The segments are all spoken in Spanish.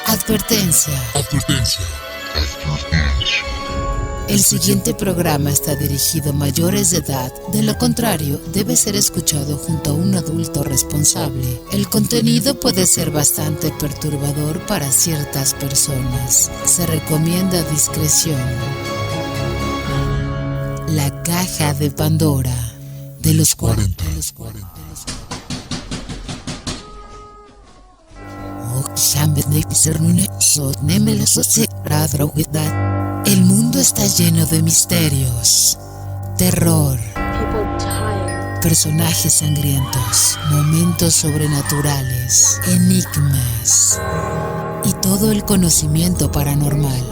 Advertencia. El siguiente programa está dirigido a mayores de edad, de lo contrario, debe ser escuchado junto a un adulto responsable. El contenido puede ser bastante perturbador para ciertas personas. Se recomienda discreción. La caja de Pandora de los 40. El mundo está lleno de misterios, terror, personajes sangrientos, momentos sobrenaturales, enigmas y todo el conocimiento paranormal.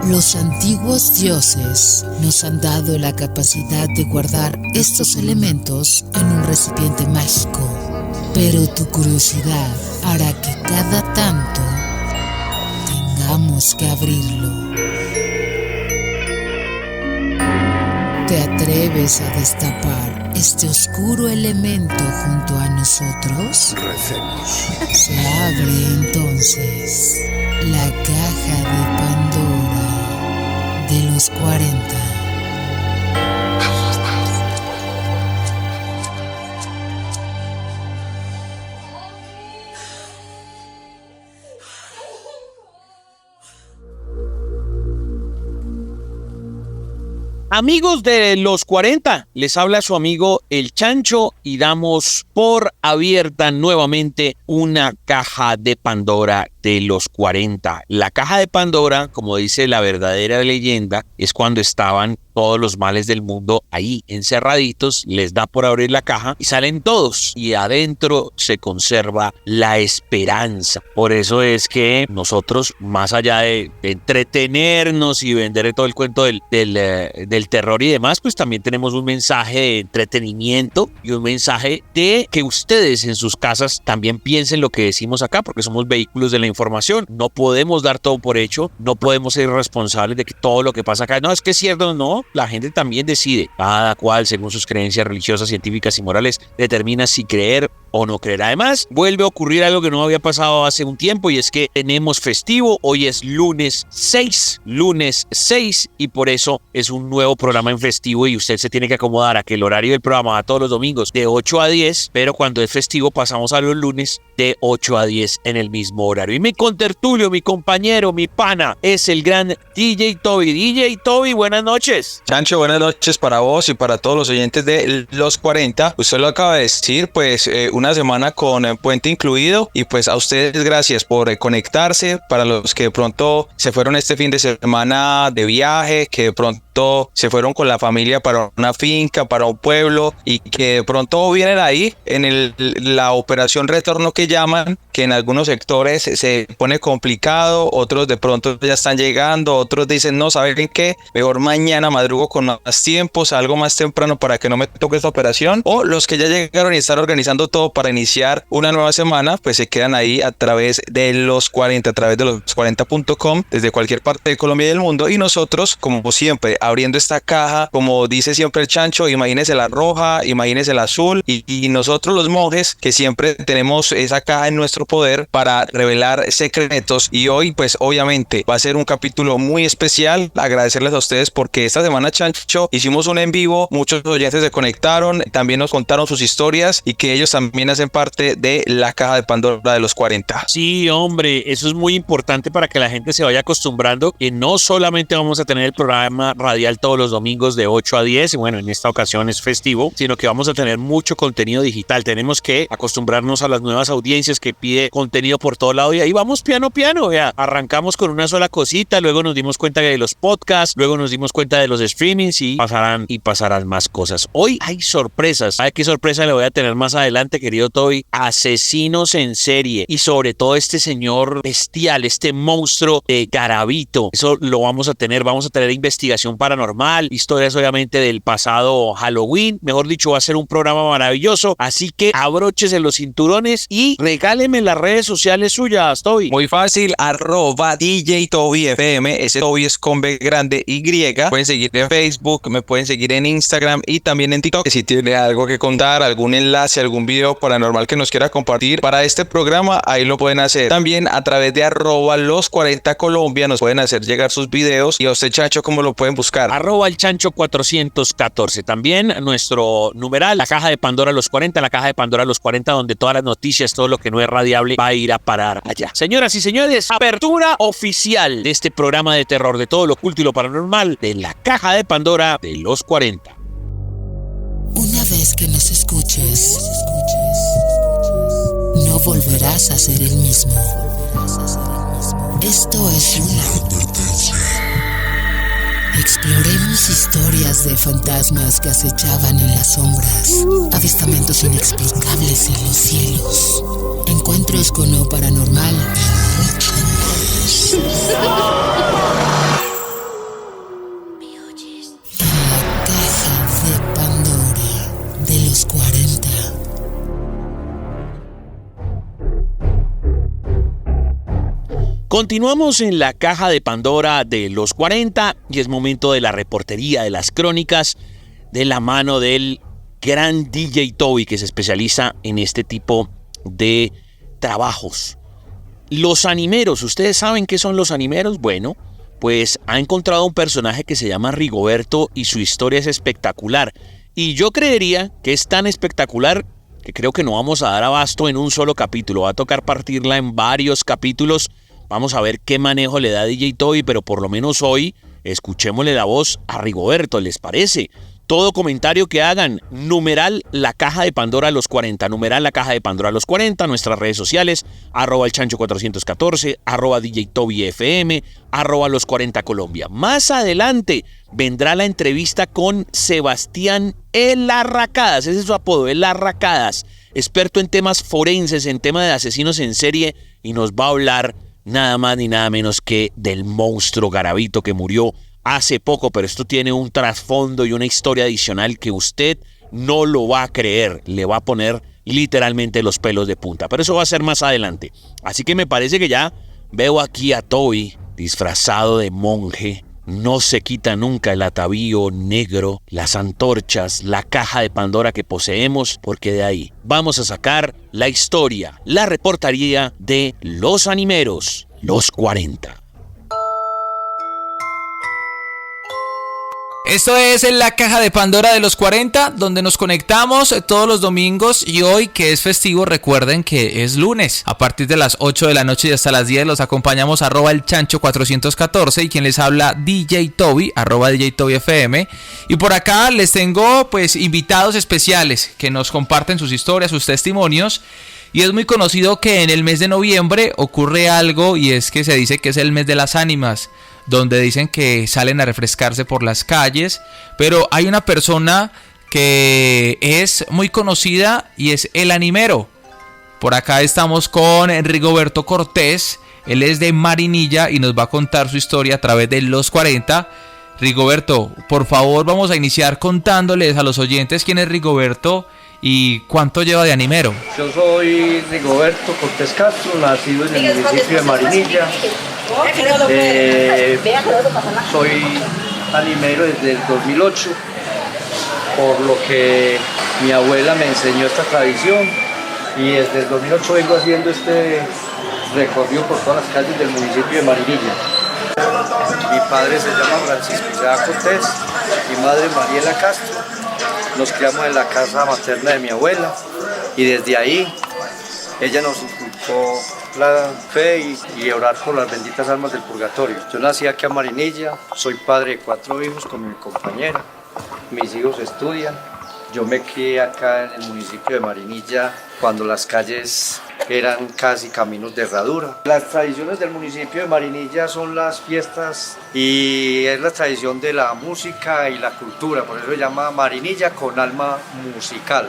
Los antiguos dioses nos han dado la capacidad de guardar estos elementos en un recipiente mágico. Pero tu curiosidad hará que cada tanto tengamos que abrirlo. ¿Te atreves a destapar este oscuro elemento junto a nosotros? Recemos. Se abre entonces la caja de Pandora de los 40. Amigos de los 40, les habla su amigo El Chancho y damos por abierta nuevamente una caja de Pandora de los 40. La caja de Pandora, como dice la verdadera leyenda, es cuando estaban todos los males del mundo ahí encerraditos, les da por abrir la caja y salen todos y adentro se conserva la esperanza. Por eso es que nosotros, más allá de entretenernos y vender todo el cuento del terror y demás, pues también tenemos un mensaje de entretenimiento y un mensaje de que ustedes en sus casas también piensen lo que decimos acá, porque somos vehículos de la información. No podemos dar todo por hecho, no podemos ser responsables de que todo lo que pasa acá, no, es que es cierto, no, la gente también decide, cada cual según sus creencias religiosas, científicas y morales, determina si creer o no creer. Además, vuelve a ocurrir algo que no había pasado hace un tiempo y es que tenemos festivo, hoy es lunes 6 y por eso es un nuevo programa en festivo y usted se tiene que acomodar a que el horario del programa va todos los domingos de 8 a 10, pero cuando es festivo pasamos a los lunes de 8 a 10 en el mismo horario. Y mi contertulio, mi compañero, mi pana, es el gran DJ Toby. DJ Toby, buenas noches. Chancho, buenas noches para vos y para todos los oyentes de los 40. Usted lo acaba de decir, pues una semana con puente incluido y pues a ustedes gracias por conectarse. Para los que de pronto se fueron este fin de semana de viaje, que de pronto se fueron con la familia para una finca, para un pueblo y que de pronto vienen ahí en la operación retorno que llaman, que en algunos sectores se pone complicado, otros de pronto ya están llegando, otros dicen no, ¿saben qué? Mejor mañana madrugo con más tiempo, salgo más temprano para que no me toque esta operación, o los que ya llegaron y están organizando todo para iniciar una nueva semana, pues se quedan ahí a través de los 40, a través de los40.com, desde cualquier parte de Colombia y del mundo, y nosotros, como siempre, abriendo esta caja, como dice siempre el Chancho, imagínese la roja, imagínese la azul, y nosotros los monjes, que siempre tenemos esa caja en nuestro poder para revelar secretos, y hoy, pues obviamente, va a ser un capítulo muy especial, agradecerles a ustedes porque esta semana, Chancho, hicimos un en vivo, muchos oyentes se conectaron, también nos contaron sus historias, y que ellos también hacen parte de la caja de Pandora de los 40. Sí, hombre, eso es muy importante para que la gente se vaya acostumbrando que no solamente vamos a tener el programa radial todos los domingos de 8 a 10, y bueno, en esta ocasión es festivo, sino que vamos a tener mucho contenido digital. Tenemos que acostumbrarnos a las nuevas audiencias que pide contenido por todo lado y ahí vamos piano, vea, arrancamos con una sola cosita, luego nos dimos cuenta de los podcasts, luego nos dimos cuenta de los streamings y pasarán más cosas. Hoy hay sorpresas. ¿Sabe qué sorpresa le voy a tener más adelante, querido Toby? Asesinos en serie y sobre todo este señor bestial, este monstruo de Garavito. Eso lo vamos a tener investigación paranormal, historias obviamente del pasado Halloween, mejor dicho, va a ser un programa maravilloso, así que abróchese los cinturones y regáleme las redes sociales suyas, Toby. Muy fácil, @DJ Toby FM, ese Toby es con B grande Y, pueden seguir en Facebook, me pueden seguir en Instagram y también en TikTok. Si tiene algo que contar, algún enlace, algún video algo paranormal que nos quiera compartir para este programa, ahí lo pueden hacer. También a través de @los40Colombia nos pueden hacer llegar sus videos. Y a usted, Chancho, ¿cómo lo pueden buscar? El Chancho 414. También nuestro numeral, la caja de Pandora los 40, la caja de Pandora los 40, donde todas las noticias, todo lo que no es radiable va a ir a parar allá. Señoras y señores, apertura oficial de este programa de terror, de todo lo oculto y lo paranormal, de la caja de Pandora de los 40. Una vez que nos escuches, no volverás a ser el mismo. Esto es una advertencia. Exploremos historias de fantasmas que acechaban en las sombras, avistamientos inexplicables en los cielos, encuentros con lo paranormal y mucho más. En la caja de Pandora de los 40. Continuamos en la caja de Pandora de los 40 y es momento de la reportería de las crónicas de la mano del gran DJ Toby, que se especializa en este tipo de trabajos. Los animeros, ¿ustedes saben qué son los animeros? Bueno, pues ha encontrado un personaje que se llama Rigoberto y su historia es espectacular. Y yo creería que es tan espectacular que creo que no vamos a dar abasto en un solo capítulo. Va a tocar partirla en varios capítulos. Vamos a ver qué manejo le da DJ Toby, pero por lo menos hoy escuchémosle la voz a Rigoberto, ¿les parece? Todo comentario que hagan, numeral la caja de Pandora a los 40, numeral la caja de Pandora a los 40, nuestras redes sociales, @el Chancho 414, @DJ Toby FM, @los 40 Colombia. Más adelante vendrá la entrevista con Sebastián El Arracadas, ese es su apodo, El Arracadas, experto en temas forenses, en temas de asesinos en serie, y nos va a hablar nada más ni nada menos que del monstruo Garavito que murió hace poco, pero esto tiene un trasfondo y una historia adicional que usted no lo va a creer, le va a poner literalmente los pelos de punta, pero eso va a ser más adelante. Así que me parece que ya veo aquí a Toby disfrazado de monje, no se quita nunca el atavío negro, las antorchas, la caja de Pandora que poseemos, porque de ahí vamos a sacar la historia, la reportería de los animeros, los 40. Esto es la caja de Pandora de los 40, donde nos conectamos todos los domingos, y hoy que es festivo, recuerden que es lunes. A partir de las 8 de la noche y hasta las 10 los acompañamos @el Chancho 414 y quien les habla DJ Toby, @DJ Toby FM. Y por acá les tengo pues invitados especiales que nos comparten sus historias, sus testimonios. Y es muy conocido que en el mes de noviembre ocurre algo, y es que se dice que es el mes de las ánimas, donde dicen que salen a refrescarse por las calles, pero hay una persona que es muy conocida y es el animero. Por acá estamos con Rigoberto Cortés, él es de Marinilla y nos va a contar su historia a través de los 40. Rigoberto, por favor, vamos a iniciar contándoles a los oyentes quién es Rigoberto y cuánto lleva de animero. Yo soy Rigoberto Cortés Castro, nacido en el municipio de Marinilla. Soy animero desde el 2008, por lo que mi abuela me enseñó esta tradición, y desde el 2008 vengo haciendo este recorrido por todas las calles del municipio de Marinilla. Mi padre se llama Francisco Isaac Cortés, mi madre Mariela Castro. Nos criamos en la casa materna de mi abuela, y desde ahí ella nos inculcó la fe y orar por las benditas almas del purgatorio. Yo nací aquí a Marinilla, soy padre de 4 hijos con mi compañera, mis hijos estudian. Yo me crié acá en el municipio de Marinilla cuando las calles eran casi caminos de herradura. Las tradiciones del municipio de Marinilla son las fiestas y es la tradición de la música y la cultura, por eso se llama Marinilla con alma musical.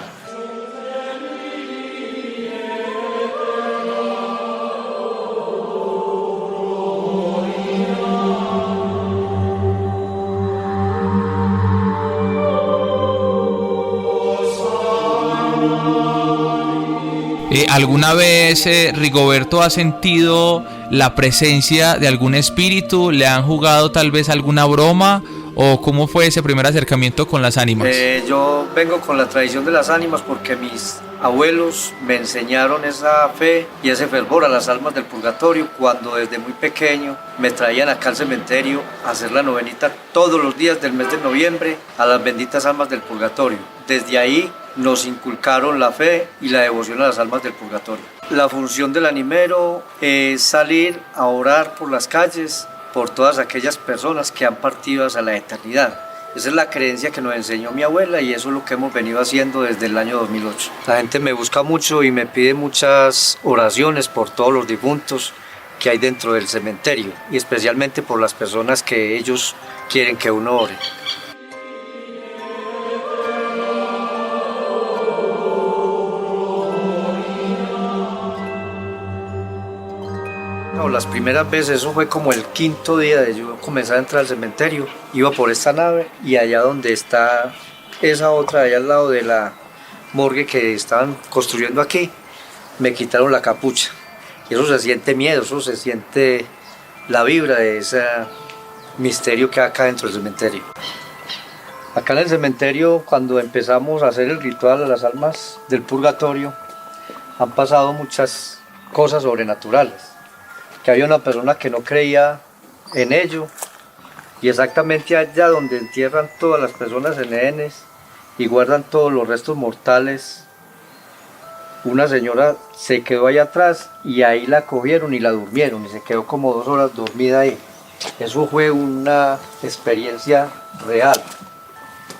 ¿Alguna vez Rigoberto ha sentido la presencia de algún espíritu? ¿Le han jugado tal vez alguna broma? ¿O cómo fue ese primer acercamiento con las ánimas? Yo vengo con la tradición de las ánimas porque mis abuelos me enseñaron esa fe y ese fervor a las almas del purgatorio cuando desde muy pequeño me traían acá al cementerio a hacer la novenita todos los días del mes de noviembre a las benditas almas del purgatorio. Desde ahí nos inculcaron la fe y la devoción a las almas del purgatorio. La función del animero es salir a orar por las calles por todas aquellas personas que han partido hacia la eternidad. Esa es la creencia que nos enseñó mi abuela y eso es lo que hemos venido haciendo desde el año 2008. La gente me busca mucho y me pide muchas oraciones por todos los difuntos que hay dentro del cementerio y especialmente por las personas que ellos quieren que uno ore. No, las primeras veces, eso fue como el quinto día de yo comenzar a entrar al cementerio. Iba por esta nave y allá donde está esa otra, allá al lado de la morgue que estaban construyendo aquí, me quitaron la capucha. Y eso se siente miedo, eso se siente la vibra de ese misterio que hay acá dentro del cementerio. Acá en el cementerio, cuando empezamos a hacer el ritual a las almas del purgatorio, han pasado muchas cosas sobrenaturales. Que había una persona que no creía en ello y exactamente allá donde entierran todas las personas en ehenes y guardan todos los restos mortales, una señora se quedó ahí atrás y ahí la cogieron y la durmieron y se quedó como 2 horas dormida ahí. Eso fue una experiencia real.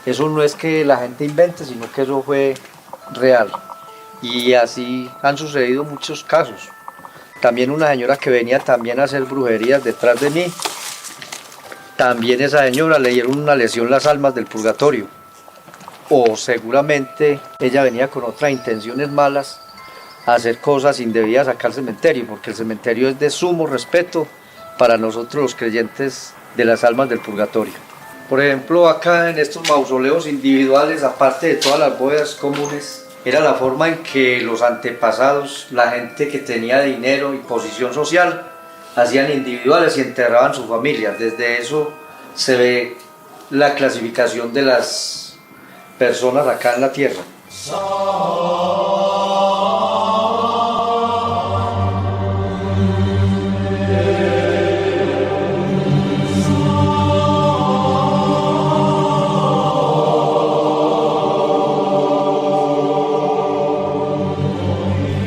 Eso no es que la gente invente, sino que eso fue real. Y así han sucedido muchos casos. También una señora que venía también a hacer brujerías detrás de mí, también esa señora le dieron una lesión las almas del purgatorio. O seguramente ella venía con otras intenciones malas a hacer cosas indebidas acá al cementerio, porque el cementerio es de sumo respeto para nosotros los creyentes de las almas del purgatorio. Por ejemplo, acá en estos mausoleos individuales, aparte de todas las bóvedas comunes, era la forma en que los antepasados, la gente que tenía dinero y posición social, hacían individuales y enterraban sus familias. Desde eso se ve la clasificación de las personas acá en la tierra.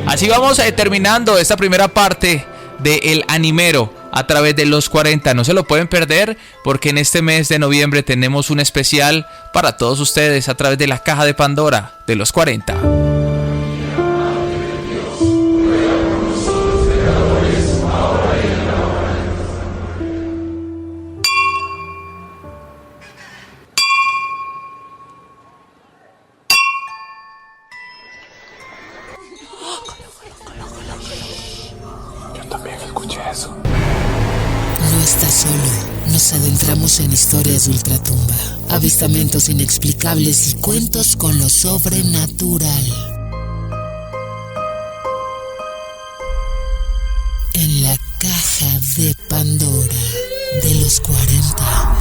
Así vamos terminando esta primera parte de El Animero a través de los 40. No se lo pueden perder porque en este mes de noviembre tenemos un especial para todos ustedes a través de la caja de Pandora de los 40. No estás solo. Nos adentramos en historias de ultratumba, avistamientos inexplicables y cuentos con lo sobrenatural. En la caja de Pandora de los 40.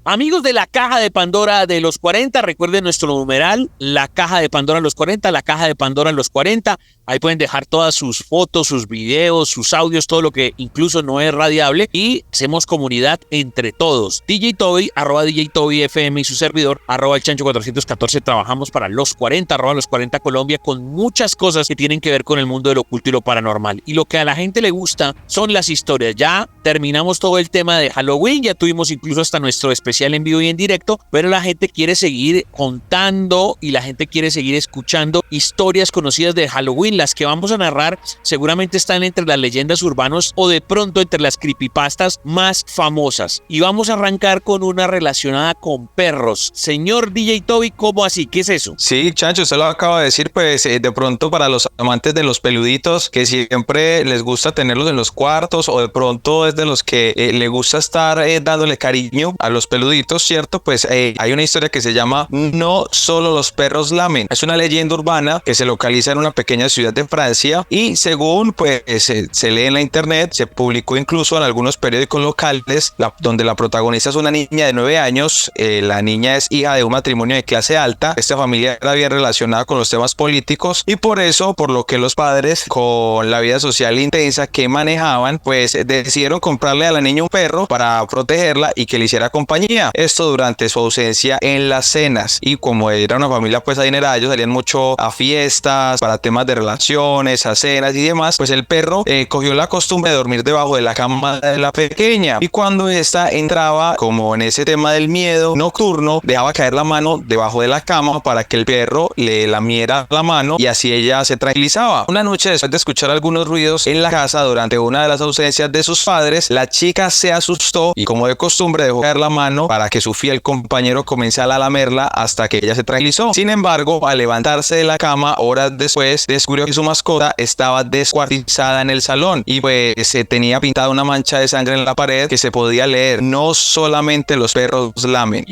Amigos de la caja de Pandora de los 40, recuerden nuestro numeral, la caja de Pandora los 40, la caja de Pandora los 40. Ahí pueden dejar todas sus fotos, sus videos, sus audios, todo lo que incluso no es radiable. Y hacemos comunidad entre todos. DJ Toby, @DJ Toby FM y su servidor, @el Chancho 414. Trabajamos para los 40, @los 40 Colombia, con muchas cosas que tienen que ver con el mundo del oculto y lo paranormal. Y lo que a la gente le gusta son las historias. Ya terminamos todo el tema de Halloween, ya tuvimos incluso hasta nuestro especial en vivo y en directo, pero la gente quiere seguir contando y la gente quiere seguir escuchando historias conocidas de Halloween. Las que vamos a narrar seguramente están entre las leyendas urbanas o de pronto entre las creepypastas más famosas. Y vamos a arrancar con una relacionada con perros. Señor DJ Toby, ¿cómo así? ¿Qué es eso? Sí, Chancho, usted lo acaba de decir, pues de pronto para los amantes de los peluditos que siempre les gusta tenerlos en los cuartos o de pronto es de los que le gusta estar dándole cariño a los peluditos saluditos, ¿cierto? Pues hay una historia que se llama No solo los perros lamen. Es una leyenda urbana que se localiza en una pequeña ciudad de Francia y según pues se lee en la internet, se publicó incluso en algunos periódicos locales, donde la protagonista es una niña de 9 años. La niña es hija de un matrimonio de clase alta. Esta familia era bien relacionada con los temas políticos y por eso, por lo que los padres, con la vida social intensa que manejaban, pues decidieron comprarle a la niña un perro para protegerla y que le hiciera compañía. Esto durante su ausencia en las cenas. Y como era una familia pues adinerada, ellos salían mucho a fiestas, para temas de relaciones, a cenas y demás, pues el perro cogió la costumbre de dormir debajo de la cama de la pequeña. Y cuando esta entraba como en ese tema del miedo nocturno, dejaba caer la mano debajo de la cama para que el perro le lamiera la mano y así ella se tranquilizaba. Una noche, después de escuchar algunos ruidos en la casa durante una de las ausencias de sus padres, la chica se asustó y como de costumbre dejó caer la mano para que su fiel compañero comenzara a lamerla hasta que ella se tranquilizó. Sin embargo, al levantarse de la cama horas después, descubrió que su mascota estaba descuartizada en el salón y pues se tenía pintada una mancha de sangre en la pared que se podía leer: no solamente los perros lamen.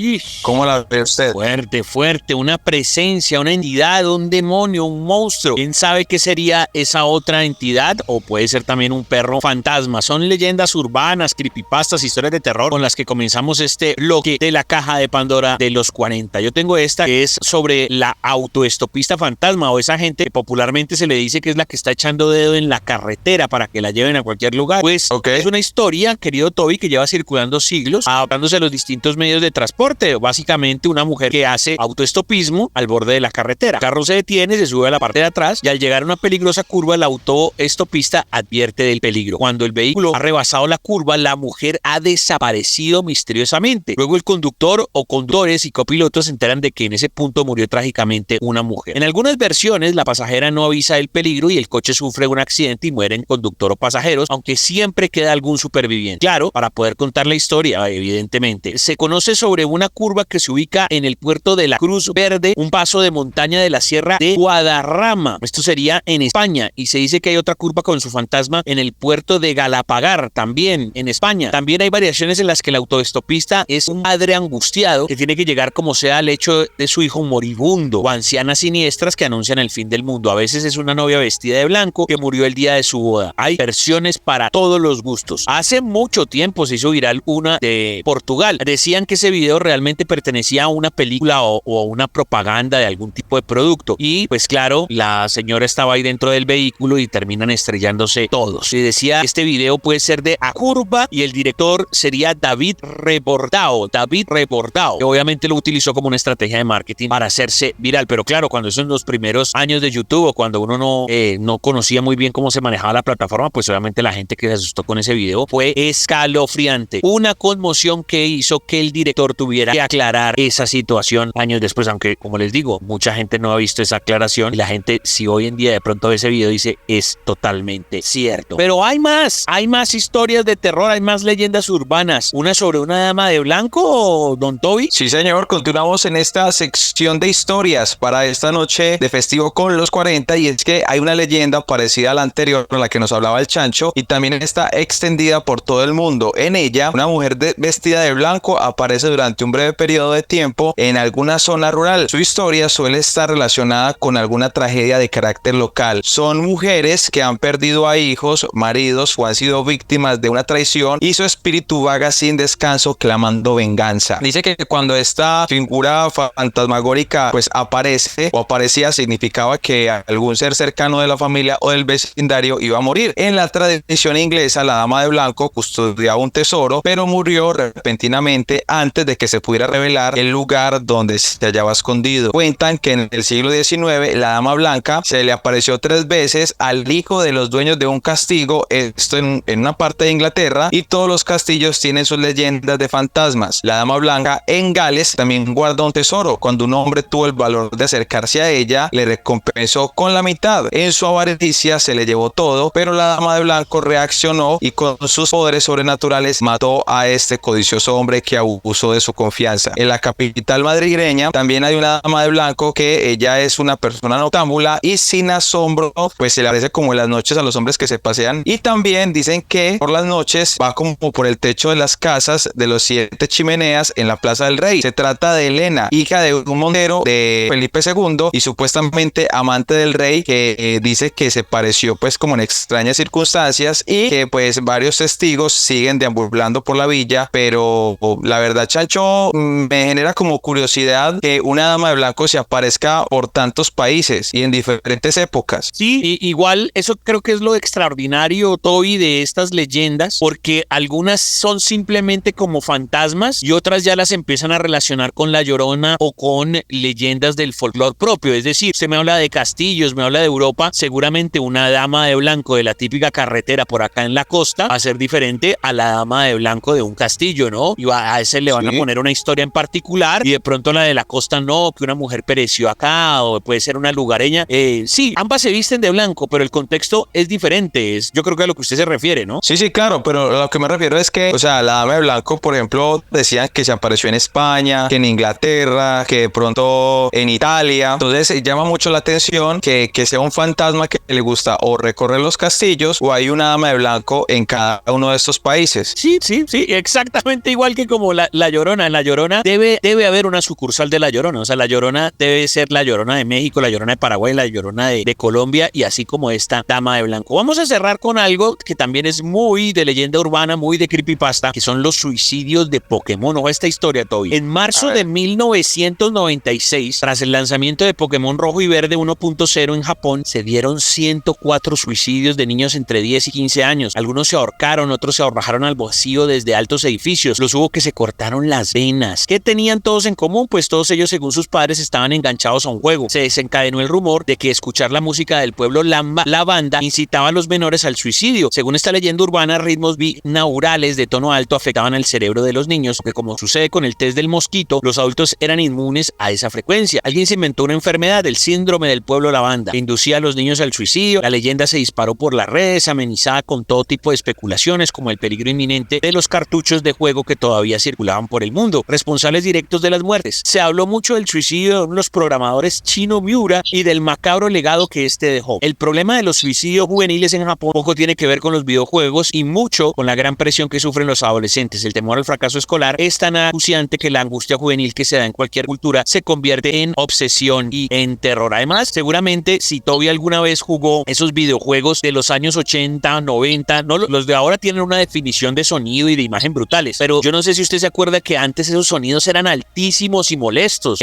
¿Cómo la ve usted? Fuerte, fuerte, una presencia, una entidad, un demonio, un monstruo. ¿Quién sabe qué sería esa otra entidad? O puede ser también un perro fantasma. Son leyendas urbanas, creepypastas, historias de terror con las que comenzamos este bloque de la caja de Pandora de los 40. Yo tengo esta que es sobre la autoestopista fantasma, o esa gente que popularmente se le dice que es la que está echando dedo en la carretera para que la lleven a cualquier lugar. Pues es una historia, querido Toby, que lleva circulando siglos, adaptándose a los distintos medios de transporte. Básicamente una mujer que hace autoestopismo al borde de la carretera. El carro se detiene, se sube a la parte de atrás y al llegar a una peligrosa curva, el autoestopista advierte del peligro. Cuando el vehículo ha rebasado la curva, la mujer ha desaparecido misteriosamente. Luego el conductor o conductores y copilotos se enteran de que en ese punto murió trágicamente una mujer. En algunas versiones, la pasajera no avisa del peligro y el coche sufre un accidente y mueren conductor o pasajeros, aunque siempre queda algún superviviente. Claro, para poder contar la historia, evidentemente. Se conoce sobre una curva que se ubica en el puerto de la Cruz Verde, un paso de montaña de la Sierra de Guadarrama. Esto sería en España, y se dice que hay otra curva con su fantasma en el puerto de Galapagar, también en España. También hay variaciones en las que el autoestopista es un padre angustiado que tiene que llegar como sea al hecho de su hijo moribundo, o ancianas siniestras que anuncian el fin del mundo. A veces es una novia vestida de blanco que murió el día de su boda. Hay versiones para todos los gustos. Hace mucho tiempo se hizo viral una de Portugal. Decían que ese video realmente pertenecía a una película o una propaganda de algún tipo de producto. Y pues claro, la señora estaba ahí dentro del vehículo y terminan estrellándose todos. Y decía, este video puede ser de A Curva y el director sería David Rebordao. Que obviamente lo utilizó como una estrategia de marketing para hacerse viral. Pero claro, cuando eso en los primeros años de YouTube o cuando uno no conocía muy bien cómo se manejaba la plataforma, pues obviamente la gente que se asustó con ese video fue escalofriante. Una conmoción que hizo que el director tuviera que aclarar esa situación años después, aunque como les digo, mucha gente no ha visto esa aclaración y la gente, si hoy en día de pronto ve ese video, dice es totalmente cierto. Pero hay más historias de terror, hay más leyendas urbanas. ¿Una sobre una dama de blanco, don Toby? Sí, señor, continuamos en esta sección de historias para esta noche de festivo con los 40, y es que hay una leyenda parecida a la anterior, a la que nos hablaba el Chancho, y también está extendida por todo el mundo. En ella, una mujer vestida de blanco aparece durante un breve periodo de tiempo en alguna zona rural. Su historia suele estar relacionada con alguna tragedia de carácter local. Son mujeres que han perdido a hijos, maridos o han sido víctimas de una traición y su espíritu vaga sin descanso clamando venganza. Dice que cuando esta figura fantasmagórica pues aparece o aparecía, significaba que algún ser cercano de la familia o del vecindario iba a morir. En la tradición inglesa, la dama de blanco custodiaba un tesoro, pero murió repentinamente antes de que se pudiera revelar el lugar donde se hallaba escondido. Cuentan que en el siglo XIX la dama blanca se le apareció 3 veces al hijo de los dueños de un castillo, esto en una parte de Inglaterra, y todos los castillos tienen sus leyendas de fantasmas. La dama blanca en Gales también guarda un tesoro. Cuando un hombre tuvo el valor de acercarse a ella, le recompensó con la mitad. En su avaricia se le llevó todo, pero la dama de blanco reaccionó y con sus poderes sobrenaturales mató a este codicioso hombre que abusó de su confianza. En la capital madrileña también hay una dama de blanco que ella es una persona noctámbula y sin asombro pues se le aparece como en las noches a los hombres que se pasean, y también dicen que por las noches va como por el techo de las casas de los 7 7 chimeneas en la Plaza del Rey. Se trata de Elena, hija de un montero de Felipe II y supuestamente amante del rey, que dice que se pareció pues como en extrañas circunstancias y que pues varios testigos siguen deambulando por la villa, pero la verdad, Chancho, me genera como curiosidad que una dama de blanco se aparezca por tantos países y en diferentes épocas. Sí, igual eso creo que es lo extraordinario, Toby, de estas leyendas, porque algunas son simplemente como fantasmas y otras ya las empiezan a relacionar con La Llorona o con leyendas del folclore propio. Es decir, usted me habla de castillos, me habla de Europa, seguramente una dama de blanco de la típica carretera por acá en la costa va a ser diferente a la dama de blanco de un castillo, ¿no? Y a ese le van a poner una historia en particular y de pronto la de la costa no, que una mujer pereció acá o puede ser una lugareña. Sí, ambas se visten de blanco, pero el contexto es diferente. Yo creo que a lo que usted se refiere, ¿no? Sí, claro, pero a lo que me refiero es que, o sea, la dama de blanco, por ejemplo, decían que se apareció en España, que en Inglaterra, que de pronto en Italia. Entonces llama mucho la atención que sea un fantasma que le gusta o recorrer los castillos o hay una dama de blanco en cada uno de estos países. Sí, exactamente igual que como la Llorona. En La Llorona debe haber una sucursal de La Llorona. O sea, La Llorona debe ser La Llorona de México, La Llorona de Paraguay, La Llorona de Colombia y así como esta dama de blanco. Vamos a cerrar con algo que también es muy de leyenda urbana, muy de creepypasta, que son los suicidios de Pokémon. Ojo esta historia, Toby. En marzo de 1996, tras el lanzamiento de Pokémon Rojo y Verde 1.0 en Japón, se dieron 104 suicidios de niños entre 10 y 15 años. Algunos se ahorcaron, otros se arrojaron al vacío desde altos edificios. Los hubo que se cortaron las venas. ¿Qué tenían todos en común? Pues todos ellos, según sus padres, estaban enganchados a un juego. Se desencadenó el rumor de que escuchar la música del pueblo La Banda incitaba a los menores al suicidio. Según esta leyenda urbana, ritmos binaurales de tono alto afectaban al cerebro de los niños, porque como sucede con el test del mosquito, los adultos eran inmunes a esa frecuencia. Alguien se inventó una enfermedad, el síndrome del pueblo La Banda, que inducía a los niños al suicidio. La leyenda se disparó por las redes, amenizada con todo tipo de especulaciones, como el peligro inminente de los cartuchos de juego que todavía circulaban por el mundo, responsables directos de las muertes. Se habló mucho del suicidio de los programadores Chino Miura y del macabro legado que este dejó. El problema de los suicidios juveniles en Japón poco tiene que ver con los videojuegos y mucho con la gran presión que sufren los adolescentes. El temor al fracaso escolar es tan acuciante que la angustia juvenil que se da en cualquier cultura se convierte en obsesión y en terror. Además, seguramente si Toby alguna vez jugó esos videojuegos de los años 80, 90, no, los de ahora tienen una definición de sonido y de imagen brutales, pero yo no sé si usted se acuerda que antes esos sonidos eran altísimos y molestos,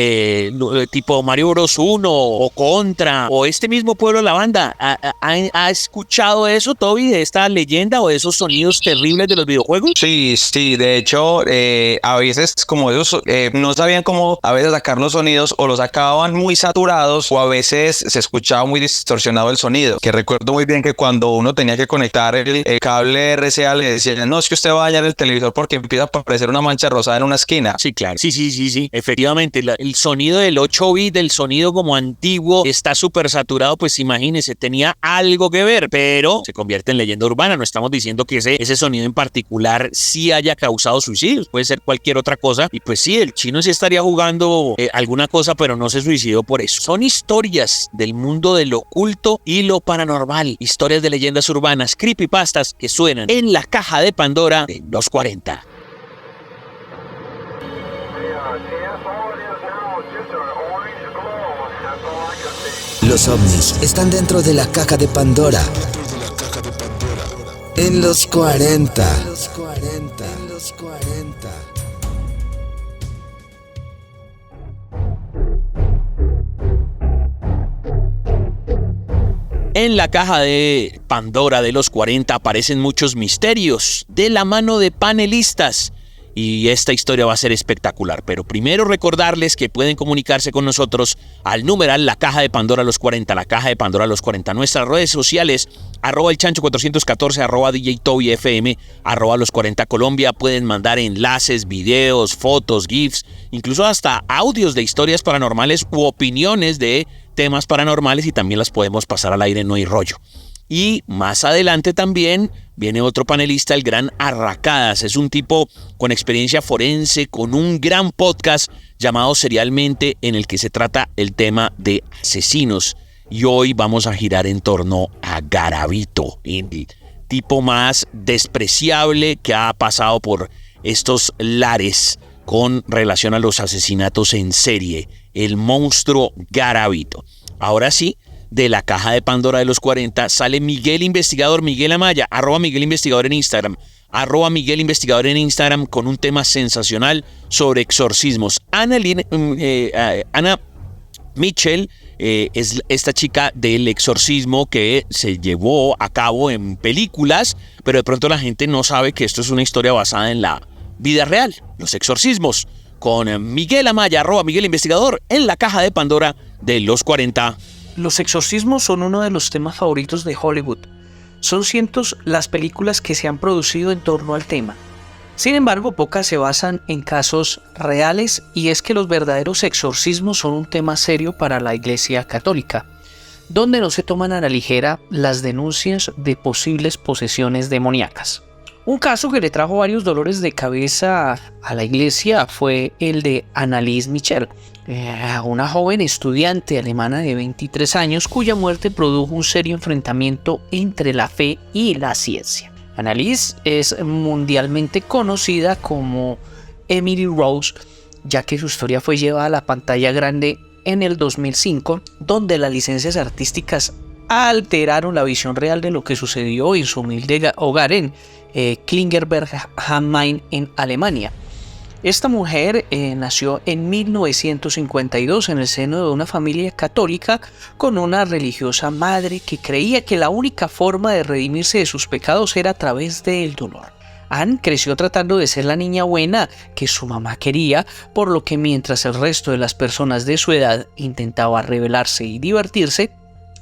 tipo Mario Bros 1 o Contra o este mismo pueblo La Banda. ¿Ha escuchado eso, Toby, de esta leyenda o de esos sonidos terribles de los videojuegos? Sí, de hecho, a veces como ellos no sabían cómo a veces sacar los sonidos o los sacaban muy saturados o a veces se escuchaba muy distorsionado el sonido, que recuerdo muy bien que cuando uno tenía que conectar el cable RCA le decían, no, es que usted va a dañar el televisor porque empieza a aparecer una mancha rosada en una esquina. Sí, claro. Sí. Efectivamente, el sonido del 8-bit, el sonido como antiguo, está súper saturado, pues imagínese, tenía algo que ver, pero se convierte en leyenda urbana. No estamos diciendo que ese sonido en particular sí haya causado suicidios, puede ser cualquier otra cosa. Y pues sí, el chino sí estaría jugando alguna cosa, pero no se suicidó por eso. Son historias del mundo de lo oculto y lo paranormal, historias de leyendas urbanas, creepypastas que suenan en la caja de Pandora de los 40. Los ovnis están dentro de la caja de Pandora. En los 40. En la caja de Pandora de los 40 aparecen muchos misterios de la mano de panelistas. Y esta historia va a ser espectacular, pero primero recordarles que pueden comunicarse con nosotros al numeral La Caja de Pandora los 40, La Caja de Pandora los 40. Nuestras redes sociales, @elchancho414, @DJTobyFM, @los 40 Colombia. Pueden mandar enlaces, videos, fotos, GIFs, incluso hasta audios de historias paranormales u opiniones de temas paranormales y también las podemos pasar al aire, no hay rollo. Y más adelante también viene otro panelista, el gran Arracadas. Es un tipo con experiencia forense, con un gran podcast llamado Serialmente, en el que se trata el tema de asesinos. Y hoy vamos a girar en torno a Garavito, el tipo más despreciable que ha pasado por estos lares con relación a los asesinatos en serie, el monstruo Garavito. Ahora sí, de la caja de Pandora de los 40 sale Miguel Investigador, Miguel Amaya, @Miguel Investigador en Instagram, @Miguel Investigador en Instagram, con un tema sensacional sobre exorcismos. Ana Mitchell es esta chica del exorcismo que se llevó a cabo en películas, pero de pronto la gente no sabe que esto es una historia basada en la vida real, los exorcismos, con Miguel Amaya, @Miguel Investigador, en la caja de Pandora de los 40. Los exorcismos son uno de los temas favoritos de Hollywood. Son cientos las películas que se han producido en torno al tema. Sin embargo, pocas se basan en casos reales, y es que los verdaderos exorcismos son un tema serio para la Iglesia Católica, donde no se toman a la ligera las denuncias de posibles posesiones demoníacas. Un caso que le trajo varios dolores de cabeza a la iglesia fue el de Anneliese Michel, una joven estudiante alemana de 23 años cuya muerte produjo un serio enfrentamiento entre la fe y la ciencia. Anneliese es mundialmente conocida como Emily Rose, ya que su historia fue llevada a la pantalla grande en el 2005, donde las licencias artísticas alteraron la visión real de lo que sucedió en su humilde hogar en Klingenberg am Main, en Alemania. Esta mujer nació en 1952 en el seno de una familia católica con una religiosa madre que creía que la única forma de redimirse de sus pecados era a través del dolor. Anne creció tratando de ser la niña buena que su mamá quería, por lo que mientras el resto de las personas de su edad intentaba rebelarse y divertirse,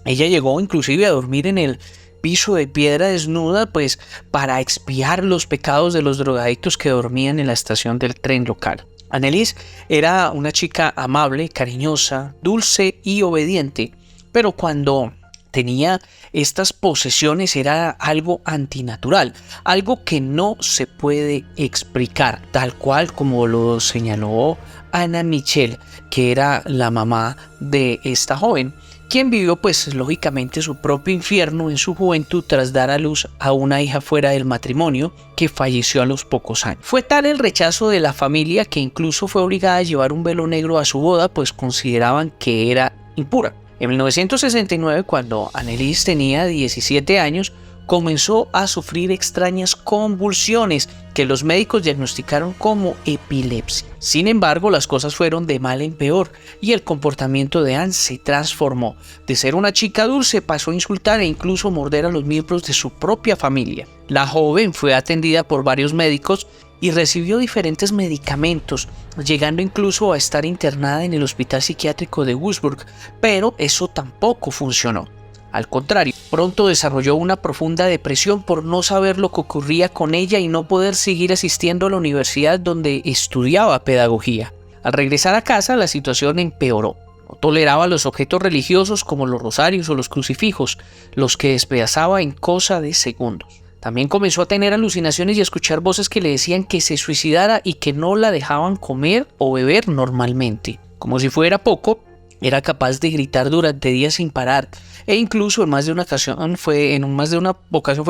ella llegó inclusive a dormir en el piso de piedra desnuda, pues para expiar los pecados de los drogadictos que dormían en la estación del tren local. Anneliese era una chica amable, cariñosa, dulce y obediente, pero cuando tenía estas posesiones era algo antinatural, algo que no se puede explicar, tal cual como lo señaló Anna Mitchell, que era la mamá de esta joven, quien vivió pues lógicamente su propio infierno en su juventud tras dar a luz a una hija fuera del matrimonio que falleció a los pocos años. Fue tal el rechazo de la familia que incluso fue obligada a llevar un velo negro a su boda, pues consideraban que era impura. En 1969, cuando Anneliese tenía 17 años, comenzó a sufrir extrañas convulsiones que los médicos diagnosticaron como epilepsia. Sin embargo, las cosas fueron de mal en peor y el comportamiento de Anne se transformó. De ser una chica dulce pasó a insultar e incluso morder a los miembros de su propia familia. La joven fue atendida por varios médicos y recibió diferentes medicamentos, llegando incluso a estar internada en el hospital psiquiátrico de Würzburg, pero eso tampoco funcionó. Al contrario, pronto desarrolló una profunda depresión por no saber lo que ocurría con ella y no poder seguir asistiendo a la universidad donde estudiaba pedagogía. Al regresar a casa, la situación empeoró. No toleraba los objetos religiosos como los rosarios o los crucifijos, los que despedazaba en cosa de segundos. También comenzó a tener alucinaciones y a escuchar voces que le decían que se suicidara y que no la dejaban comer o beber normalmente. Como si fuera poco, era capaz de gritar durante días sin parar, e incluso en más de una ocasión fue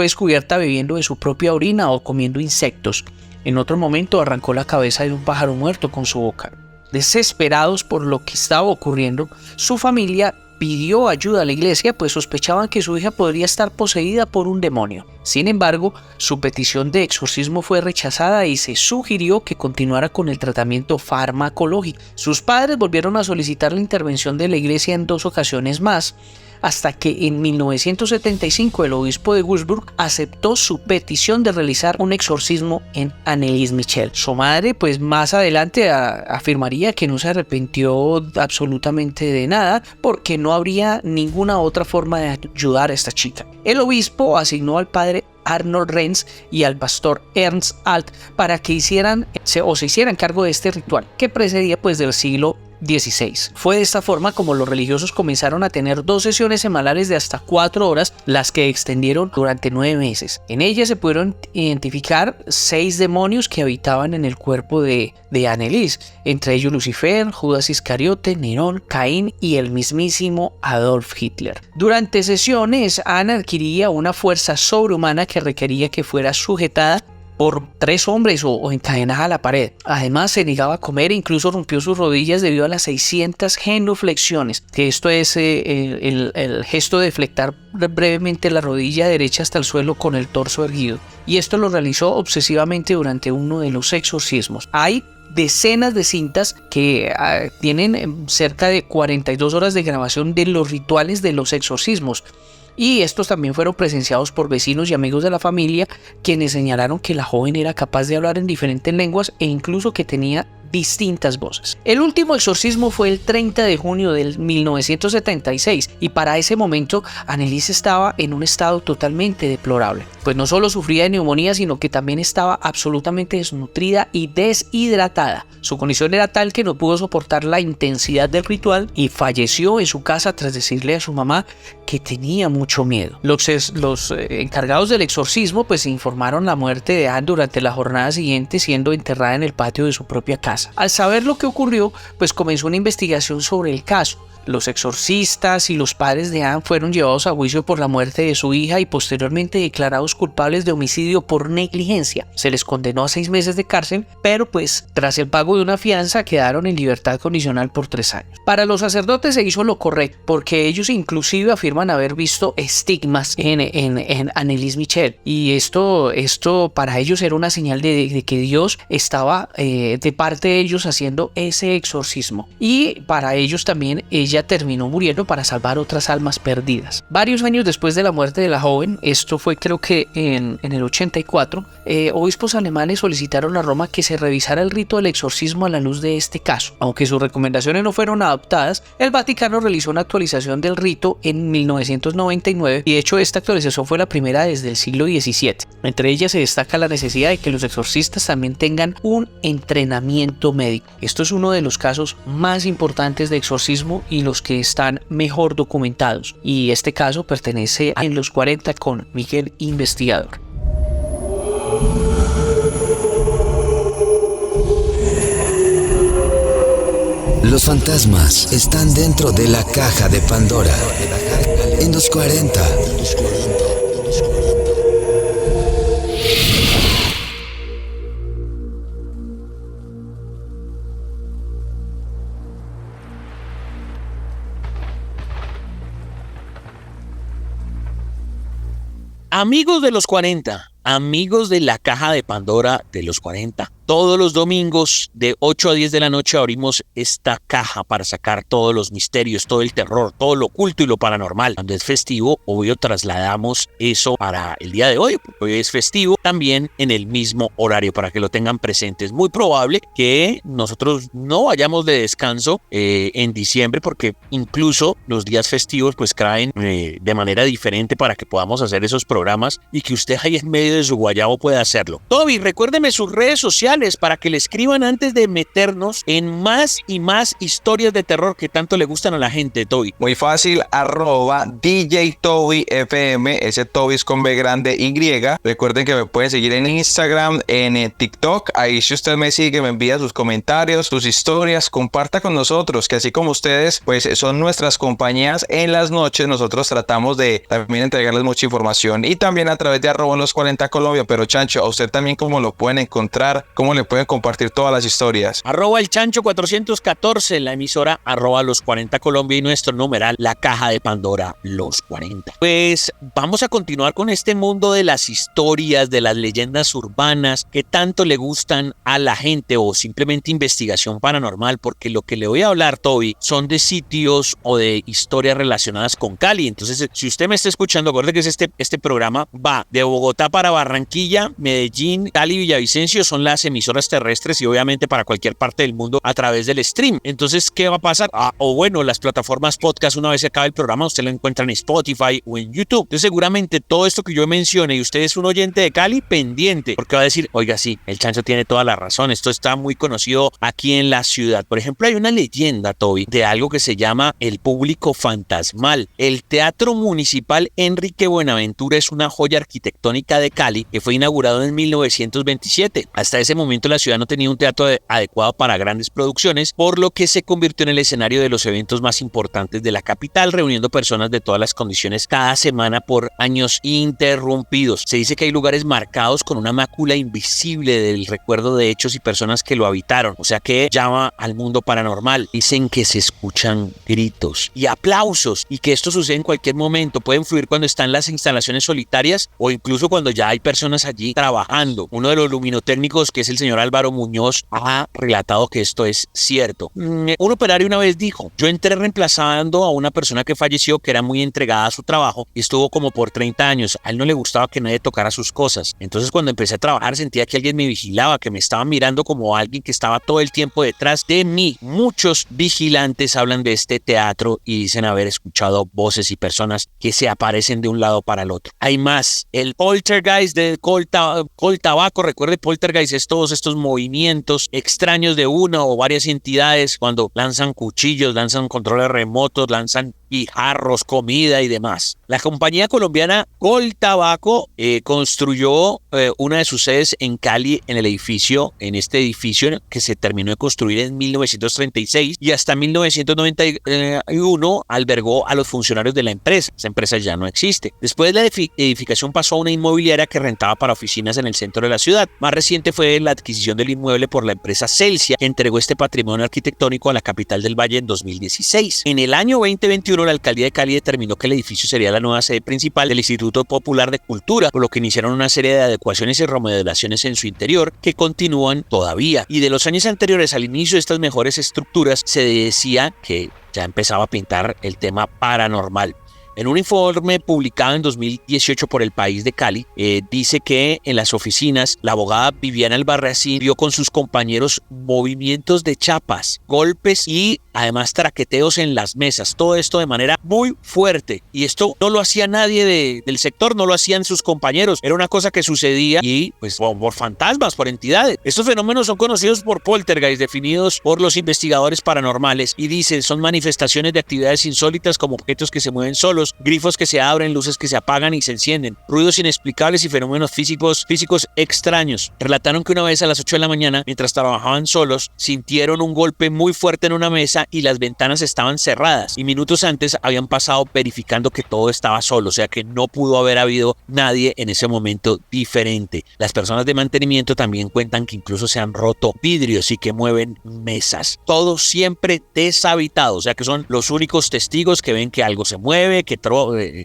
descubierta bebiendo de su propia orina o comiendo insectos. En otro momento arrancó la cabeza de un pájaro muerto con su boca. Desesperados por lo que estaba ocurriendo, su familia pidió ayuda a la iglesia, pues sospechaban que su hija podría estar poseída por un demonio. Sin embargo, su petición de exorcismo fue rechazada y se sugirió que continuara con el tratamiento farmacológico. Sus padres volvieron a solicitar la intervención de la iglesia en 2 ocasiones más, hasta que en 1975 el obispo de Würzburg aceptó su petición de realizar un exorcismo en Anneliese Michel. Su madre pues más adelante afirmaría que no se arrepintió absolutamente de nada porque no habría ninguna otra forma de ayudar a esta chica. El obispo asignó al padre Arnold Renz y al pastor Ernst Alt para que se hicieran cargo de este ritual que precedía pues del siglo XVI. Fue de esta forma como los religiosos comenzaron a tener 2 sesiones semanales de hasta 4 horas, las que extendieron durante 9 meses. En ellas se pudieron identificar 6 demonios que habitaban en el cuerpo de Anneliese, entre ellos Lucifer, Judas Iscariote, Nerón, Caín y el mismísimo Adolf Hitler. Durante sesiones, Anne adquiría una fuerza sobrehumana que requería que fuera sujetada por 3 hombres o encadenada a la pared. Además, se negaba a comer e incluso rompió sus rodillas debido a las 600 genuflexiones, que esto es el gesto de flectar brevemente la rodilla derecha hasta el suelo con el torso erguido. Y esto lo realizó obsesivamente durante uno de los exorcismos. Hay decenas de cintas que tienen cerca de 42 horas de grabación de los rituales de los exorcismos. Y estos también fueron presenciados por vecinos y amigos de la familia, quienes señalaron que la joven era capaz de hablar en diferentes lenguas e incluso que tenía distintas voces. El último exorcismo fue el 30 de junio del 1976 y para ese momento Anneliese estaba en un estado totalmente deplorable, pues no solo sufría de neumonía, sino que también estaba absolutamente desnutrida y deshidratada. Su condición era tal que no pudo soportar la intensidad del ritual y falleció en su casa tras decirle a su mamá que tenía mucho miedo. Los encargados del exorcismo pues informaron la muerte de Anne durante la jornada siguiente, siendo enterrada en el patio de su propia casa. Al saber lo que ocurrió, pues comenzó una investigación sobre el caso. Los exorcistas y los padres de Anne fueron llevados a juicio por la muerte de su hija y posteriormente declarados culpables de homicidio por negligencia. Se les condenó a 6 meses de cárcel, pero pues tras el pago de una fianza quedaron en libertad condicional por 3 años. Para los sacerdotes se hizo lo correcto, porque ellos inclusive afirman haber visto estigmas en Anneliese Michel, y esto para ellos era una señal de que Dios estaba de parte de ellos haciendo ese exorcismo, y para ellos también ella terminó muriendo para salvar otras almas perdidas. Varios años después de la muerte de la joven, esto fue creo que en el 84, obispos alemanes solicitaron a Roma que se revisara el rito del exorcismo a la luz de este caso. Aunque sus recomendaciones no fueron adoptadas, el Vaticano realizó una actualización del rito en 1999 y de hecho esta actualización fue la primera desde el siglo XVII. Entre ellas se destaca la necesidad de que los exorcistas también tengan un entrenamiento médico. Esto es uno de los casos más importantes de exorcismo y los que están mejor documentados, y este caso pertenece a En los 40 con Miguel Investigador. Los fantasmas están dentro de la caja de Pandora. En los 40. Amigos de los 40, amigos de la caja de Pandora de los 40, todos los domingos de 8 a 10 de la noche abrimos esta caja para sacar todos los misterios, todo el terror, todo lo oculto y lo paranormal. Cuando es festivo, obvio trasladamos eso para el día de hoy, porque hoy es festivo, también en el mismo horario para que lo tengan presente. Es muy probable que nosotros no vayamos de descanso en diciembre, porque incluso los días festivos pues caen de manera diferente para que podamos hacer esos programas y que usted ahí en medio de su guayabo pueda hacerlo. Toby, recuérdeme sus redes sociales para que le escriban antes de meternos en más y más historias de terror que tanto le gustan a la gente, Toby. Muy fácil, @DJ Toby FM, ese Toby es con B grande Y. Recuerden que me pueden seguir en Instagram, en TikTok. Ahí si usted me sigue, me envía sus comentarios, sus historias, comparta con nosotros, que así como ustedes, pues son nuestras compañías en las noches, nosotros tratamos de también entregarles mucha información, y también a través de @los40 Colombia. Pero Chancho, a usted también, ¿cómo lo pueden encontrar? ¿Cómo le pueden compartir todas las historias? El Chancho 414, la emisora los 40 Colombia y nuestro numeral, la caja de Pandora los 40. Pues vamos a continuar con este mundo de las historias, de las leyendas urbanas que tanto le gustan a la gente, o simplemente investigación paranormal, porque lo que le voy a hablar, Toby, son de sitios o de historias relacionadas con Cali. Entonces, si usted me está escuchando, acuerde que este programa va de Bogotá para Barranquilla, Medellín, Cali y Villavicencio, son las emisoras terrestres, y obviamente para cualquier parte del mundo a través del stream. Entonces, ¿qué va a pasar? Las plataformas podcast, una vez se acabe el programa, usted lo encuentra en Spotify o en YouTube. Entonces, seguramente todo esto que yo mencione y usted es un oyente de Cali, pendiente, porque va a decir, oiga, sí, el Chancho tiene toda la razón, esto está muy conocido aquí en la ciudad. Por ejemplo, hay una leyenda, Toby, de algo que se llama el público fantasmal. El Teatro Municipal Enrique Buenaventura es una joya arquitectónica de Cali que fue inaugurado en 1927. Hasta ese momento momento la ciudad no tenía un teatro adecuado para grandes producciones, por lo que se convirtió en el escenario de los eventos más importantes de la capital, reuniendo personas de todas las condiciones cada semana por años interrumpidos. Se dice que hay lugares marcados con una mácula invisible del recuerdo de hechos y personas que lo habitaron, o sea que llama al mundo paranormal. Dicen que se escuchan gritos y aplausos y que esto sucede en cualquier momento. Puede influir cuando están las instalaciones solitarias o incluso cuando ya hay personas allí trabajando. Uno de los luminotécnicos, que es el señor Álvaro Muñoz, ha relatado que esto es cierto. Un operario una vez dijo: yo entré reemplazando a una persona que falleció, que era muy entregada a su trabajo y estuvo como por 30 años. A él no le gustaba que nadie tocara sus cosas. Entonces cuando empecé a trabajar sentía que alguien me vigilaba, que me estaba mirando como alguien que estaba todo el tiempo detrás de mí. Muchos vigilantes hablan de este teatro y dicen haber escuchado voces y personas que se aparecen de un lado para el otro. Hay más. El poltergeist de Coltabaco. Recuerde, poltergeist es todos estos movimientos extraños de una o varias entidades cuando lanzan cuchillos, lanzan controles remotos, lanzan guijarros, comida y demás. La compañía colombiana Coltabaco construyó una de sus sedes en Cali, en este edificio que se terminó de construir en 1936 y hasta 1991 albergó a los funcionarios de la empresa. Esa empresa ya no existe. Después la edificación pasó a una inmobiliaria que rentaba para oficinas en el centro de la ciudad. Más reciente fue la adquisición del inmueble por la empresa Celsia, que entregó este patrimonio arquitectónico a la capital del Valle en 2016. En el año 2021 la alcaldía de Cali determinó que el edificio sería la nueva sede principal del Instituto Popular de Cultura, por lo que iniciaron una serie de adecuaciones y remodelaciones en su interior que continúan todavía. Y de los años anteriores al inicio de estas mejores estructuras se decía que ya empezaba a pintar el tema paranormal. En un informe publicado en 2018 por El País de Cali, dice que en las oficinas la abogada Viviana Albarracín vio con sus compañeros movimientos de chapas, golpes y además traqueteos en las mesas. Todo esto de manera muy fuerte. Y esto no lo hacía nadie del sector, no lo hacían sus compañeros. Era una cosa que sucedía y pues por fantasmas, por entidades. Estos fenómenos son conocidos por poltergeist, definidos por los investigadores paranormales, y dicen son manifestaciones de actividades insólitas como objetos que se mueven solos, grifos que se abren, luces que se apagan y se encienden, ruidos inexplicables y fenómenos físicos extraños. Relataron que una vez a las 8 de la mañana, mientras trabajaban solos, sintieron un golpe muy fuerte en una mesa y las ventanas estaban cerradas, y minutos antes habían pasado verificando que todo estaba solo, o sea que no pudo haber habido nadie en ese momento diferente. Las personas de mantenimiento también cuentan que incluso se han roto vidrios y que mueven mesas. Todo siempre deshabitado, o sea que son los únicos testigos que ven que algo se mueve, que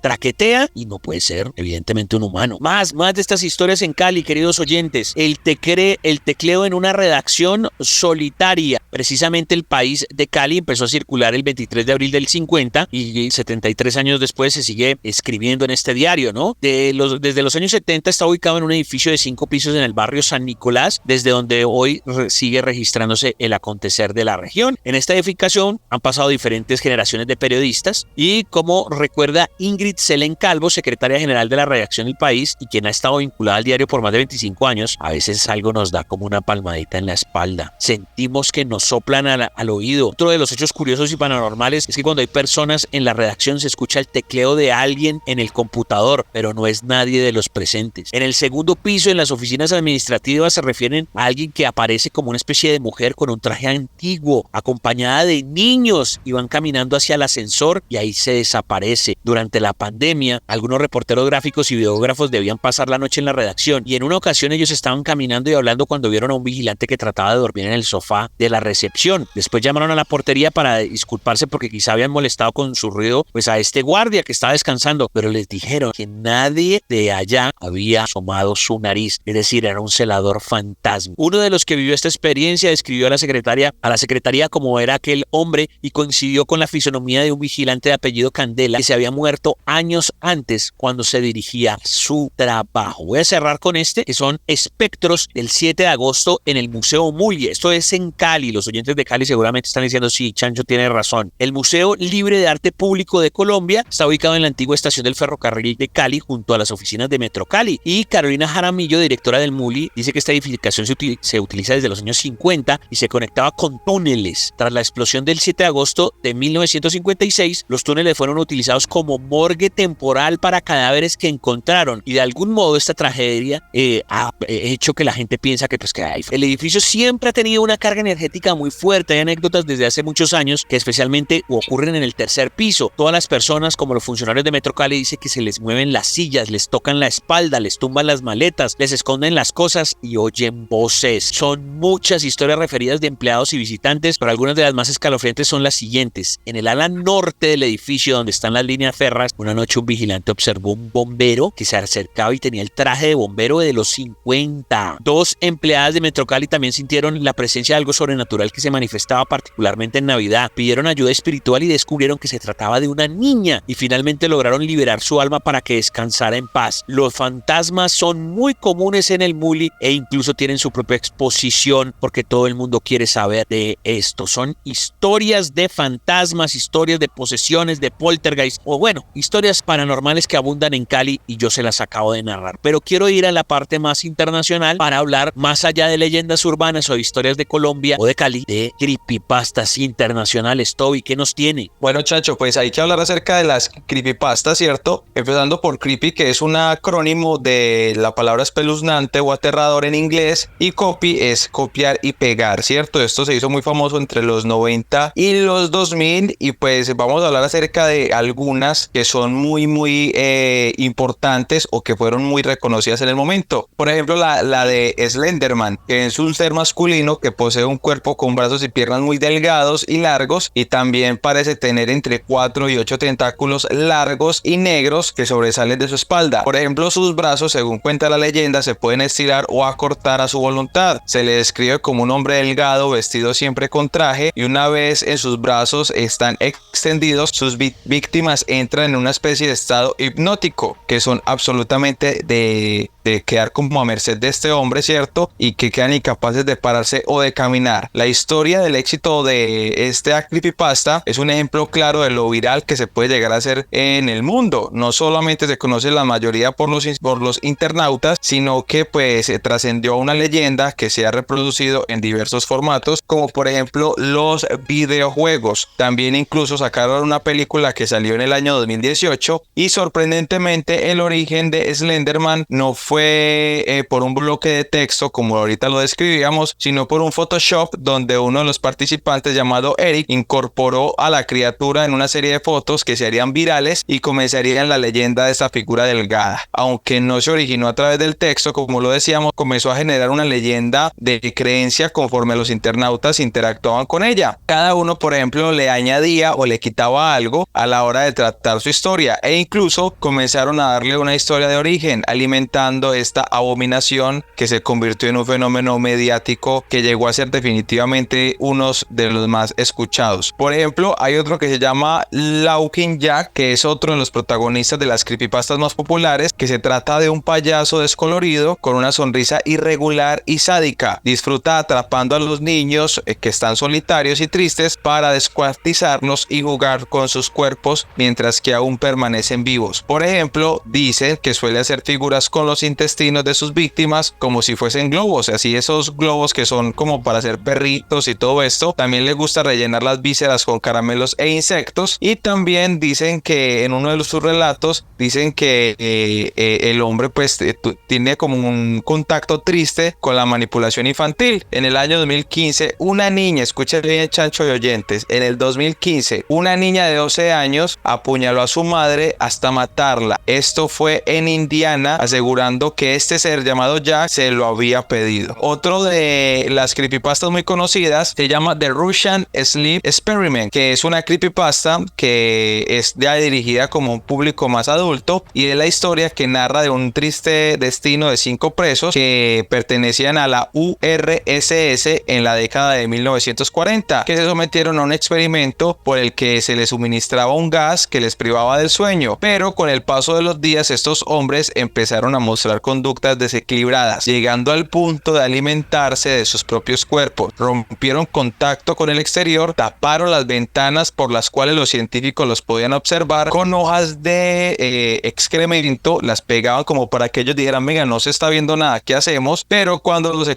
traquetea, y no puede ser evidentemente un humano. Más de estas historias en Cali, queridos oyentes. El tecleo en una redacción solitaria. Precisamente El País de Cali empezó a circular el 23 de abril del 50 y 73 años después se sigue escribiendo en este diario, ¿no? Desde los años 70 está ubicado en un edificio de 5 pisos en el barrio San Nicolás, desde donde hoy sigue registrándose el acontecer de la región. En esta edificación han pasado diferentes generaciones de periodistas y, como recuerda Ingrid Selen Calvo, secretaria general de la redacción del País y quien ha estado vinculada al diario por más de 25 años, a veces algo nos da como una palmadita en la espalda. Sentimos que nos soplan al oído. Otro de los hechos curiosos y paranormales es que cuando hay personas en la redacción se escucha el tecleo de alguien en el computador, pero no es nadie de los presentes. En el segundo piso, en las oficinas administrativas, se refieren a alguien que aparece como una especie de mujer con un traje antiguo, acompañada de niños, y van caminando hacia el ascensor y ahí se desaparece. Durante la pandemia, algunos reporteros gráficos y videógrafos debían pasar la noche en la redacción y en una ocasión ellos estaban caminando y hablando cuando vieron a un vigilante que trataba de dormir en el sofá de la recepción. Después llamaron a la portería para disculparse porque quizá habían molestado con su ruido pues a este guardia que estaba descansando, pero les dijeron que nadie de allá había asomado su nariz, es decir, era un celador fantasma. Uno de los que vivió esta experiencia describió a la secretaría como era aquel hombre y coincidió con la fisonomía de un vigilante de apellido Candela que se había muerto años antes cuando se dirigía a su trabajo. Voy a cerrar con que son espectros del 7 de agosto en el Museo Mulle. Esto es en Cali. Los oyentes de Cali seguramente están diciendo sí, Chancho tiene razón. El Museo Libre de Arte Público de Colombia está ubicado en la antigua estación del ferrocarril de Cali junto a las oficinas de Metro Cali, y Carolina Jaramillo, directora del Muli, dice que esta edificación se utiliza desde los años 50 y se conectaba con túneles. Tras la explosión del 7 de agosto de 1956, los túneles fueron utilizados utilizados como morgue temporal para cadáveres que encontraron, y de algún modo esta tragedia ha hecho que la gente piensa que el edificio siempre ha tenido una carga energética muy fuerte. Hay anécdotas desde hace muchos años que especialmente ocurren en el tercer piso. Todas las personas, como los funcionarios de Metro Cali, dicen que se les mueven las sillas, les tocan la espalda, les tumban las maletas, les esconden las cosas y oyen voces. Son muchas historias referidas de empleados y visitantes, pero algunas de las más escalofriantes son las siguientes. En el ala norte del edificio donde están las líneas férreas, una noche un vigilante observó un bombero que se acercaba y tenía el traje de bombero de los 50. Dos empleadas de Metro Cali también sintieron la presencia de algo sobrenatural que se manifestaba particularmente en Navidad. Pidieron ayuda espiritual y descubrieron que se trataba de una niña, y finalmente lograron liberar su alma para que descansara en paz. Los fantasmas son muy comunes en el Muli e incluso tienen su propia exposición porque todo el mundo quiere saber de esto. Son historias de fantasmas, historias de posesiones, de poltergeist, o bueno, historias paranormales que abundan en Cali y yo se las acabo de narrar. Pero quiero ir a la parte más internacional para hablar, más allá de leyendas urbanas o historias de Colombia o de Cali, de creepypastas internacionales. Toby, ¿qué nos tiene? Bueno, Chacho, pues hay que hablar acerca de las creepypastas, ¿cierto? Empezando por creepy, que es un acrónimo de la palabra espeluznante o aterrador en inglés, y copy es copiar y pegar, ¿cierto? Esto se hizo muy famoso entre los 90 y los 2000, y pues vamos a hablar acerca de algunas que son muy importantes o que fueron muy reconocidas en el momento. Por ejemplo, la de Slenderman, que es un ser masculino que posee un cuerpo con brazos y piernas muy delgados y largos, y también parece tener entre 4 y 8 tentáculos largos y negros que sobresalen de su espalda. Por ejemplo, sus brazos, según cuenta la leyenda, se pueden estirar o acortar a su voluntad. Se le describe como un hombre delgado, vestido siempre con traje, y una vez en sus brazos están extendidos, sus víctimas entran en una especie de estado hipnótico, que son absolutamente de quedar como a merced de este hombre, ¿cierto? Y que quedan incapaces de pararse o de caminar. La historia del éxito de este creepypasta es un ejemplo claro de lo viral que se puede llegar a hacer en el mundo. No solamente se conoce la mayoría por los internautas, sino que pues se trascendió una leyenda que se ha reproducido en diversos formatos, como por ejemplo los videojuegos. También incluso sacaron una película que salió en el año 2018, y sorprendentemente el origen de Slenderman no fue por un bloque de texto como ahorita lo describíamos, sino por un Photoshop donde uno de los participantes, llamado Eric, incorporó a la criatura en una serie de fotos que se harían virales y comenzarían la leyenda de esta figura delgada. Aunque no se originó a través del texto, como lo decíamos, comenzó a generar una leyenda de creencia conforme los internautas interactuaban con ella. Cada uno, por ejemplo, le añadía o le quitaba algo a la hora de tratar su historia, e incluso comenzaron a darle una historia de origen, alimentando esta abominación que se convirtió en un fenómeno mediático que llegó a ser definitivamente uno de los más escuchados. Por ejemplo, hay otro que se llama Laughing Jack, que es otro de los protagonistas de las creepypastas más populares, que se trata de un payaso descolorido con una sonrisa irregular y sádica. Disfruta atrapando a los niños que están solitarios y tristes para descuartizarlos y jugar con sus cuerpos mientras que aún permanecen vivos. Por ejemplo, dicen que suele hacer figuras con los intestinos de sus víctimas como si fuesen globos, así esos globos que son como para hacer perritos y todo esto. También le gusta rellenar las vísceras con caramelos e insectos, y también dicen que en uno de sus relatos dicen que el hombre pues tiene como un contacto triste con la manipulación infantil. En el año 2015 una niña, escuchen bien, Chancho y oyentes, en el 2015 una niña de 12 años apuñaló a su madre hasta matarla. Esto fue en Indiana, asegurando que este ser llamado Jack se lo había pedido. Otro de las creepypastas muy conocidas se llama The Russian Sleep Experiment, que es una creepypasta que es ya dirigida como un público más adulto, y es la historia que narra de un triste destino de 5 presos que pertenecían a la URSS en la década de 1940, que se sometieron a un experimento por el que se les suministraba un gas que les privaba del sueño, pero con el paso de los días estos hombres empezaron a mostrar controlar conductas desequilibradas, llegando al punto de alimentarse de sus propios cuerpos. Rompieron contacto con el exterior, taparon las ventanas por las cuales los científicos los podían observar con hojas de excremento, las pegaban como para que ellos dijeran, venga, no se está viendo nada, ¿qué hacemos? Pero cuando los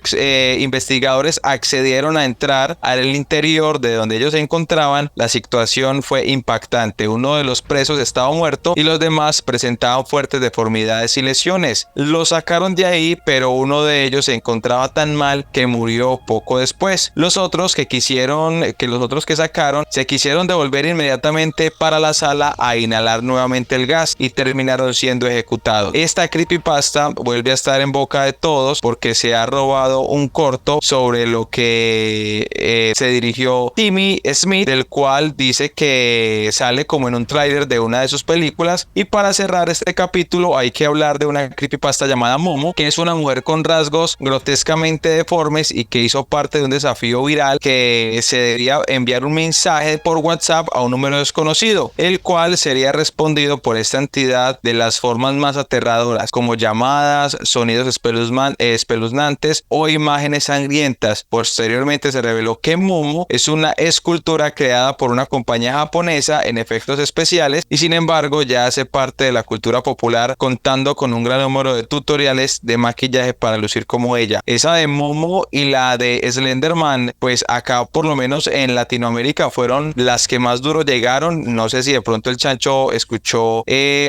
investigadores accedieron a entrar al interior de donde ellos se encontraban, la situación fue impactante. Uno de los presos estaba muerto y los demás presentaban fuertes deformidades y lesiones. Lo sacaron de ahí, pero uno de ellos se encontraba tan mal que murió poco después. Los otros que sacaron se quisieron devolver inmediatamente para la sala a inhalar nuevamente el gas y terminaron siendo ejecutados. Esta creepypasta vuelve a estar en boca de todos porque se ha robado un corto sobre lo que se dirigió Timmy Smith, del cual dice que sale como en un tráiler de una de sus películas. Y para cerrar este capítulo hay que hablar de una creepypasta llamada Momo, que es una mujer con rasgos grotescamente deformes y que hizo parte de un desafío viral que se debía enviar un mensaje por WhatsApp a un número desconocido, el cual sería respondido por esta entidad de las formas más aterradoras, como llamadas, sonidos espeluznantes o imágenes sangrientas. Posteriormente se reveló que Momo es una escultura creada por una compañía japonesa en efectos especiales y sin embargo ya hace parte de la cultura popular, contando con un gran número de tutoriales de maquillaje para lucir como ella. Esa de Momo y la de Slenderman, pues acá por lo menos en Latinoamérica fueron las que más duro llegaron. No sé si de pronto el Chancho escuchó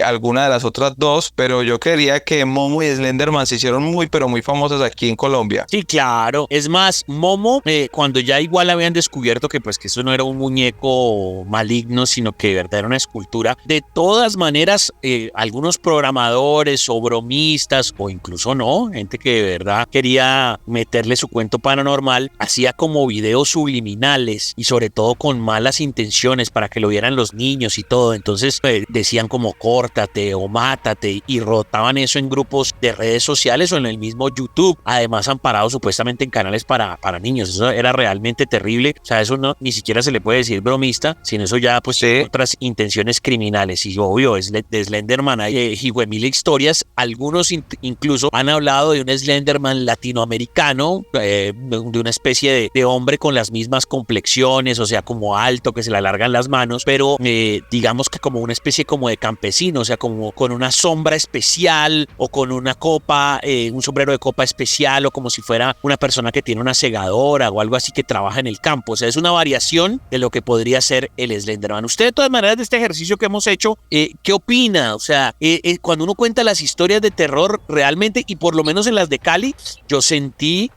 alguna de las otras dos, pero yo creería que Momo y Slenderman se hicieron muy pero muy famosas aquí en Colombia. Sí, claro. Es más, Momo, cuando ya igual habían descubierto que pues que eso no era un muñeco maligno, sino que de verdad era una escultura, de todas maneras, algunos programadores o bromistas, o incluso no, gente que de verdad quería meterle su cuento paranormal, hacía como videos subliminales y sobre todo con malas intenciones para que lo vieran los niños y todo. Entonces decían como córtate o mátate y rotaban eso en grupos de redes sociales o en el mismo YouTube, además amparado supuestamente en canales para niños. Eso era realmente terrible. O sea, eso no, ni siquiera se le puede decir bromista, sino eso ya pues otras intenciones criminales. Y obvio, es de Slenderman hay mil historias. Algunos incluso han hablado de un Slenderman latinoamericano, de una especie de hombre con las mismas complexiones, o sea, como alto, que se le alargan las manos, pero digamos que como una especie como de campesino, o sea, como con una sombra especial o con una copa, un sombrero de copa especial, o como si fuera una persona que tiene una segadora o algo así que trabaja en el campo. O sea, es una variación de lo que podría ser el Slenderman. Usted, de todas maneras, de este ejercicio que hemos hecho, ¿qué opina? O sea, cuando uno cuenta las historias de terror realmente, y por lo menos en las de Cali, yo sentí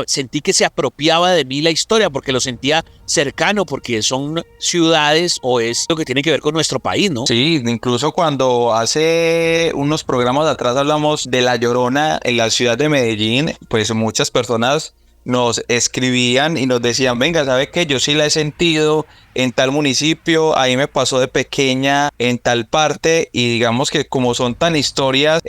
sentí que se apropiaba de mí la historia, porque lo sentía cercano, porque son ciudades o es lo que tiene que ver con nuestro país, ¿no? Sí, incluso cuando hace unos programas atrás hablamos de La Llorona en la ciudad de Medellín, pues muchas personas nos escribían y nos decían, venga, ¿sabe qué? Yo sí la he sentido en tal municipio, ahí me pasó de pequeña en tal parte, y digamos que como son tan historias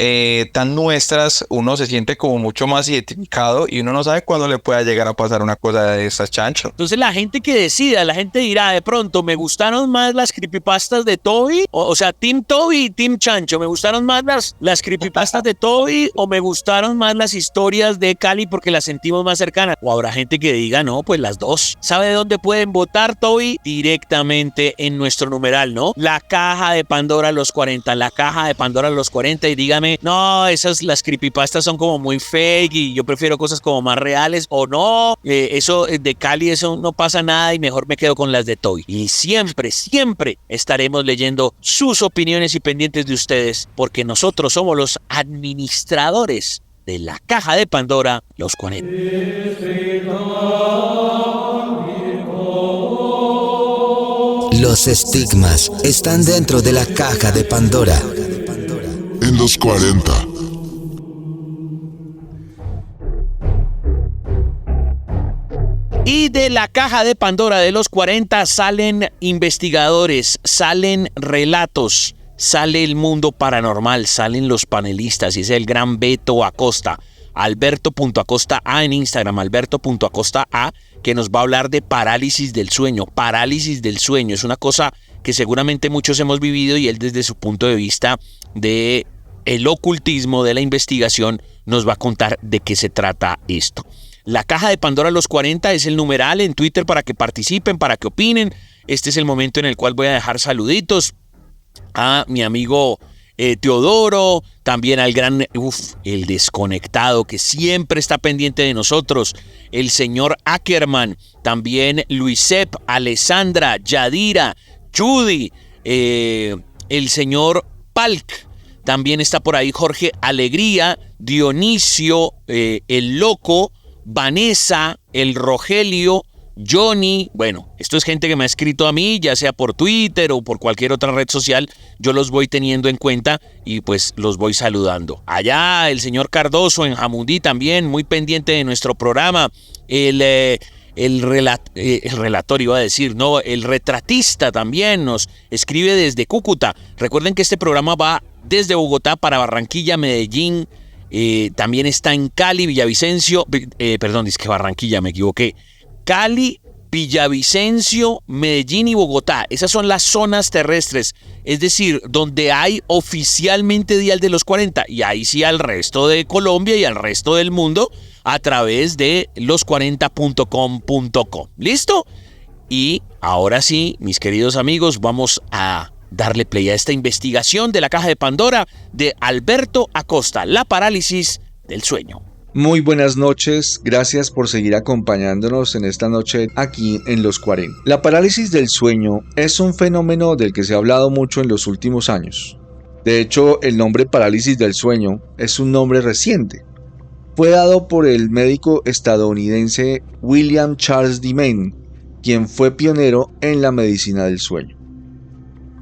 tan nuestras, uno se siente como mucho más identificado y uno no sabe cuándo le pueda llegar a pasar una cosa de estas, Chancho. Entonces la gente que decida, la gente dirá de pronto, me gustaron más las creepypastas de Toby, o sea, Team Toby y Team Chancho, me gustaron más las creepypastas de Toby o me gustaron más las historias de Cali porque las sentimos más cercanas, o habrá gente que diga, no, pues las dos. ¿Sabe de dónde pueden votar, Toby? Directamente en nuestro numeral, ¿no? La caja de Pandora los 40, la caja de Pandora los 40, y dígame, no, las creepypastas son como muy fake y yo prefiero cosas como más reales, o no, eso de Cali, eso no pasa nada y mejor me quedo con las de Toy. Y siempre estaremos leyendo sus opiniones y pendientes de ustedes, porque nosotros somos los administradores de la caja de Pandora los 40. Los estigmas están dentro de la caja de Pandora. En los 40. Y de la caja de Pandora de los 40 salen investigadores, salen relatos, sale el mundo paranormal, salen los panelistas, y es el gran Beto Acosta. Alberto.acosta A en Instagram, Alberto.acosta A, que nos va a hablar de parálisis del sueño. Parálisis del sueño es una cosa que seguramente muchos hemos vivido, y él desde su punto de vista de el ocultismo de la investigación nos va a contar de qué se trata esto. La caja de Pandora los 40 es el numeral en Twitter para que participen, para que opinen. Este es el momento en el cual voy a dejar saluditos a mi amigo Teodoro, también al gran, el desconectado que siempre está pendiente de nosotros, el señor Ackerman, también Luisep, Alessandra, Yadira, Judy, el señor Palk, también está por ahí Jorge Alegría, Dionisio, el Loco, Vanessa, el Rogelio, Johnny. Bueno, esto es gente que me ha escrito a mí, ya sea por Twitter o por cualquier otra red social. Yo los voy teniendo en cuenta y pues los voy saludando. Allá el señor Cardoso en Jamundí también, muy pendiente de nuestro programa. El relator iba a decir, no, el retratista también nos escribe desde Cúcuta. Recuerden que este programa va desde Bogotá para Barranquilla, Medellín, también está en Cali, Villavicencio, dizque Barranquilla, me equivoqué. Cali, Villavicencio, Medellín y Bogotá. Esas son las zonas terrestres, es decir, donde hay oficialmente Dial de los 40, y ahí sí al resto de Colombia y al resto del mundo a través de los40.com.co. ¿Listo? Y ahora sí, mis queridos amigos, vamos a darle play a esta investigación de la caja de Pandora de Alberto Acosta, la parálisis del sueño. Muy buenas noches, gracias por seguir acompañándonos en esta noche aquí en Los 40. La parálisis del sueño es un fenómeno del que se ha hablado mucho en los últimos años. De hecho, el nombre parálisis del sueño es un nombre reciente. Fue dado por el médico estadounidense William Charles Demain, quien fue pionero en la medicina del sueño.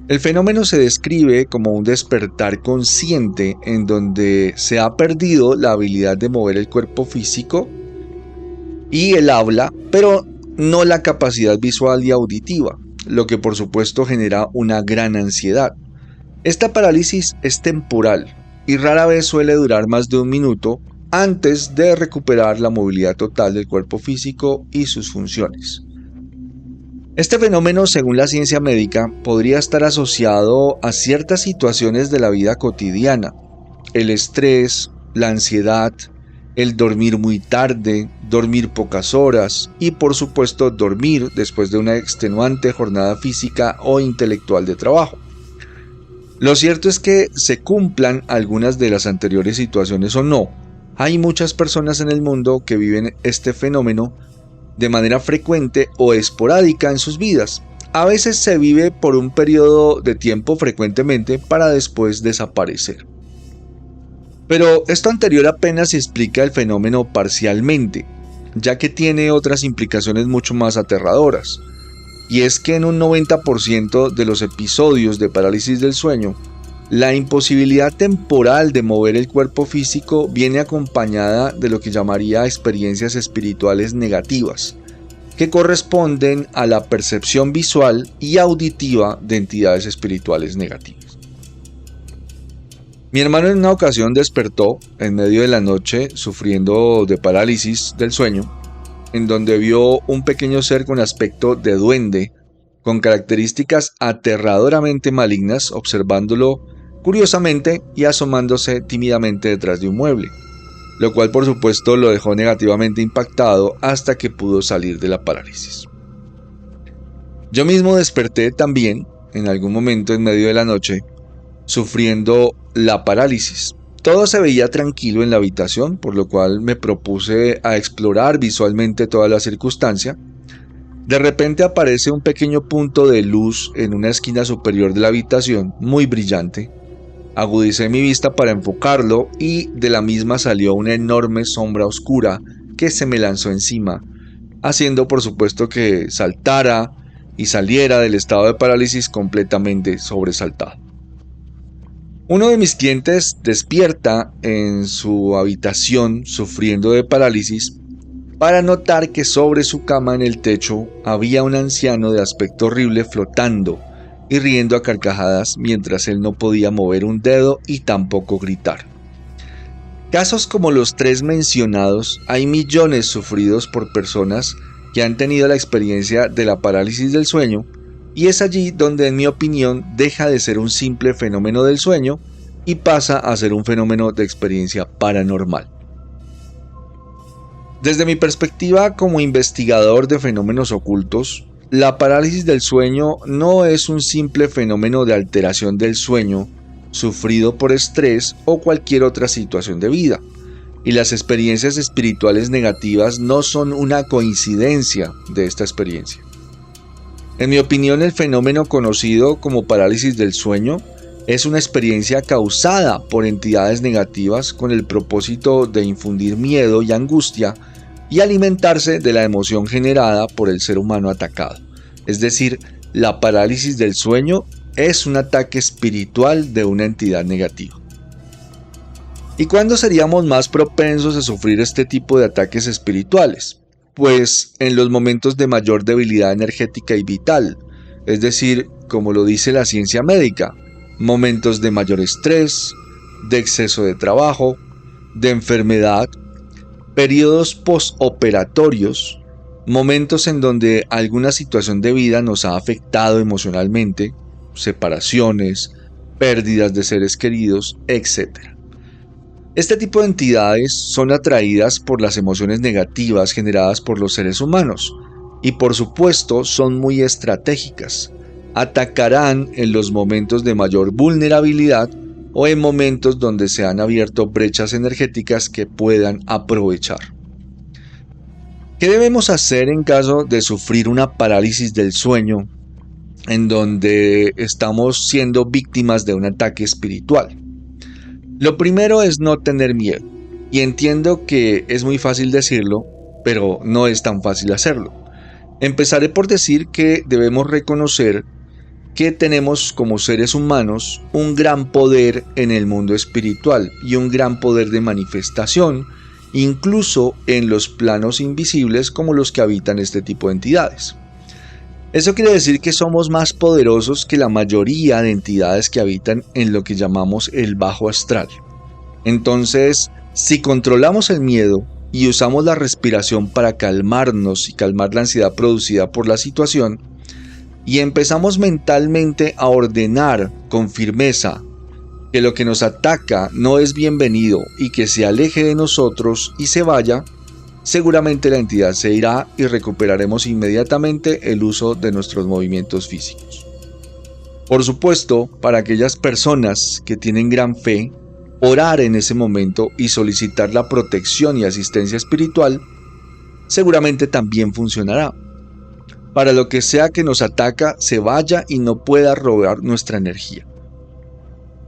El fenómeno se describe como un despertar consciente en donde se ha perdido la habilidad de mover el cuerpo físico y el habla, pero no la capacidad visual y auditiva, lo que por supuesto genera una gran ansiedad. Esta parálisis es temporal y rara vez suele durar más de un minuto antes de recuperar la movilidad total del cuerpo físico y sus funciones. Este fenómeno, según la ciencia médica, podría estar asociado a ciertas situaciones de la vida cotidiana: el estrés, la ansiedad, el dormir muy tarde, dormir pocas horas y, por supuesto, dormir después de una extenuante jornada física o intelectual de trabajo. Lo cierto es que se cumplan algunas de las anteriores situaciones o no, hay muchas personas en el mundo que viven este fenómeno de manera frecuente o esporádica en sus vidas. A veces se vive por un periodo de tiempo frecuentemente para después desaparecer. Pero esto anterior apenas explica el fenómeno parcialmente, ya que tiene otras implicaciones mucho más aterradoras. Y es que en un 90% de los episodios de parálisis del sueño, la imposibilidad temporal de mover el cuerpo físico viene acompañada de lo que llamaría experiencias espirituales negativas, que corresponden a la percepción visual y auditiva de entidades espirituales negativas. Mi hermano en una ocasión despertó en medio de la noche sufriendo de parálisis del sueño, en donde vio un pequeño ser con aspecto de duende, con características aterradoramente malignas, observándolo curiosamente y asomándose tímidamente detrás de un mueble, lo cual por supuesto lo dejó negativamente impactado hasta que pudo salir de la parálisis. Yo mismo desperté también en algún momento en medio de la noche sufriendo la parálisis. Todo se veía tranquilo en la habitación, por lo cual me propuse a explorar visualmente toda la circunstancia. De repente aparece un pequeño punto de luz en una esquina superior de la habitación, muy brillante. Agudicé mi vista para enfocarlo y de la misma salió una enorme sombra oscura que se me lanzó encima, haciendo por supuesto que saltara y saliera del estado de parálisis completamente sobresaltado. Uno de mis clientes despierta en su habitación sufriendo de parálisis para notar que sobre su cama en el techo había un anciano de aspecto horrible flotando y riendo a carcajadas mientras él no podía mover un dedo y tampoco gritar. Casos como los 3 mencionados hay millones sufridos por personas que han tenido la experiencia de la parálisis del sueño, y es allí donde en mi opinión deja de ser un simple fenómeno del sueño y pasa a ser un fenómeno de experiencia paranormal. Desde mi perspectiva como investigador de fenómenos ocultos, la parálisis del sueño no es un simple fenómeno de alteración del sueño sufrido por estrés o cualquier otra situación de vida, y las experiencias espirituales negativas no son una coincidencia de esta experiencia. En mi opinión, el fenómeno conocido como parálisis del sueño es una experiencia causada por entidades negativas con el propósito de infundir miedo y angustia y alimentarse de la emoción generada por el ser humano atacado. Es decir, la parálisis del sueño es un ataque espiritual de una entidad negativa. ¿Y cuándo seríamos más propensos a sufrir este tipo de ataques espirituales? Pues en los momentos de mayor debilidad energética y vital, es decir, como lo dice la ciencia médica, momentos de mayor estrés, de exceso de trabajo, de enfermedad, periodos postoperatorios, momentos en donde alguna situación de vida nos ha afectado emocionalmente, separaciones, pérdidas de seres queridos, etc. Este tipo de entidades son atraídas por las emociones negativas generadas por los seres humanos y por supuesto son muy estratégicas. Atacarán en los momentos de mayor vulnerabilidad o en momentos donde se han abierto brechas energéticas que puedan aprovechar. ¿Qué debemos hacer en caso de sufrir una parálisis del sueño en donde estamos siendo víctimas de un ataque espiritual? Lo primero es no tener miedo, y entiendo que es muy fácil decirlo, pero no es tan fácil hacerlo. Empezaré por decir que debemos reconocer que tenemos como seres humanos un gran poder en el mundo espiritual y un gran poder de manifestación, incluso en los planos invisibles como los que habitan este tipo de entidades. Eso quiere decir que somos más poderosos que la mayoría de entidades que habitan en lo que llamamos el bajo astral. Entonces, si controlamos el miedo y usamos la respiración para calmarnos y calmar la ansiedad producida por la situación, y empezamos mentalmente a ordenar con firmeza que lo que nos ataca no es bienvenido y que se aleje de nosotros y se vaya, seguramente la entidad se irá y recuperaremos inmediatamente el uso de nuestros movimientos físicos. Por supuesto, para aquellas personas que tienen gran fe, orar en ese momento y solicitar la protección y asistencia espiritual seguramente también funcionará. Para lo que sea que nos ataca, se vaya y no pueda robar nuestra energía.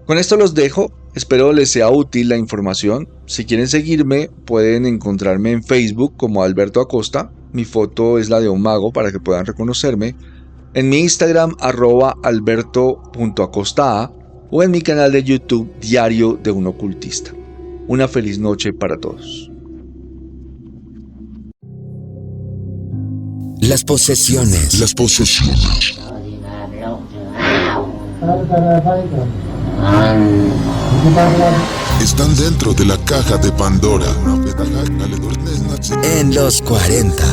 Con esto los dejo, espero les sea útil la información. Si quieren seguirme, pueden encontrarme en Facebook como Alberto Acosta. Mi foto es la de un mago para que puedan reconocerme. En mi Instagram @alberto.acosta o en mi canal de YouTube Diario de un Ocultista. Una feliz noche para todos. Las posesiones. Están dentro de la caja de Pandora. En los 40.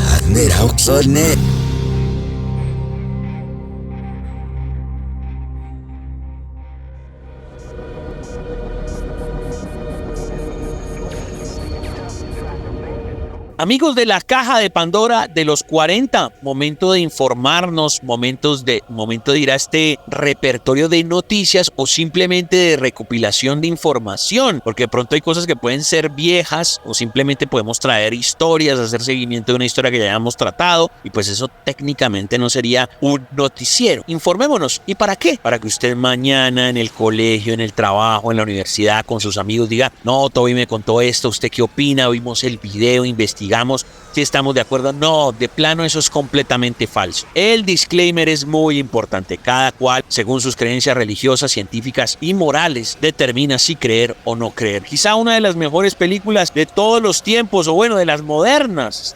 Amigos de la caja de Pandora de los 40, momento de informarnos, momento de ir a este repertorio de noticias o simplemente de recopilación de información, porque de pronto hay cosas que pueden ser viejas o simplemente podemos traer historias, hacer seguimiento de una historia que ya hayamos tratado y pues eso técnicamente no sería un noticiero. Informémonos. ¿Y para qué? Para que usted mañana en el colegio, en el trabajo, en la universidad, con sus amigos diga, no, Toby me contó esto, ¿usted qué opina? Vimos el video, investigamos si estamos de acuerdo. No, de plano eso es completamente falso. El disclaimer es muy importante. Cada cual, según sus creencias religiosas, científicas y morales, determina si creer o no creer. Quizá una de las mejores películas de todos los tiempos, o bueno, de las modernas,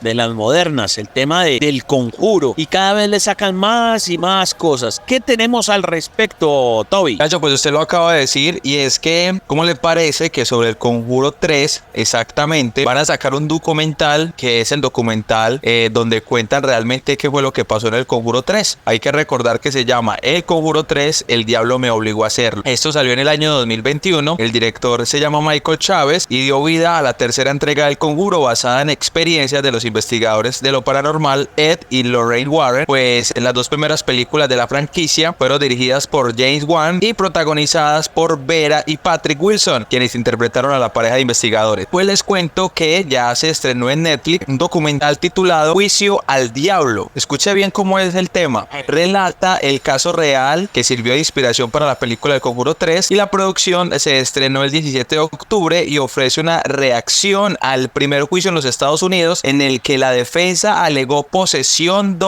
el tema del Conjuro, y cada vez le sacan más y más cosas. ¿Qué tenemos al respecto, Toby? Nacho, pues usted lo acaba de decir, y es que, ¿cómo le parece que sobre el Conjuro 3, exactamente, van a sacar un documental original, que es el documental donde cuentan realmente qué fue lo que pasó en El Conjuro 3. Hay que recordar que se llama El Conjuro 3, El Diablo me obligó a hacerlo. Esto salió en el año 2021. El director se llama Michael Chávez y dio vida a la tercera entrega del Conjuro, basada en experiencias de los investigadores de lo paranormal Ed y Lorraine Warren. Pues en las dos primeras películas de la franquicia fueron dirigidas por James Wan y protagonizadas por Vera y Patrick Wilson, quienes interpretaron a la pareja de investigadores. Pues les cuento que ya se estrenó en Netflix un documental titulado Juicio al Diablo. Escuche bien cómo es el tema. Relata el caso real que sirvió de inspiración para la película El Conjuro 3, y la producción se estrenó el 17 de octubre y ofrece una reacción al primer juicio en los Estados Unidos, en el que la defensa alegó posesión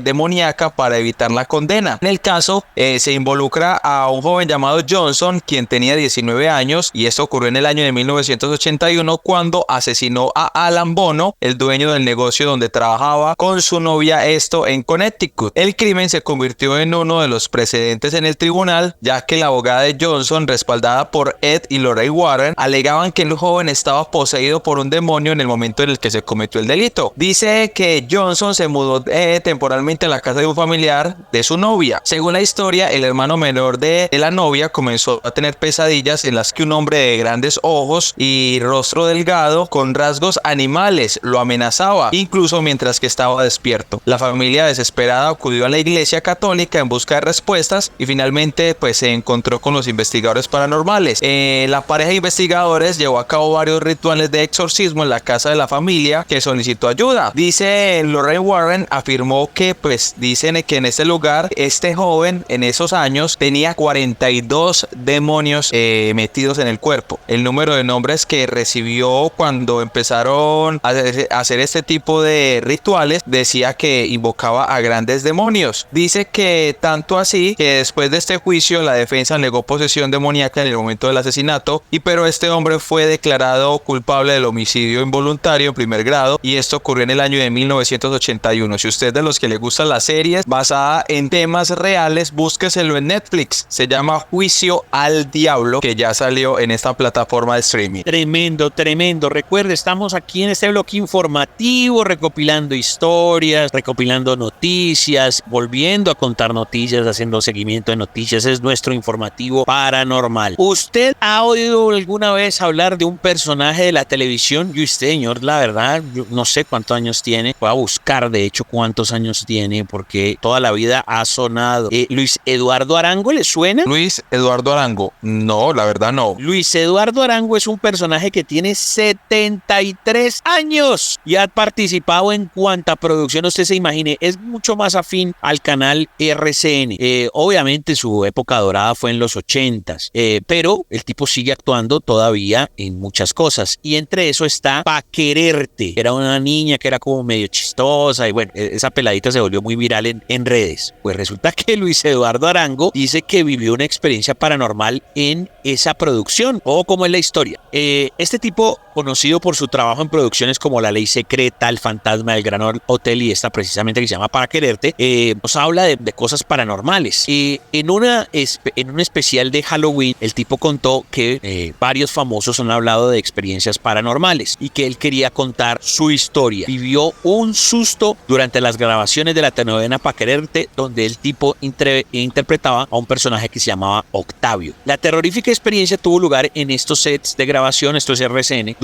demoníaca para evitar la condena. En el caso se involucra a un joven llamado Johnson, quien tenía 19 años, y esto ocurrió en el año de 1981 cuando asesinó a Alan Bono, el dueño del negocio donde trabajaba con su novia, esto en Connecticut. El crimen se convirtió en uno de los precedentes en el tribunal, ya que la abogada de Johnson, respaldada por Ed y Lorraine Warren, alegaban que el joven estaba poseído por un demonio en el momento en el que se cometió el delito. Dice que Johnson se mudó temporalmente a la casa de un familiar de su novia. Según la historia, el hermano menor de la novia comenzó a tener pesadillas en las que un hombre de grandes ojos y rostro delgado con rasgos animales lo amenazaba, incluso mientras que estaba despierto. La familia, desesperada, acudió a la iglesia católica en busca de respuestas y finalmente pues se encontró con los investigadores paranormales. La pareja de investigadores llevó a cabo varios rituales de exorcismo en la casa de la familia, que solicitó ayuda. Dice Lorraine Warren, afirmó que dicen que en este lugar este joven en esos años tenía 42 demonios metidos en el cuerpo. El número de nombres que recibió cuando empezaron a hacer este tipo de rituales decía que invocaba a grandes demonios. Dice que tanto así que después de este juicio la defensa negó posesión demoníaca en el momento del asesinato, pero este hombre fue declarado culpable del homicidio involuntario en primer grado, y esto ocurrió en el año de 1981. Si usted es de los que le gustan las series basadas en temas reales, búsqueselo en Netflix. Se llama Juicio al Diablo, que ya salió en esta plataforma de streaming. Tremendo, tremendo. Recuerde, estamos aquí en este bloque informativo, recopilando historias, recopilando noticias, volviendo a contar noticias, haciendo seguimiento de noticias. Es nuestro informativo paranormal. ¿Usted ha oído alguna vez hablar de un personaje de la televisión? Y usted, señor, la verdad, yo no sé cuántos años tiene. Voy a buscar, de hecho, cuántos años tiene, porque toda la vida ha sonado. ¿Luis Eduardo Arango le suena? Luis Eduardo Arango, no, la verdad no. Luis Eduardo Arango es un personaje que tiene 73 años y ha participado en cuanta producción usted se imagine. Es mucho más afín al canal RCN. Obviamente su época dorada fue en los 80s, pero el tipo sigue actuando todavía en muchas cosas, y entre eso está Pa' Quererte. Era una niña que era como medio chistosa, y bueno, esa peladita se volvió muy viral en redes. Pues resulta que Luis Eduardo Arango dice que vivió una experiencia paranormal en esa producción. O cómo es la historia. Este tipo, conocido por su trabajo en producciones como La Ley Secreta, El Fantasma del Gran Hotel y esta precisamente que se llama Para Quererte, nos habla de cosas paranormales. En un especial de Halloween, el tipo contó que varios famosos han hablado de experiencias paranormales y que él quería contar su historia. Vivió un susto durante las grabaciones de la telenovela Pa' Quererte, donde el tipo interpretaba a un personaje que se llamaba Octavio. La terrorífica experiencia tuvo lugar en estos sets de grabación, esto es RCN,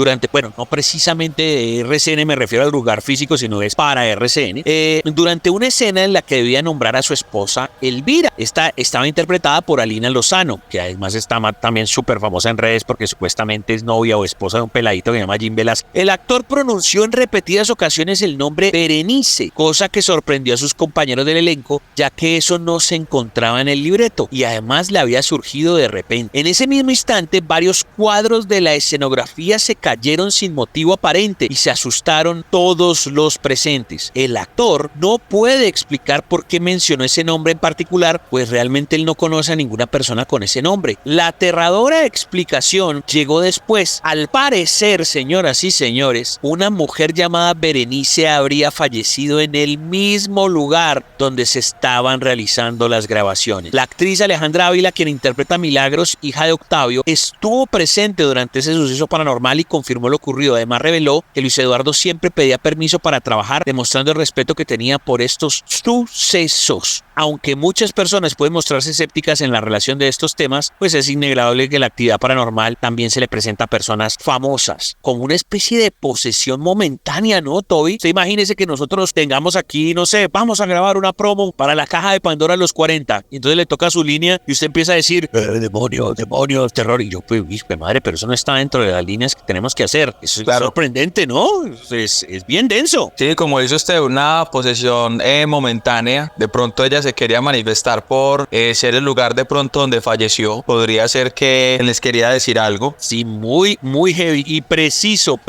no precisamente RCN, me refiero al lugar físico, sino es para RCN, durante una escena en la que debía nombrar a su esposa Elvira. Esta estaba interpretada por Alina Lozano, que además está también súper famosa en redes porque supuestamente es novia o esposa de un peladito que se llama Jim Velázquez. El actor pronunció en repetidas ocasiones el nombre Berenice, cosa que sorprendió a sus compañeros del elenco, ya que eso no se encontraba en el libreto y además le había surgido de repente. En ese mismo instante, varios cuadros de la escenografía se cayeron sin motivo aparente y se asustaron todos los presentes. El actor no puede explicar por qué mencionó ese nombre en particular, pues realmente él no conoce a ninguna persona con ese nombre. La aterradora explicación llegó después. Al parecer, señoras y señores, una mujer llamada Berenice habría fallecido en el mismo lugar donde se estaban realizando las grabaciones. La actriz Alejandra Ávila, quien interpreta a Milagros, hija de Octavio, estuvo presente durante ese suceso paranormal y confirmó lo ocurrido. Además reveló que Luis Luis Eduardo siempre pedía permiso para trabajar, demostrando el respeto que tenía por estos sucesos. Aunque muchas personas pueden mostrarse escépticas en la relación de estos temas, pues es innegable que la actividad paranormal también se le presenta a personas famosas, como una especie de posesión momentánea, ¿no, Toby? Usted imagínese que nosotros tengamos aquí, no sé, vamos a grabar una promo para la caja de Pandora a los 40, y entonces le toca su línea y usted empieza a decir, demonios, demonios, terror, y yo, pues, hijo de madre, pero eso no está dentro de las líneas que tenemos que hacer. Eso es sorprendente, ¿no? Es bien denso. Sí, como dice usted, una posesión momentánea. De pronto ella se quería manifestar por ser el lugar de pronto donde falleció. Podría ser que les quería decir algo. Sí, muy heavy y preciso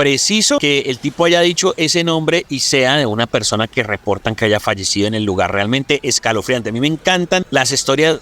que el tipo haya dicho ese nombre y sea de una persona que reportan que haya fallecido en el lugar. Realmente escalofriante. A mí me encantan las historias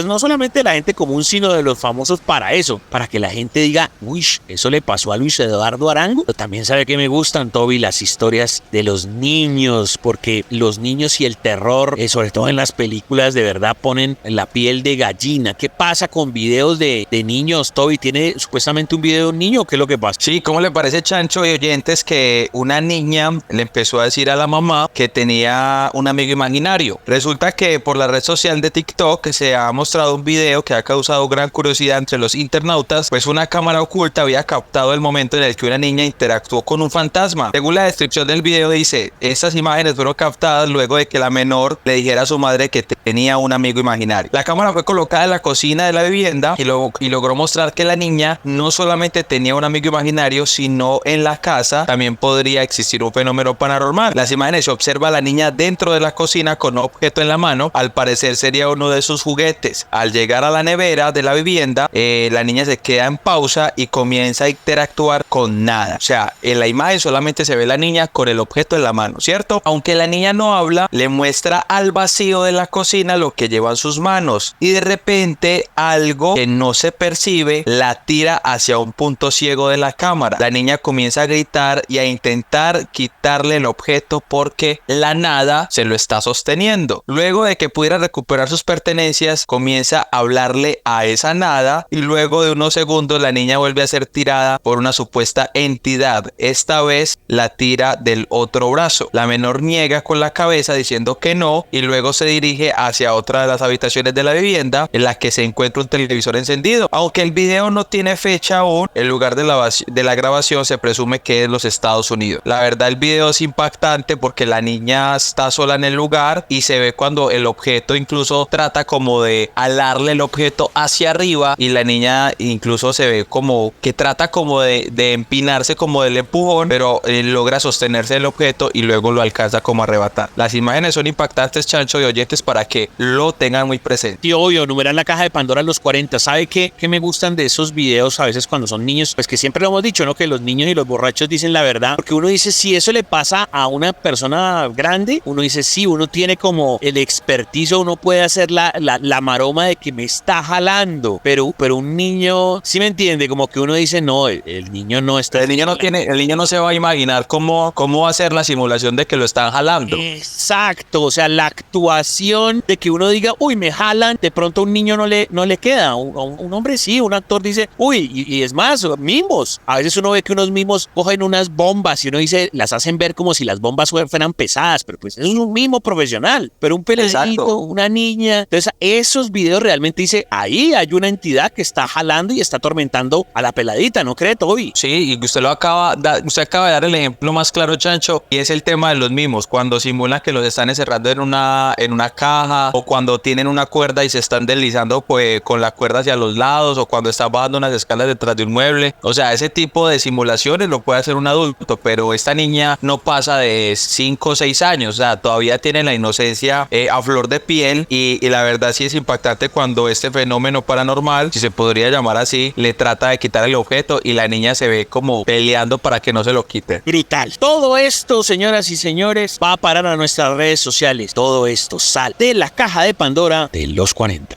no solamente de la gente común, sino de los famosos para eso, para que la gente diga, uy, eso le pasó a Luis Eduardo Arango. Pero también sabe que me gustan, Toby, las historias de los niños, porque los niños y el terror, sobre todo en las películas, de verdad ponen la piel de gallina. ¿Qué pasa con videos de niños, Toby? ¿Tiene supuestamente un video de un niño? ¿Qué es lo que pasa? Sí, ¿cómo le parece, Chancho y oyentes, que una niña le empezó a decir a la mamá que tenía un amigo imaginario? Resulta que por la red social de TikTok se ha mostrado un video que ha causado gran curiosidad entre los internautas, pues una cámara oculta había captado el momento en el que una niña interactuó con un fantasma. Según la descripción del video dice, estas imágenes fueron captadas luego de que la menor le dijera a su madre que tenía un amigo imaginario. La cámara fue colocada en la cocina de la vivienda y logró mostrar que la niña no solamente tenía un amigo imaginario, sino en la casa también podría existir un fenómeno paranormal. Las imágenes se observa a la niña dentro de la cocina con un objeto en la mano, al parecer sería uno de sus juguetes. Al llegar a la nevera de la vivienda, la niña se queda en pausa y comienza a interactuar con nada. O sea, en la imagen solamente se ve la niña con el objeto en la mano, ¿cierto? Aunque la niña no habla, le muestra al vacío de la cocina lo que lleva en sus manos y de repente algo que no se percibe la tira hacia un punto ciego de la cámara. La niña comienza a gritar y a intentar quitarle el objeto porque la nada se lo está sosteniendo. Luego de que pudiera recuperar sus pertenencias, comienza a hablarle a esa nada y luego de unos segundos la niña vuelve a ser tirada por una supuesta entidad. Esta vez la tira del otro brazo. La menor niega con la cabeza diciendo que no y luego se dirige hacia otra de las habitaciones de la vivienda en la que se encuentra un televisor encendido. Aunque el video no tiene fecha aún, el lugar de la grabación se presume que es los Estados Unidos. La verdad, el video es impactante porque la niña está sola en el lugar y se ve cuando el objeto incluso trata como de alarle el objeto hacia arriba y la niña incluso se ve como que trata como de empinarse como del empujón, pero logra sostenerse el objeto y luego lo alcanza como a arrebatar. Las imágenes son impactantes, Chancho y oyentes, para que lo tengan muy presente. Sí, obvio, numerar la caja de Pandora a los 40. ¿Sabe qué me gustan de esos videos a veces cuando son niños? Pues que siempre lo hemos dicho, ¿no? Que los niños y los borrachos dicen la verdad. Porque uno dice, si eso le pasa a una persona grande, uno dice, sí, uno tiene como el expertizo, uno puede hacer la maroma de que me está jalando. Pero un niño, ¿sí me entiende? Como que uno dice, no, el niño no está... El niño no se va a imaginar cómo hacer la simulación de que lo están jalando. Exacto, o sea, la actuación de que uno diga, uy, me jalan, de pronto a un niño no le queda. Un hombre sí, un actor dice, uy, y es más, mimos. A veces uno ve que unos mimos cogen unas bombas y uno dice, las hacen ver como si las bombas fueran pesadas, pero pues eso es un mimo profesional. Pero un peladito, una niña. Entonces, esos videos realmente dice, ahí hay una entidad que está jalando y está atormentando a la peladita, ¿no cree, Toby? Sí, y usted acaba de dar el ejemplo más claro, Chancho, y es el tema de los mimos, cuando simulan que los están encerrando en una caja, o cuando tienen una cuerda y se están deslizando pues con la cuerda hacia los lados, o cuando están bajando unas escalas detrás de un mueble. O sea, ese tipo de simulaciones lo puede hacer un adulto, pero esta niña no pasa de 5 o 6 años, o sea, todavía tiene la inocencia a flor de piel, y la verdad sí es impactante cuando este fenómeno paranormal, si se podría llamar así, le trata de quitar el objeto y la niña se ve como peleando para que no se lo quite. Brutal. Todo esto, señoras y señores, va a parar a nuestras redes sociales. Todo esto sale de la caja de Pandora de los 40.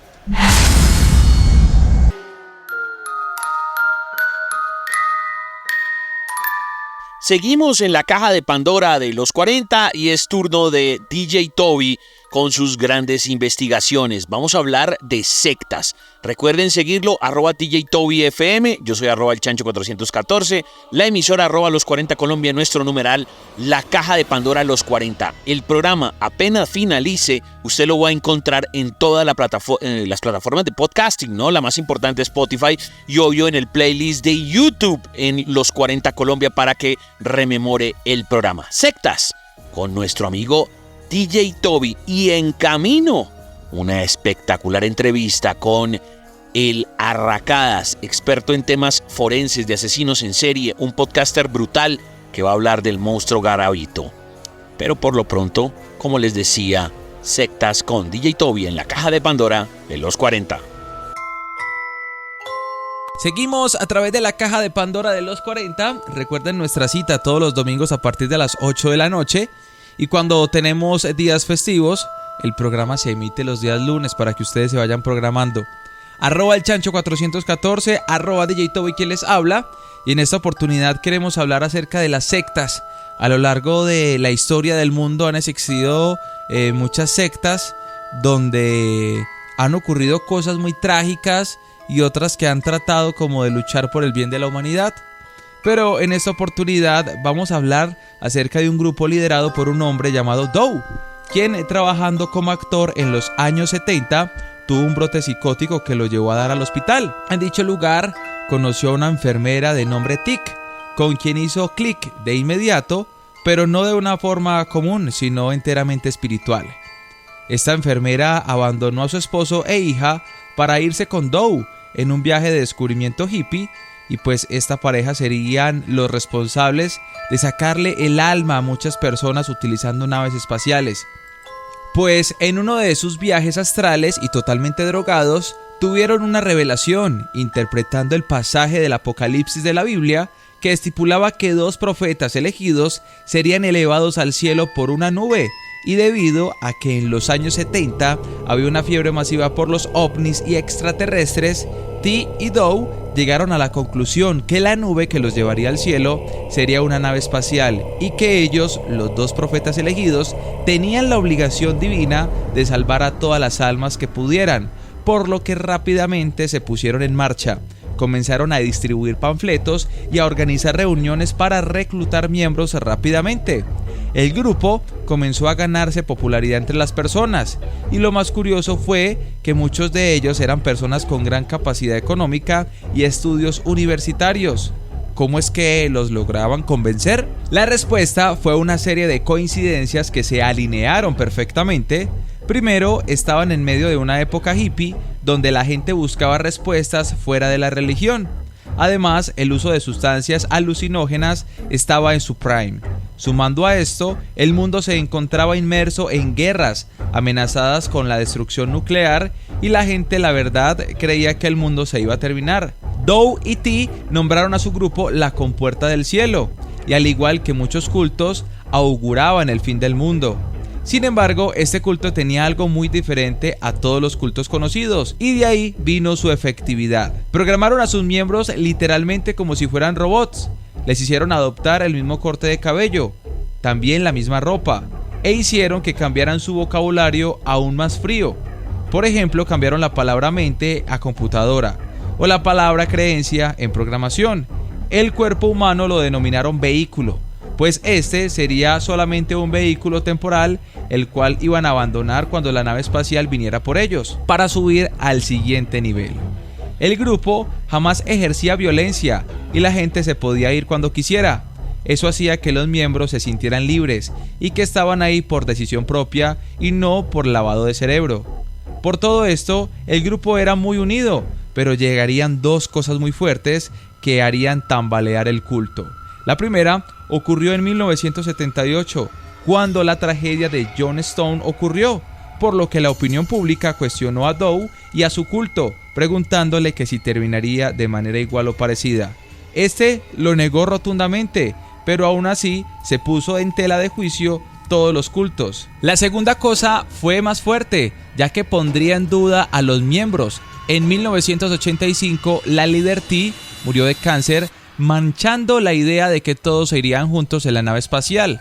Seguimos en la caja de Pandora de los 40 y es turno de DJ Toby con sus grandes investigaciones. Vamos a hablar de sectas. Recuerden seguirlo, @DJTobyFM, yo soy @elchancho414, la emisora @los40 Colombia, nuestro numeral, la caja de Pandora los 40. El programa apenas finalice, usted lo va a encontrar en todas las plataformas de podcasting, ¿no? La más importante, Spotify, y obvio en el playlist de YouTube en Los 40 Colombia para que rememore el programa. Sectas, con nuestro amigo DJ Toby, y en camino una espectacular entrevista con el Arracadas, experto en temas forenses de asesinos en serie, un podcaster brutal que va a hablar del monstruo Garavito. Pero por lo pronto, como les decía, sectas con DJ Toby en la caja de Pandora de los 40. Seguimos a través de la caja de Pandora de los 40. Recuerden nuestra cita todos los domingos a partir de las 8 de la noche. Y cuando tenemos días festivos, el programa se emite los días lunes para que ustedes se vayan programando. @elchancho414, @DJ Toby quien les habla. Y en esta oportunidad queremos hablar acerca de las sectas. A lo largo de la historia del mundo han existido muchas sectas donde han ocurrido cosas muy trágicas y otras que han tratado como de luchar por el bien de la humanidad. Pero en esta oportunidad vamos a hablar acerca de un grupo liderado por un hombre llamado Doe, quien trabajando como actor en los años 70 tuvo un brote psicótico que lo llevó a dar al hospital. En dicho lugar conoció a una enfermera de nombre Tic, con quien hizo clic de inmediato, pero no de una forma común, sino enteramente espiritual. Esta enfermera abandonó a su esposo e hija para irse con Doe en un viaje de descubrimiento hippie, y pues esta pareja serían los responsables de sacarle el alma a muchas personas utilizando naves espaciales. Pues en uno de sus viajes astrales y totalmente drogados, tuvieron una revelación interpretando el pasaje del Apocalipsis de la Biblia que estipulaba que 2 profetas elegidos serían elevados al cielo por una nube, y debido a que en los años 70 había una fiebre masiva por los ovnis y extraterrestres, T y Doe llegaron a la conclusión que la nube que los llevaría al cielo sería una nave espacial y que ellos, los 2 profetas elegidos, tenían la obligación divina de salvar a todas las almas que pudieran, por lo que rápidamente se pusieron en marcha. Comenzaron a distribuir panfletos y a organizar reuniones para reclutar miembros rápidamente. El grupo comenzó a ganarse popularidad entre las personas, y lo más curioso fue que muchos de ellos eran personas con gran capacidad económica y estudios universitarios. ¿Cómo es que los lograban convencer? La respuesta fue una serie de coincidencias que se alinearon perfectamente. Primero, estaban en medio de una época hippie donde la gente buscaba respuestas fuera de la religión. Además, el uso de sustancias alucinógenas estaba en su prime. Sumando a esto, el mundo se encontraba inmerso en guerras amenazadas con la destrucción nuclear, y la gente, la verdad, creía que el mundo se iba a terminar. Doe y T nombraron a su grupo la Compuerta del Cielo, y al igual que muchos cultos, auguraban el fin del mundo. Sin embargo, este culto tenía algo muy diferente a todos los cultos conocidos, y de ahí vino su efectividad. Programaron a sus miembros literalmente como si fueran robots. Les hicieron adoptar el mismo corte de cabello, también la misma ropa, e hicieron que cambiaran su vocabulario aún más frío. Por ejemplo, cambiaron la palabra mente a computadora, o la palabra creencia en programación. El cuerpo humano lo denominaron vehículo, pues este sería solamente un vehículo temporal, el cual iban a abandonar cuando la nave espacial viniera por ellos, para subir al siguiente nivel. El grupo jamás ejercía violencia y la gente se podía ir cuando quisiera. Eso hacía que los miembros se sintieran libres y que estaban ahí por decisión propia y no por lavado de cerebro. Por todo esto, el grupo era muy unido, pero llegarían 2 cosas muy fuertes que harían tambalear el culto. La primera ocurrió en 1978, cuando la tragedia de John Stone ocurrió, por lo que la opinión pública cuestionó a Doe y a su culto, preguntándole que si terminaría de manera igual o parecida. Este lo negó rotundamente, pero aún así se puso en tela de juicio todos los cultos. La segunda cosa fue más fuerte, ya que pondría en duda a los miembros. En 1985, la líder T murió de cáncer, manchando la idea de que todos se irían juntos en la nave espacial.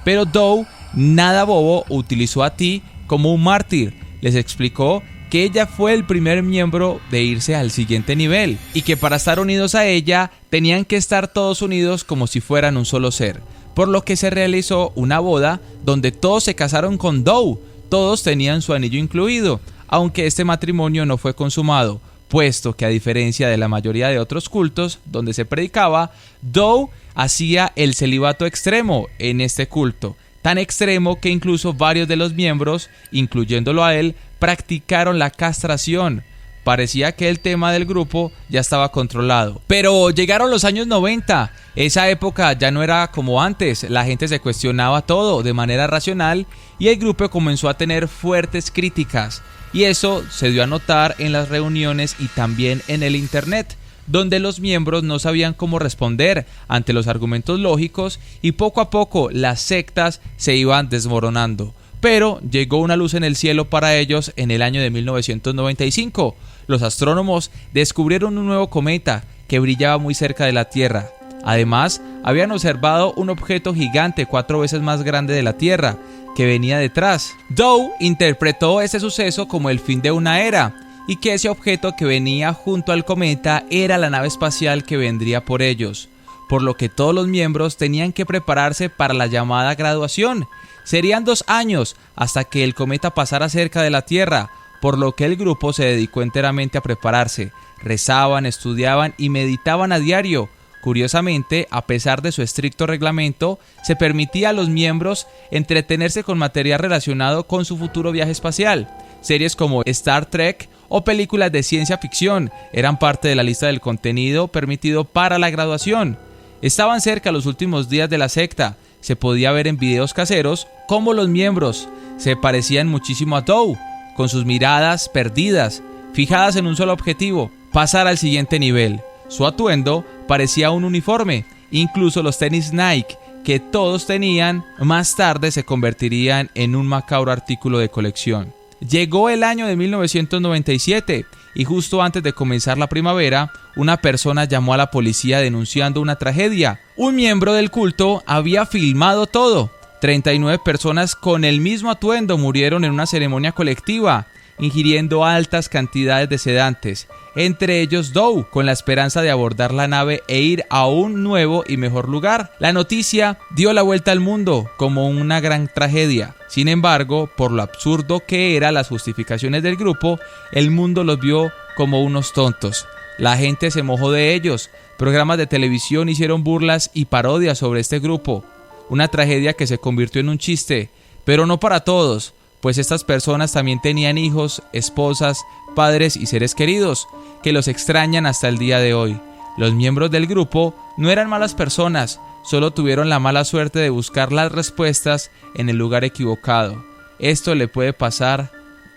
Pero Doe, nada bobo, utilizó a T como un mártir. Les explicó que ella fue el primer miembro de irse al siguiente nivel y que para estar unidos a ella tenían que estar todos unidos como si fueran un solo ser, por lo que se realizó una boda donde todos se casaron con Doe, todos tenían su anillo incluido, aunque este matrimonio no fue consumado, puesto que a diferencia de la mayoría de otros cultos donde se predicaba, Doe hacía el celibato extremo en este culto, tan extremo que incluso varios de los miembros, incluyéndolo a él, practicaron la castración. Parecía que el tema del grupo ya estaba controlado. Pero llegaron los años 90. Esa época ya no era como antes. La gente se cuestionaba todo de manera racional y el grupo comenzó a tener fuertes críticas. Y eso se dio a notar en las reuniones y también en el internet, donde los miembros no sabían cómo responder ante los argumentos lógicos y poco a poco las sectas se iban desmoronando. Pero llegó una luz en el cielo para ellos en el año de 1995. Los astrónomos descubrieron un nuevo cometa que brillaba muy cerca de la Tierra. Además, habían observado un objeto gigante 4 veces más grande de la Tierra que venía detrás. Doe interpretó ese suceso como el fin de una era y que ese objeto que venía junto al cometa era la nave espacial que vendría por ellos, por lo que todos los miembros tenían que prepararse para la llamada graduación. Serían 2 años hasta que el cometa pasara cerca de la Tierra, por lo que el grupo se dedicó enteramente a prepararse. Rezaban, estudiaban y meditaban a diario. Curiosamente, a pesar de su estricto reglamento, se permitía a los miembros entretenerse con material relacionado con su futuro viaje espacial. Series como Star Trek o películas de ciencia ficción eran parte de la lista del contenido permitido para la graduación. Estaban cerca los últimos días de la secta. Se podía ver en videos caseros cómo los miembros se parecían muchísimo a Doe, con sus miradas perdidas, fijadas en un solo objetivo, pasar al siguiente nivel. Su atuendo parecía un uniforme, incluso los tenis Nike que todos tenían, más tarde se convertirían en un macabro artículo de colección. Llegó el año de 1997 y justo antes de comenzar la primavera, una persona llamó a la policía denunciando una tragedia. Un miembro del culto había filmado todo. 39 personas con el mismo atuendo murieron en una ceremonia colectiva, ingiriendo altas cantidades de sedantes, entre ellos Doe, con la esperanza de abordar la nave e ir a un nuevo y mejor lugar. La noticia dio la vuelta al mundo como una gran tragedia. Sin embargo, por lo absurdo que eran las justificaciones del grupo, el mundo los vio como unos tontos. La gente se mojó de ellos. Programas de televisión hicieron burlas y parodias sobre este grupo. Una tragedia que se convirtió en un chiste, pero no para todos, pues estas personas también tenían hijos, esposas, padres y seres queridos, que los extrañan hasta el día de hoy. Los miembros del grupo no eran malas personas, solo tuvieron la mala suerte de buscar las respuestas en el lugar equivocado. Esto le puede pasar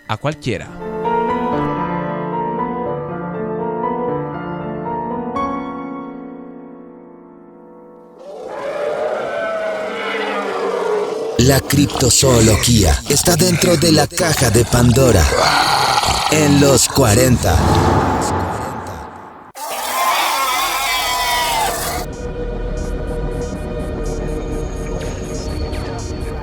a cualquiera. La criptozoología está dentro de la caja de Pandora. En los 40.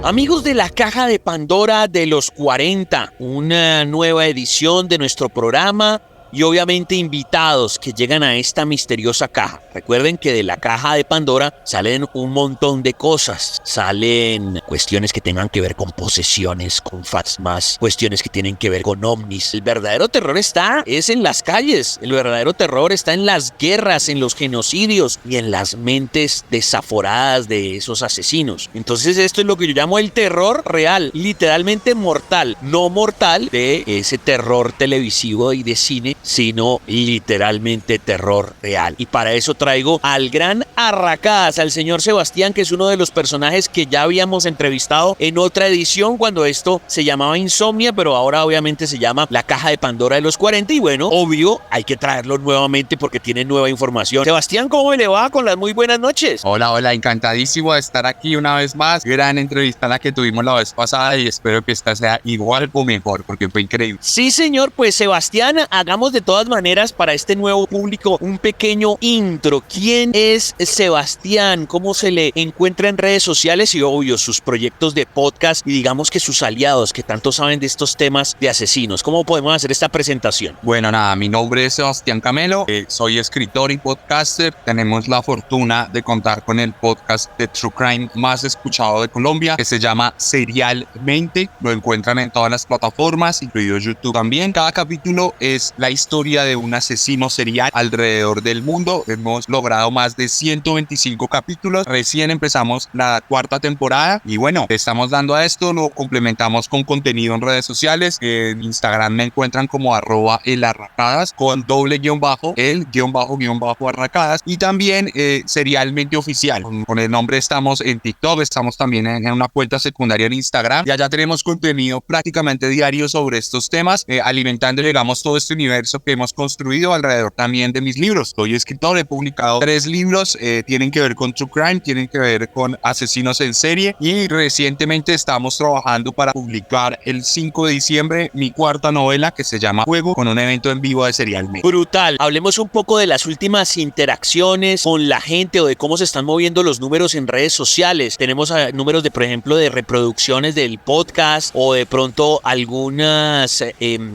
Amigos de la caja de Pandora de los 40, una nueva edición de nuestro programa y obviamente invitados que llegan a esta misteriosa caja. Recuerden que de la caja de Pandora salen un montón de cosas. Salen cuestiones que tengan que ver con posesiones, con fantasmas, cuestiones que tienen que ver con ovnis. El verdadero terror es en las calles. El verdadero terror está en las guerras, en los genocidios y en las mentes desaforadas de esos asesinos. Entonces esto es lo que yo llamo el terror real, literalmente mortal. No mortal de ese terror televisivo y de cine, sino literalmente terror real. Y para eso traigo al gran Arracadas, al señor Sebastián, que es uno de los personajes que ya habíamos entrevistado en otra edición cuando esto se llamaba Insomnia, pero ahora obviamente se llama La Caja de Pandora de los 40 y bueno, obvio, hay que traerlo nuevamente porque tiene nueva información. Sebastián, ¿cómo le va? Con las muy buenas noches. Hola, encantadísimo de estar aquí una vez más. Gran entrevista la que tuvimos la vez pasada y espero que esta sea igual o mejor porque fue increíble. Sí, señor, pues Sebastián, hagamos hagamos de todas maneras para este nuevo público un pequeño intro. ¿Quién es Sebastián? ¿Cómo se le encuentra en redes sociales? Y obvio, sus proyectos de podcast y digamos que sus aliados que tanto saben de estos temas de asesinos. ¿Cómo podemos hacer esta presentación? Bueno, nada, mi nombre es Sebastián Camelo, soy escritor y podcaster. Tenemos la fortuna de contar con el podcast de True Crime más escuchado de Colombia, que se llama Serialmente. Lo encuentran en todas las plataformas, incluido YouTube también. Cada capítulo es la historia de un asesino serial alrededor del mundo. Hemos logrado más de 125 capítulos. Recién empezamos la 4ª temporada y bueno, le estamos dando a esto. Lo complementamos con contenido en redes sociales. En Instagram me encuentran como @elarracadas con _el_arracadas y también Serialmente Oficial. Con el nombre estamos en TikTok, estamos también en una cuenta secundaria en Instagram y allá tenemos contenido prácticamente diario sobre estos temas, alimentando, digamos, todo este universo que hemos construido alrededor también de mis libros. Soy escritor, he publicado 3 libros, tienen que ver con True Crime, tienen que ver con asesinos en serie y recientemente estamos trabajando para publicar el 5 de diciembre mi 4ª novela que se llama Juego, con un evento en vivo de Serialmente. Brutal. Hablemos un poco de las últimas interacciones con la gente o de cómo se están moviendo los números en redes sociales. Tenemos números de, por ejemplo, de reproducciones del podcast o de pronto algunas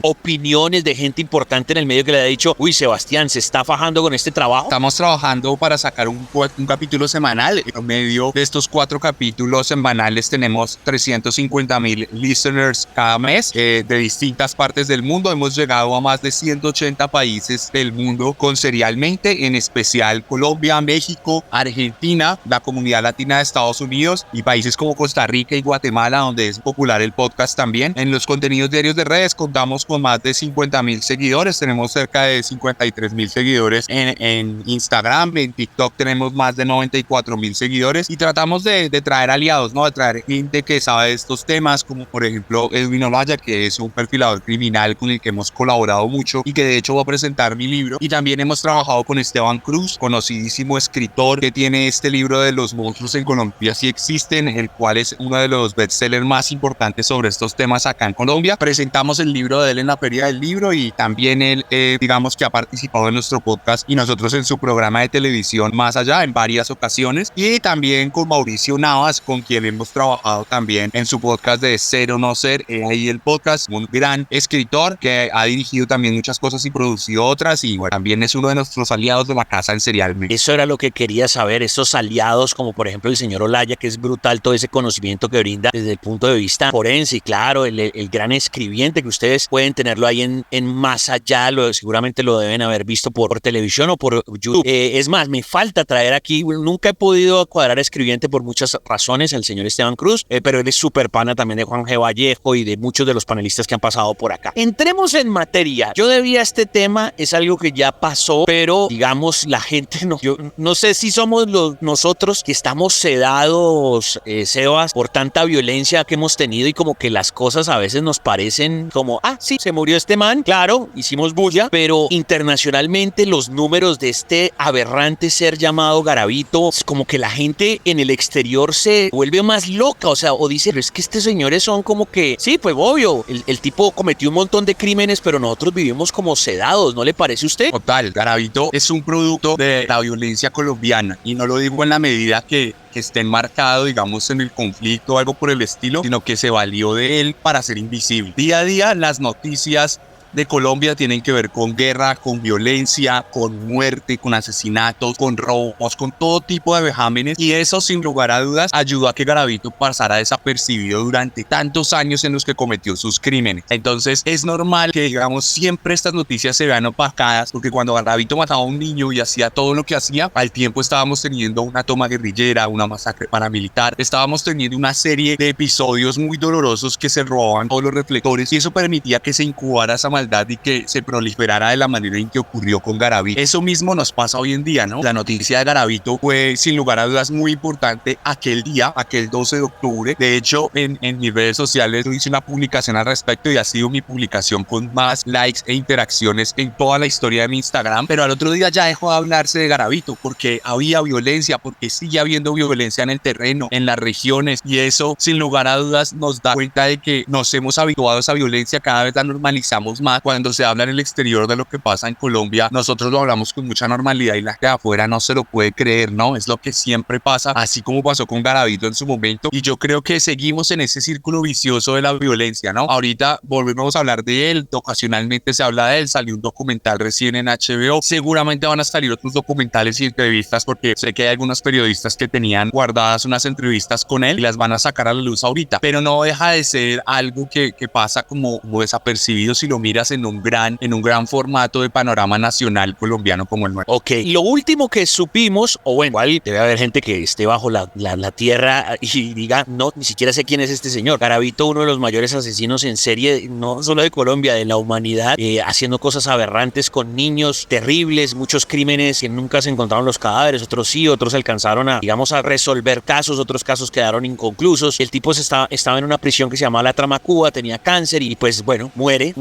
opiniones de gente importante en el medio que le ha dicho, uy, Sebastián, ¿se está fajando con este trabajo? Estamos trabajando para sacar un capítulo semanal. En medio de estos 4 capítulos semanales tenemos 350,000 listeners cada mes de distintas partes del mundo. Hemos llegado a más de 180 países del mundo con Serialmente, en especial Colombia, México, Argentina, la comunidad latina de Estados Unidos y países como Costa Rica y Guatemala, donde es popular el podcast también. En los contenidos diarios de redes contamos con más de 50,000 seguidores. Tenemos cerca de 53,000 seguidores en Instagram. En TikTok tenemos más de 94,000 seguidores y tratamos de traer aliados, ¿no? De traer gente que sabe de estos temas, como por ejemplo Edwin Olaya, que es un perfilador criminal con el que hemos colaborado mucho y que de hecho va a presentar mi libro. Y también hemos trabajado con Esteban Cruz, conocidísimo escritor que tiene este libro de Los monstruos en Colombia sí existen, el cual es uno de los bestsellers más importantes sobre estos temas acá en Colombia. Presentamos el libro de él en la Feria del Libro y también él, digamos que ha participado en nuestro podcast y nosotros en su programa de televisión Más Allá en varias ocasiones. Y también con Mauricio Navas, con quien hemos trabajado también en su podcast de Ser o No Ser, ahí el podcast, un gran escritor que ha dirigido también muchas cosas y producido otras y bueno, también es uno de nuestros aliados de la casa en Serialmente. Eso era lo que quería saber, esos aliados como por ejemplo el señor Olaya, que es brutal todo ese conocimiento que brinda desde el punto de vista forense y claro, el gran escribiente que ustedes pueden tenerlo ahí en Más Allá, seguramente lo deben haber visto por televisión o por YouTube. Es más, me falta traer aquí, nunca he podido cuadrar escribiente por muchas razones, el señor Esteban Cruz, pero él es súper pana también de Juan G. Vallejo y de muchos de los panelistas que han pasado por acá. Entremos en materia. Yo debía este tema, es algo que ya pasó, pero digamos la gente no, yo no sé si somos nosotros que estamos sedados, Sebas, por tanta violencia que hemos tenido y como que las cosas a veces nos parecen como, sí, se murió este man, claro, hicimos bulla, pero internacionalmente los números de este aberrante ser llamado Garavito, como que la gente en el exterior se vuelve más loca, o sea, o dice, pero es que estos señores son como que, sí, pues obvio, el tipo cometió un montón de crímenes, pero nosotros vivimos como sedados, ¿no le parece a usted? Total, Garavito es un producto de la violencia colombiana y no lo digo en la medida que esté enmarcado, digamos, en el conflicto o algo por el estilo, sino que se valió de él para ser invisible. Día a día las noticias de Colombia tienen que ver con guerra, con violencia, con muerte, con asesinatos, con robos, con todo tipo de vejámenes y eso sin lugar a dudas ayudó a que Garavito pasara desapercibido durante tantos años en los que cometió sus crímenes. Entonces es normal que digamos siempre estas noticias se vean opacadas porque cuando Garavito mataba a un niño y hacía todo lo que hacía, al tiempo estábamos teniendo una toma guerrillera, una masacre paramilitar, estábamos teniendo una serie de episodios muy dolorosos que se robaban todos los reflectores y eso permitía que se incubara esa maldad y que se proliferara de la manera en que ocurrió con Garavito. Eso mismo nos pasa hoy en día, ¿no? La noticia de Garavito fue sin lugar a dudas muy importante aquel día, aquel 12 de octubre. De hecho, en mis redes sociales hice una publicación al respecto y ha sido mi publicación con más likes e interacciones en toda la historia de mi Instagram. Pero al otro día ya dejó de hablarse de Garavito porque había violencia, porque sigue habiendo violencia en el terreno, en las regiones y eso sin lugar a dudas nos da cuenta de que nos hemos habituado a esa violencia, cada vez la normalizamos más demás, cuando se habla en el exterior de lo que pasa en Colombia, nosotros lo hablamos con mucha normalidad y la gente de afuera no se lo puede creer, ¿no? Es lo que siempre pasa, así como pasó con Garavito en su momento, y yo creo que seguimos en ese círculo vicioso de la violencia, ¿no? Ahorita volvemos a hablar de él, ocasionalmente se habla de él, salió un documental recién en HBO, seguramente van a salir otros documentales y entrevistas porque sé que hay algunos periodistas que tenían guardadas unas entrevistas con él y las van a sacar a la luz ahorita, pero no deja de ser algo que pasa como desapercibido si lo miras en un gran formato de panorama nacional colombiano como el nuestro. Ok, lo último que supimos, o bueno, igual debe haber gente que esté bajo la tierra y diga, no, ni siquiera sé quién es este señor. Garavito, uno de los mayores asesinos en serie, no solo de Colombia, de la humanidad, haciendo cosas aberrantes con niños, terribles, muchos crímenes que nunca se encontraron los cadáveres, otros sí, otros alcanzaron a resolver casos, otros casos quedaron inconclusos. El tipo estaba en una prisión que se llamaba La Tramacuba, tenía cáncer y pues bueno, muere.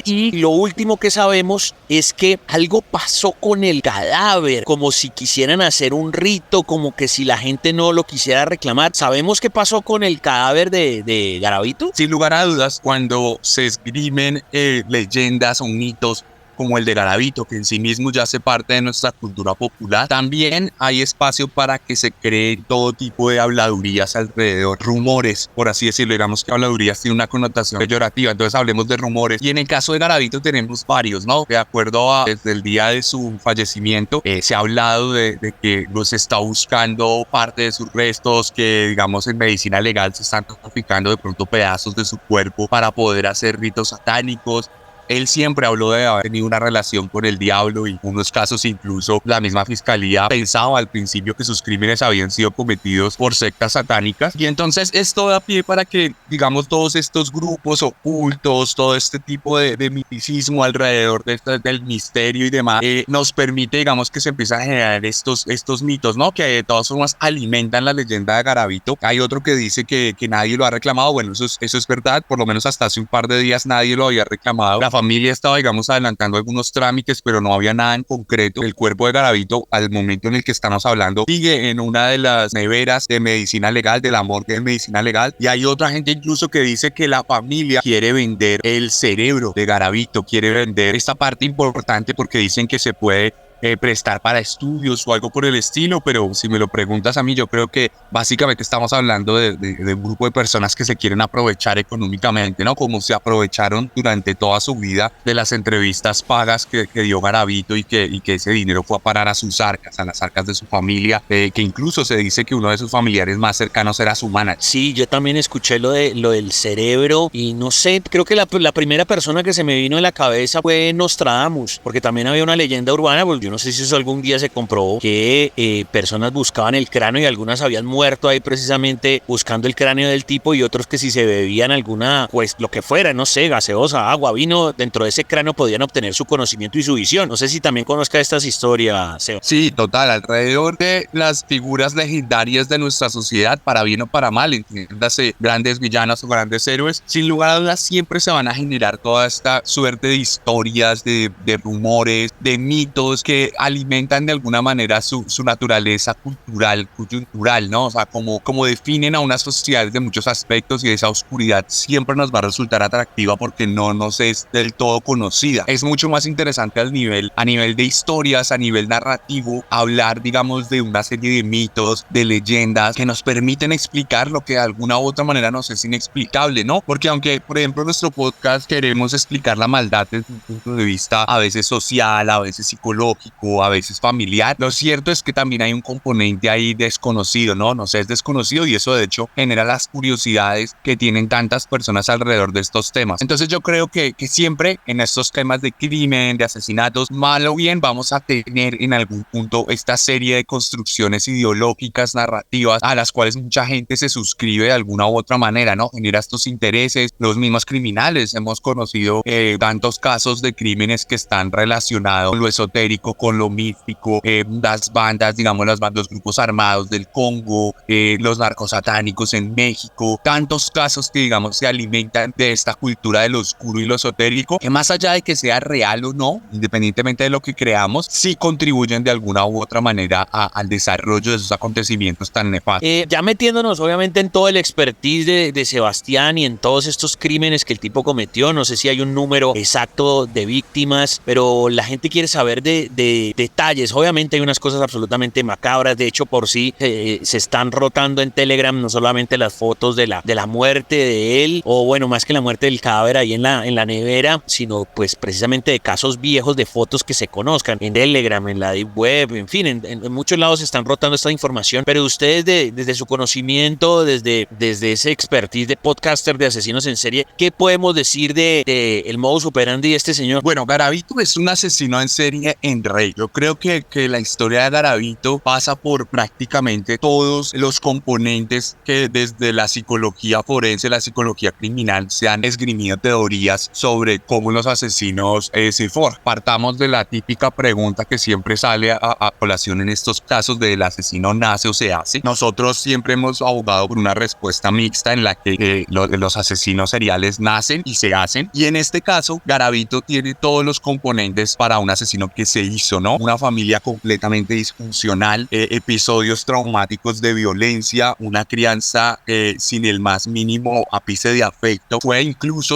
Y lo último que sabemos es que algo pasó con el cadáver, como si quisieran hacer un rito, como que si la gente no lo quisiera reclamar. ¿Sabemos qué pasó con el cadáver de Garavito? Sin lugar a dudas, cuando se esgrimen leyendas o mitos como el de Garavito, que en sí mismo ya hace parte de nuestra cultura popular, también hay espacio para que se cree todo tipo de habladurías alrededor, rumores, por así decirlo. Digamos que habladurías tiene una connotación peyorativa, entonces hablemos de rumores. Y en el caso de Garavito tenemos varios, ¿no? De acuerdo a desde el día de su fallecimiento, se ha hablado de que se está buscando parte de sus restos, que digamos en medicina legal se están traficando de pronto pedazos de su cuerpo para poder hacer ritos satánicos. Él siempre habló de haber tenido una relación con el diablo y en unos casos incluso la misma fiscalía pensaba al principio que sus crímenes habían sido cometidos por sectas satánicas. Y entonces esto da pie para que, digamos, todos estos grupos ocultos, todo este tipo de miticismo alrededor del misterio y demás, nos permite, digamos, que se empiezan a generar estos mitos, ¿no? Que de todas formas alimentan la leyenda de Garavito. Hay otro que dice que nadie lo ha reclamado. Bueno, eso es verdad, por lo menos hasta hace un par de días nadie lo había reclamado. La familia estaba, digamos, adelantando algunos trámites, pero no había nada en concreto. El cuerpo de Garavito, al momento en el que estamos hablando, sigue en una de las neveras de medicina legal, de la morgue de medicina legal. Y hay otra gente incluso que dice que la familia quiere vender el cerebro de Garavito, quiere vender esta parte importante porque dicen que se puede prestar para estudios o algo por el estilo, pero si me lo preguntas a mí, yo creo que básicamente estamos hablando de un grupo de personas que se quieren aprovechar económicamente, ¿no? Como se aprovecharon durante toda su vida de las entrevistas pagas que dio Garavito y que ese dinero fue a parar a sus arcas, a las arcas de su familia, que incluso se dice que uno de sus familiares más cercanos era su manager. Sí, yo también escuché lo del cerebro y no sé, creo que la primera persona que se me vino en la cabeza fue Nostradamus, porque también había una leyenda urbana, pues yo no sé si eso algún día se comprobó, que personas buscaban el cráneo y algunas habían muerto ahí precisamente buscando el cráneo del tipo, y otros que si se bebían alguna, pues lo que fuera, no sé, gaseosa, agua, vino, dentro de ese cráneo podían obtener su conocimiento y su visión. No sé si también conozca estas historias, Seba. Sí, total, alrededor de las figuras legendarias de nuestra sociedad, para bien o para mal, entiéndase, grandes villanos o grandes héroes, sin lugar a dudas siempre se van a generar toda esta suerte de historias, de rumores, de mitos que alimentan de alguna manera su naturaleza cultural, coyuntural, ¿no? O sea, como definen a unas sociedades de muchos aspectos, y esa oscuridad siempre nos va a resultar atractiva porque no nos es del todo conocida. Es mucho más interesante a nivel de historias, a nivel narrativo, hablar, digamos, de una serie de mitos, de leyendas que nos permiten explicar lo que de alguna u otra manera nos es inexplicable, ¿no? Porque aunque, por ejemplo, en nuestro podcast queremos explicar la maldad desde un punto de vista a veces social, a veces psicológico, a veces familiar, lo cierto es que también hay un componente ahí desconocido, ¿no? No sé, es desconocido, y eso de hecho genera las curiosidades que tienen tantas personas alrededor de estos temas. Entonces yo creo que siempre en estos temas de crimen, de asesinatos, mal o bien, vamos a tener en algún punto esta serie de construcciones ideológicas, narrativas, a las cuales mucha gente se suscribe de alguna u otra manera, ¿no? Genera estos intereses. Los mismos criminales, hemos conocido tantos casos de crímenes que están relacionados con lo esotérico, esotérico, con lo místico, las bandas, digamos, los grupos armados del Congo, los narcos satánicos en México, tantos casos que, digamos, se alimentan de esta cultura de lo oscuro y lo esotérico, que más allá de que sea real o no, independientemente de lo que creamos, sí contribuyen de alguna u otra manera al desarrollo de esos acontecimientos tan nefastos. Ya metiéndonos obviamente en todo el expertise de Sebastián y en todos estos crímenes que el tipo cometió, no sé si hay un número exacto de víctimas, pero la gente quiere saber de detalles. Obviamente hay unas cosas absolutamente macabras, de hecho por sí se están rotando en Telegram no solamente las fotos de la muerte de él, o bueno, más que la muerte del cadáver ahí en la nevera, sino pues precisamente de casos viejos de fotos que se conozcan en Telegram, en la Deep Web, en fin, en muchos lados se están rotando esta información, pero ustedes desde su conocimiento, desde ese expertise de podcaster de asesinos en serie, ¿qué podemos decir de el modus operandi de este señor? Bueno, Garavito es un asesino en serie en red. Yo creo que la historia de Garavito pasa por prácticamente todos los componentes que desde la psicología forense, la psicología criminal, se han esgrimido teorías sobre cómo los asesinos se forjan. Partamos de la típica pregunta que siempre sale a colación en estos casos del asesino nace o se hace. Nosotros siempre hemos abogado por una respuesta mixta en la que los asesinos seriales nacen y se hacen. Y en este caso, Garavito tiene todos los componentes para un asesino que se hizo, ¿no? Una familia completamente disfuncional, episodios traumáticos de violencia, una crianza sin el más mínimo ápice de afecto.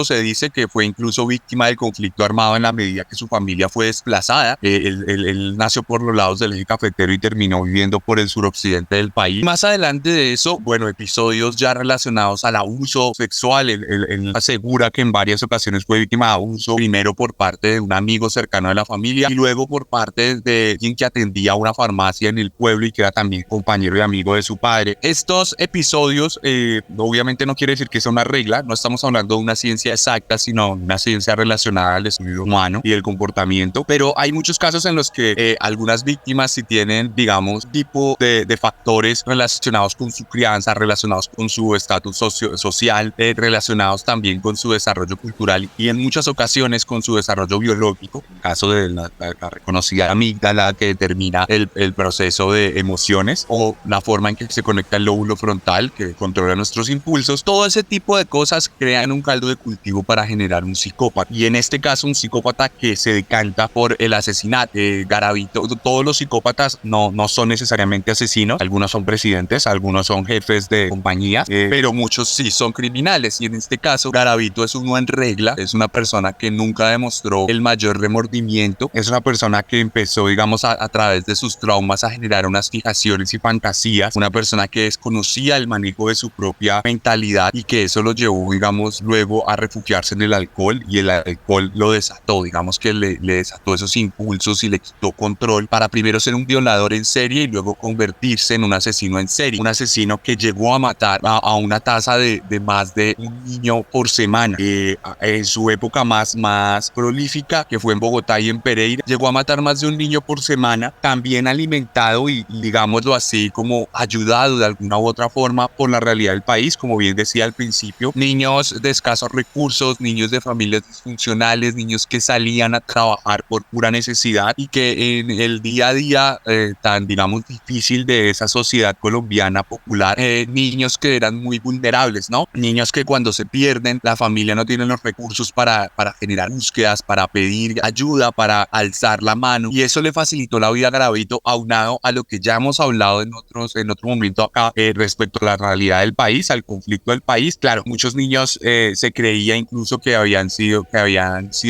Se dice que fue incluso víctima del conflicto armado en la medida que su familia fue desplazada. Él nació por los lados del eje cafetero y terminó viviendo por el suroccidente del país. Más adelante de eso, bueno, episodios ya relacionados al abuso sexual. Él asegura que en varias ocasiones fue víctima de abuso, primero por parte de un amigo cercano de la familia y luego por parte de quien que atendía una farmacia en el pueblo y que era también compañero y amigo de su padre. Estos episodios obviamente no quiere decir que sea una regla, no estamos hablando de una ciencia exacta, sino una ciencia relacionada al estudio humano y el comportamiento, pero hay muchos casos en los que algunas víctimas sí tienen, digamos, tipo de factores relacionados con su crianza, relacionados con su estatus social, relacionados también con su desarrollo cultural y en muchas ocasiones con su desarrollo biológico, en caso de la reconocida amígdala que determina el proceso de emociones o la forma en que se conecta el lóbulo frontal que controla nuestros impulsos. Todo ese tipo de cosas crean un caldo de cultivo para generar un psicópata, y en este caso un psicópata que se decanta por el asesinato. Garavito, todos los psicópatas no son necesariamente asesinos, algunos son presidentes, algunos son jefes de compañías, pero muchos sí son criminales, y en este caso Garavito es uno en regla, es una persona que nunca demostró el mayor remordimiento, es una persona que empezó, digamos, a través de sus traumas a generar unas fijaciones y fantasías, una persona que desconocía el manejo de su propia mentalidad y que eso lo llevó, digamos, luego a refugiarse en el alcohol, y el alcohol lo desató, digamos que le desató esos impulsos y le quitó control para primero ser un violador en serie y luego convertirse en un asesino en serie, un asesino que llegó a matar a una tasa de más de un niño por semana. En su época más prolífica, que fue en Bogotá y en Pereira, llegó a matar más de un niño por semana, también alimentado y, digámoslo así, como ayudado de alguna u otra forma por la realidad del país, como bien decía al principio, niños de escasos recursos, niños de familias disfuncionales, niños que salían a trabajar por pura necesidad y que en el día a día tan, digamos, difícil de esa sociedad colombiana popular, niños que eran muy vulnerables, ¿no? Niños que cuando se pierden, la familia no tiene los recursos para generar búsquedas, para pedir ayuda, para alzar la mano, y eso le facilitó la vida a Garavito, aunado a lo que ya hemos hablado en otro momento acá respecto a la realidad del país, al conflicto del país. Claro, muchos niños se creía incluso que habían sido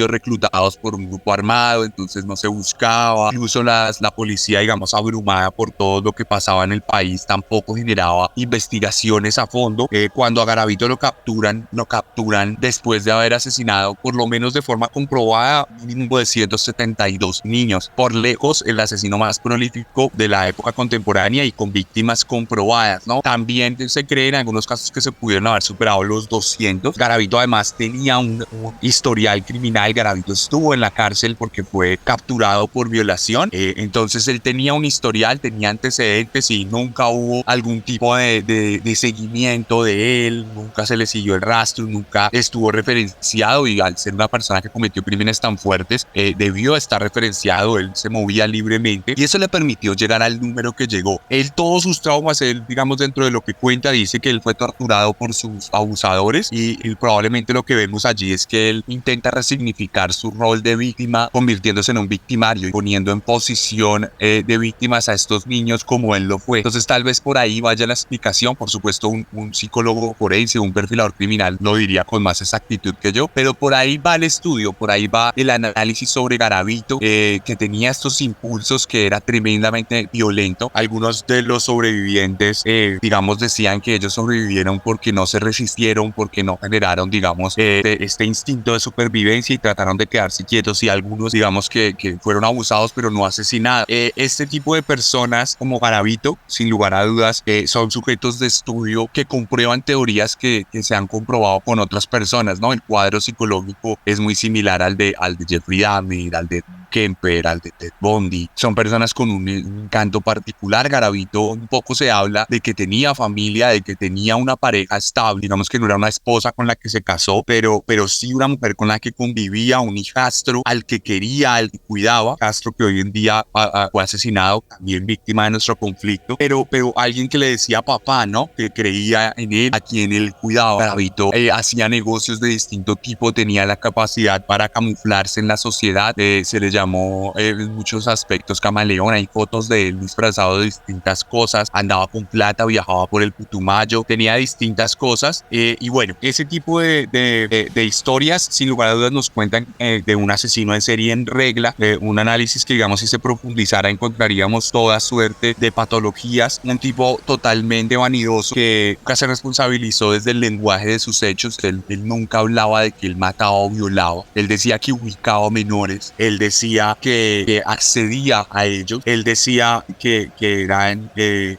reclutados por un grupo armado, entonces no se buscaba, incluso la policía, digamos, abrumada por todo lo que pasaba en el país, tampoco generaba investigaciones a fondo. Cuando a Garavito lo capturan después de haber asesinado, por lo menos de forma comprobada, mínimo de 172 niños, por lejos el asesino más prolífico de la época contemporánea y con víctimas comprobadas, ¿no? También se cree en algunos casos que se pudieron haber superado los 200. Garavito además tenía un historial criminal. Garavito estuvo en la cárcel porque fue capturado por violación, entonces él tenía un historial, tenía antecedentes y nunca hubo algún tipo de seguimiento de él, nunca se le siguió el rastro, nunca estuvo referenciado, y al ser una persona que cometió crímenes tan fuertes, debió estar referenciado atado, él se movía libremente y eso le permitió llegar al número que llegó. Él, todos sus traumas, él, digamos, dentro de lo que cuenta, dice que él fue torturado por sus abusadores y probablemente lo que vemos allí es que él intenta resignificar su rol de víctima, convirtiéndose en un victimario y poniendo en posición de víctimas a estos niños como él lo fue. Entonces tal vez por ahí vaya la explicación. Por supuesto, un psicólogo forense, un perfilador criminal lo diría con más exactitud que yo, pero por ahí va el estudio, por ahí va el análisis sobre Garavito, que tenía estos impulsos, que era tremendamente violento. Algunos de los sobrevivientes, digamos, decían que ellos sobrevivieron porque no se resistieron, porque no generaron, digamos, este instinto de supervivencia y trataron de quedarse quietos, y algunos, digamos, que fueron abusados pero no asesinados. Este tipo de personas como Garavito, sin lugar a dudas, son sujetos de estudio que comprueban teorías que se han comprobado con otras personas, ¿no? El cuadro psicológico es muy similar al de Jeffrey Dahmer, al de Kemper, al de Ted Bundy. Son personas con un encanto particular. Garavito, un poco se habla de que tenía familia, de que tenía una pareja estable, digamos que no era una esposa con la que se casó, pero sí una mujer con la que convivía, un hijastro al que quería, al que cuidaba, hijastro que hoy en día fue asesinado, también víctima de nuestro conflicto, pero alguien que le decía papá, ¿no? Que creía en él, a quien él cuidaba. Garavito hacía negocios de distinto tipo, tenía la capacidad para camuflarse en la sociedad, se le llamó en muchos aspectos camaleón. Hay fotos de él disfrazado de distintas cosas, andaba con plata, viajaba por el Putumayo, tenía distintas cosas, y bueno, ese tipo de historias sin lugar a dudas nos cuentan de un asesino en serie en regla, un análisis que, digamos, si se profundizara encontraríamos toda suerte de patologías, un tipo totalmente vanidoso que nunca se responsabilizó desde el lenguaje de sus hechos. Él nunca hablaba de que él mataba o violaba, él decía que ubicaba menores, él decía que accedía a ellos, él decía que eran,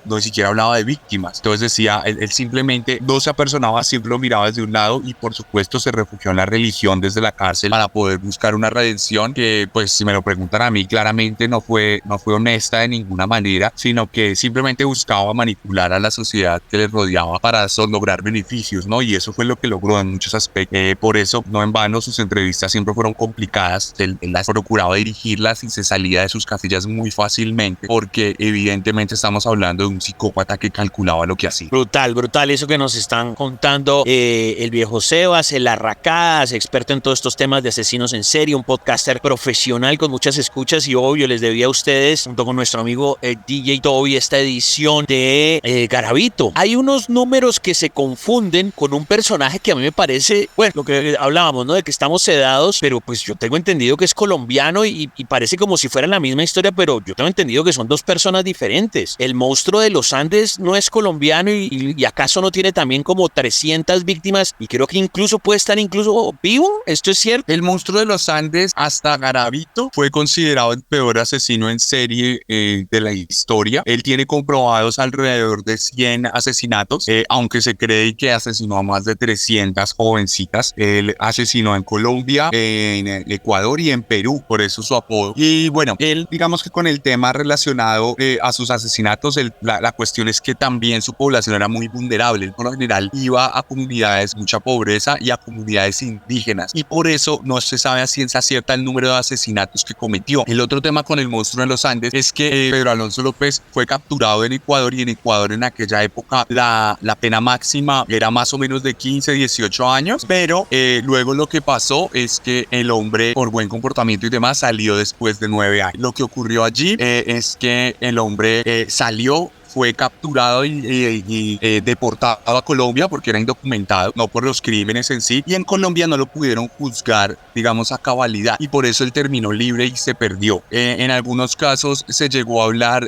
no ni siquiera hablaba de víctimas. Entonces decía, él simplemente no se apersonaba, siempre lo miraba desde un lado y por supuesto se refugió en la religión desde la cárcel para poder buscar una redención que, pues, si me lo preguntan a mí, claramente no fue honesta de ninguna manera, sino que simplemente buscaba manipular a la sociedad que le rodeaba para lograr beneficios, ¿no? Y eso fue lo que logró en muchos aspectos. Por eso, no en vano, sus entrevistas siempre fueron complicadas. Él las procuraba dirigirlas y se salía de sus casillas muy fácilmente, porque evidentemente estamos hablando de un psicópata que calculaba lo que hacía. Brutal eso que nos están contando el viejo Sebas, el Arracadas, experto en todos estos temas de asesinos en serie, un podcaster profesional con muchas escuchas, y obvio les debía a ustedes, junto con nuestro amigo DJ Toby, esta edición de Garavito. Hay unos números que se confunden con un personaje que a mí me parece, bueno, lo que hablábamos, ¿no? De que estamos sedados, pero pues yo tengo entendido que es colombiano y parece como si fuera la misma historia, pero yo tengo entendido que son dos personas diferentes. El monstruo de los Andes no es colombiano y acaso no tiene también como 300 víctimas, y creo que incluso puede estar incluso vivo. ¿Esto es cierto? El monstruo de los Andes, hasta Garavito, fue considerado el peor asesino en serie de la historia. Él tiene comprobados alrededor de 100 asesinatos, aunque se cree que asesinó a más de 300 jovencitas. Él asesinó en Colombia, en Ecuador y en Perú, por eso su apodo. Y bueno, él, digamos que con el tema relacionado a sus asesinatos, la cuestión es que también su población era muy vulnerable. Él, por lo general, iba a comunidades de mucha pobreza y a comunidades indígenas, y por eso no se sabe a ciencia cierta el número de asesinatos que cometió. El otro tema con el monstruo de los Andes es que Pedro Alonso López fue capturado en Ecuador, y en Ecuador en aquella época la pena máxima era más o menos de 15, 18 años, pero luego lo que pasó es que el hombre, por buen comportamiento y demás, salió después de 9 años. Lo que ocurrió allí es que el hombre salió, fue capturado y deportado a Colombia porque era indocumentado, no por los crímenes en sí, y en Colombia no lo pudieron juzgar, digamos, a cabalidad, y por eso él terminó libre y se perdió. En algunos casos se llegó a hablar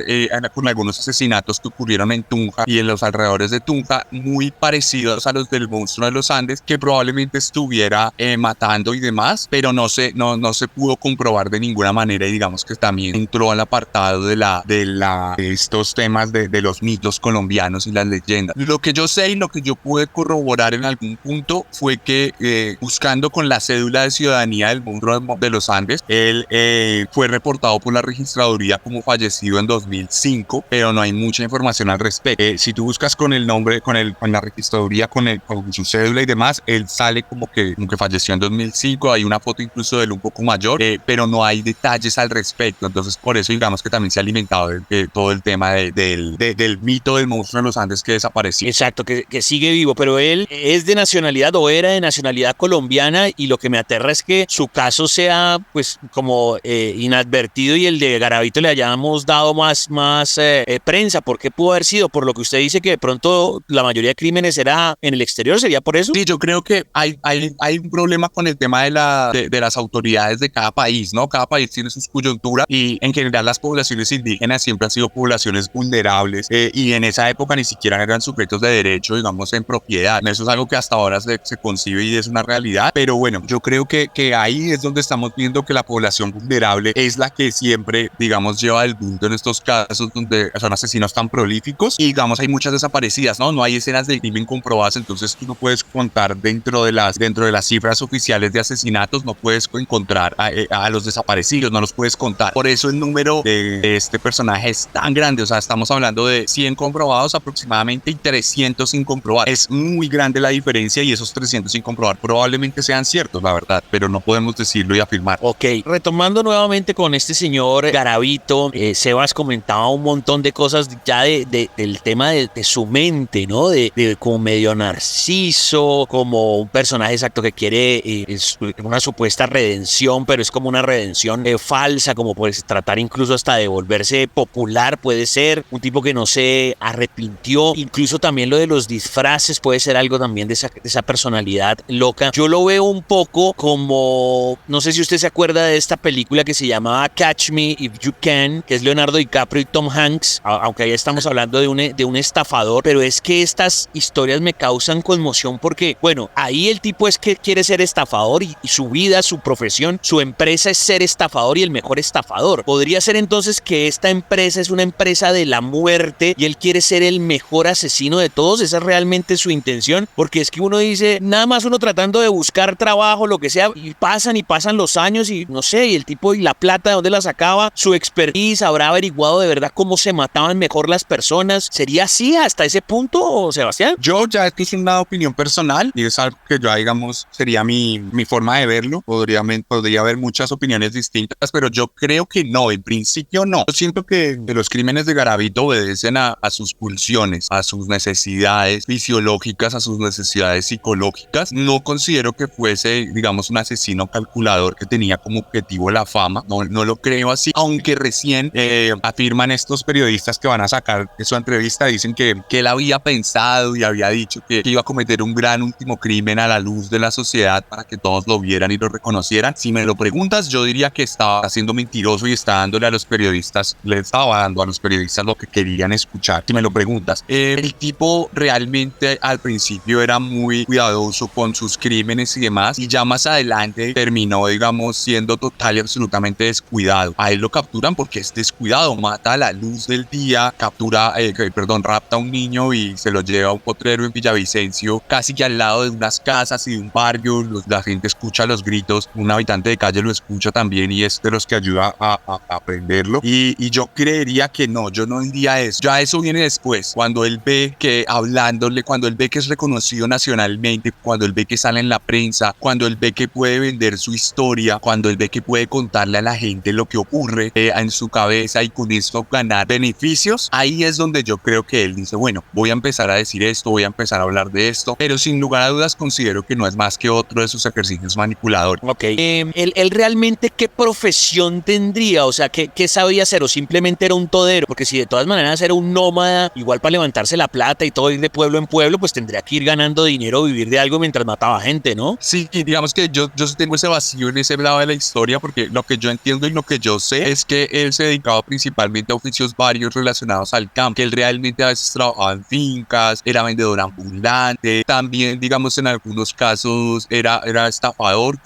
con algunos asesinatos que ocurrieron en Tunja y en los alrededores de Tunja, muy parecidos a los del monstruo de los Andes, que probablemente estuviera matando y demás, pero no se pudo comprobar de ninguna manera, y digamos que también entró al apartado de estos temas de de los mitos colombianos y las leyendas. Lo que yo sé y lo que yo pude corroborar en algún punto fue que buscando con la cédula de ciudadanía del monstruo de los Andes, él fue reportado por la registraduría como fallecido en 2005, pero no hay mucha información al respecto. Si tú buscas con el nombre, con la registraduría, con su cédula y demás, él sale como que falleció en 2005. Hay una foto incluso de él un poco mayor, pero no hay detalles al respecto. Entonces, por eso digamos que también se ha alimentado todo el tema del mito del monstruo de los Andes que desapareció. Exacto, que sigue vivo, pero él es de nacionalidad o era de nacionalidad colombiana, y lo que me aterra es que su caso sea pues como inadvertido y el de Garavito le hayamos dado más prensa. ¿Por qué pudo haber sido? Por lo que usted dice que de pronto la mayoría de crímenes era en el exterior, ¿sería por eso? Sí, yo creo que hay un problema con el tema de las autoridades de cada país, ¿no? Cada país tiene sus coyunturas y en general las poblaciones indígenas siempre han sido poblaciones vulnerables y en esa época ni siquiera eran sujetos de derecho, digamos, en propiedad. Eso es algo que hasta ahora se concibe y es una realidad, pero bueno, yo creo que ahí es donde estamos viendo que la población vulnerable es la que siempre, digamos, lleva el punto en estos casos donde son asesinos tan prolíficos y, digamos, hay muchas desaparecidas, ¿no? No hay escenas de crimen comprobadas, entonces tú no puedes contar dentro de las cifras oficiales de asesinatos, no puedes encontrar a los desaparecidos, no los puedes contar. Por eso el número de este personaje es tan grande, o sea, estamos hablando de 100 comprobados aproximadamente y 300 sin comprobar. Es muy grande la diferencia y esos 300 sin comprobar probablemente sean ciertos, la verdad, pero no podemos decirlo y afirmar. Ok, retomando nuevamente con este señor Garavito, Sebas comentaba un montón de cosas ya del tema de su mente, ¿no? De como medio narciso, como un personaje exacto que quiere una supuesta redención, pero es como una redención falsa, como puede tratar incluso hasta de volverse popular, puede ser un tipo que no se arrepintió. Incluso también lo de los disfraces puede ser algo también de esa personalidad loca. Yo lo veo un poco como, no sé si usted se acuerda de esta película que se llamaba Catch Me If You Can, que es Leonardo DiCaprio y Tom Hanks, aunque ahí estamos hablando de un estafador, pero es que estas historias me causan conmoción porque, bueno, ahí el tipo es que quiere ser estafador y su vida, su profesión, su empresa es ser estafador y el mejor estafador. Podría ser entonces que esta empresa es una empresa de la muerte y él quiere ser el mejor asesino de todos. Esa es realmente su intención, porque es que uno dice, nada más uno tratando de buscar trabajo, lo que sea, y pasan los años y no sé, y el tipo y la plata de dónde la sacaba, su expertise, habrá averiguado de verdad cómo se mataban mejor las personas. ¿Sería así hasta ese punto, Sebastián? Yo ya esto es una opinión personal y es algo que yo, digamos, sería mi forma de verlo. Podría haber muchas opiniones distintas, pero yo creo que no, en principio no. Yo siento que los crímenes de Garavito obedecen a sus pulsiones, a sus necesidades fisiológicas, a sus necesidades psicológicas. No considero que fuese, digamos, un asesino calculador que tenía como objetivo la fama. No lo creo así, aunque recién afirman estos periodistas que van a sacar su entrevista, dicen que él había pensado y había dicho que iba a cometer un gran último crimen a la luz de la sociedad para que todos lo vieran y lo reconocieran. Si me lo preguntas, yo diría que estaba siendo mentiroso y está dándole a los periodistas, le estaba dando a los periodistas lo que querían escuchar. Si me lo preguntas, el tipo realmente al principio era muy cuidadoso con sus crímenes y demás, y ya más adelante terminó, digamos, siendo total y absolutamente descuidado. A él lo capturan porque es descuidado, mata a la luz del día, rapta a un niño y se lo lleva a un potrero en Villavicencio, casi que al lado de unas casas y de un barrio. La gente escucha los gritos, un habitante de calle lo escucha también y es de los que ayuda a prenderlo. Y yo creería que no, yo no diría eso. Ya eso viene después, cuando él ve que hablándole, cuando él ve que es reconocido nacionalmente, cuando él ve que sale en la prensa, cuando él ve que puede vender su historia, cuando él ve que puede contarle a la gente lo que ocurre en su cabeza y con esto ganar beneficios, ahí es donde yo creo que él dice, bueno, voy a empezar a decir esto, voy a empezar a hablar de esto, pero sin lugar a dudas considero que no es más que otro de sus ejercicios manipuladores. Ok, ¿él realmente qué profesión tendría? O sea, ¿qué sabía hacer? ¿O simplemente era un todero? Porque si de todas maneras era un nómada, igual para levantarse la plata y todo, ir de pueblo en pueblo, pues tendría que ir ganando dinero, vivir de algo mientras mataba gente, ¿no? Sí, digamos que yo tengo ese vacío en ese lado de la historia, porque lo que yo entiendo y lo que yo sé es que él se dedicaba principalmente a oficios varios relacionados al campo, que él realmente a veces trabajaba en fincas, era vendedor ambulante, también, digamos, en algunos casos era estafador,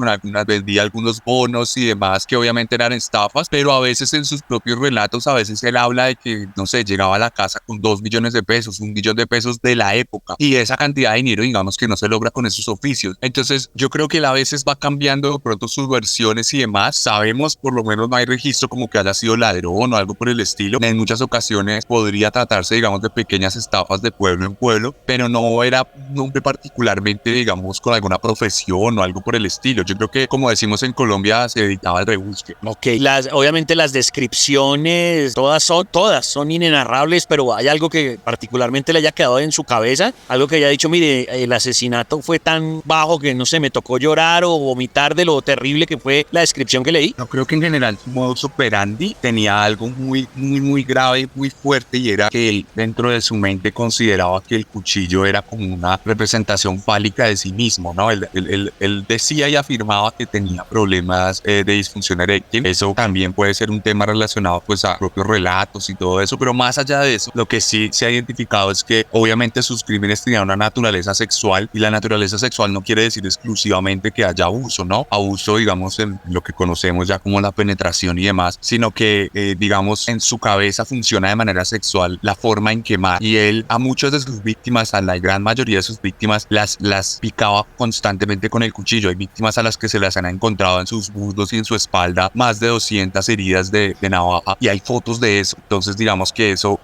vendía algunos bonos y demás que obviamente eran estafas, pero a veces en sus propios relatos, a veces él habla de que, no sé, llegaba a la casa con 2 millones de pesos, 1 millón de pesos de la época, y esa cantidad de dinero, digamos que no se logra con esos oficios. Entonces yo creo que él a veces va cambiando de pronto sus versiones y demás. Sabemos, por lo menos no hay registro como que haya sido ladrón o algo por el estilo. En muchas ocasiones podría tratarse, digamos, de pequeñas estafas de pueblo en pueblo, pero no era un hombre particularmente, digamos, con alguna profesión o algo por el estilo. Yo creo que, como decimos en Colombia, se dedicaba al rebusque. Ok, obviamente las descripciones, todas son inenarrables, pero hay algo que particularmente le haya quedado en su cabeza, algo que haya dicho, mire, el asesinato fue tan bajo que no sé, me tocó llorar o vomitar de lo terrible que fue la descripción que leí. No, creo que en general su modus operandi tenía algo muy grave, muy fuerte, y era que él dentro de su mente consideraba que el cuchillo era como una representación fálica de sí mismo, ¿no? Él decía y afirmaba que tenía problemas de disfunción eréctil. Eso también puede ser un tema relacionado pues a propios relatos y todo eso, pero más allá de eso, lo que sí se ha identificado es que obviamente sus crímenes tenían una naturaleza sexual, y la naturaleza sexual no quiere decir exclusivamente que haya abuso, ¿no? Abuso, digamos, en lo que conocemos ya como la penetración y demás, sino que, digamos, en su cabeza funciona de manera sexual la forma en que mata. Y él a muchas de sus víctimas, a la gran mayoría de sus víctimas, las picaba constantemente con el cuchillo. Hay víctimas a las que se las han encontrado en sus muslos y en su espalda más de 200 heridas de navaja, y hay fotos de eso. Entonces digamos que eso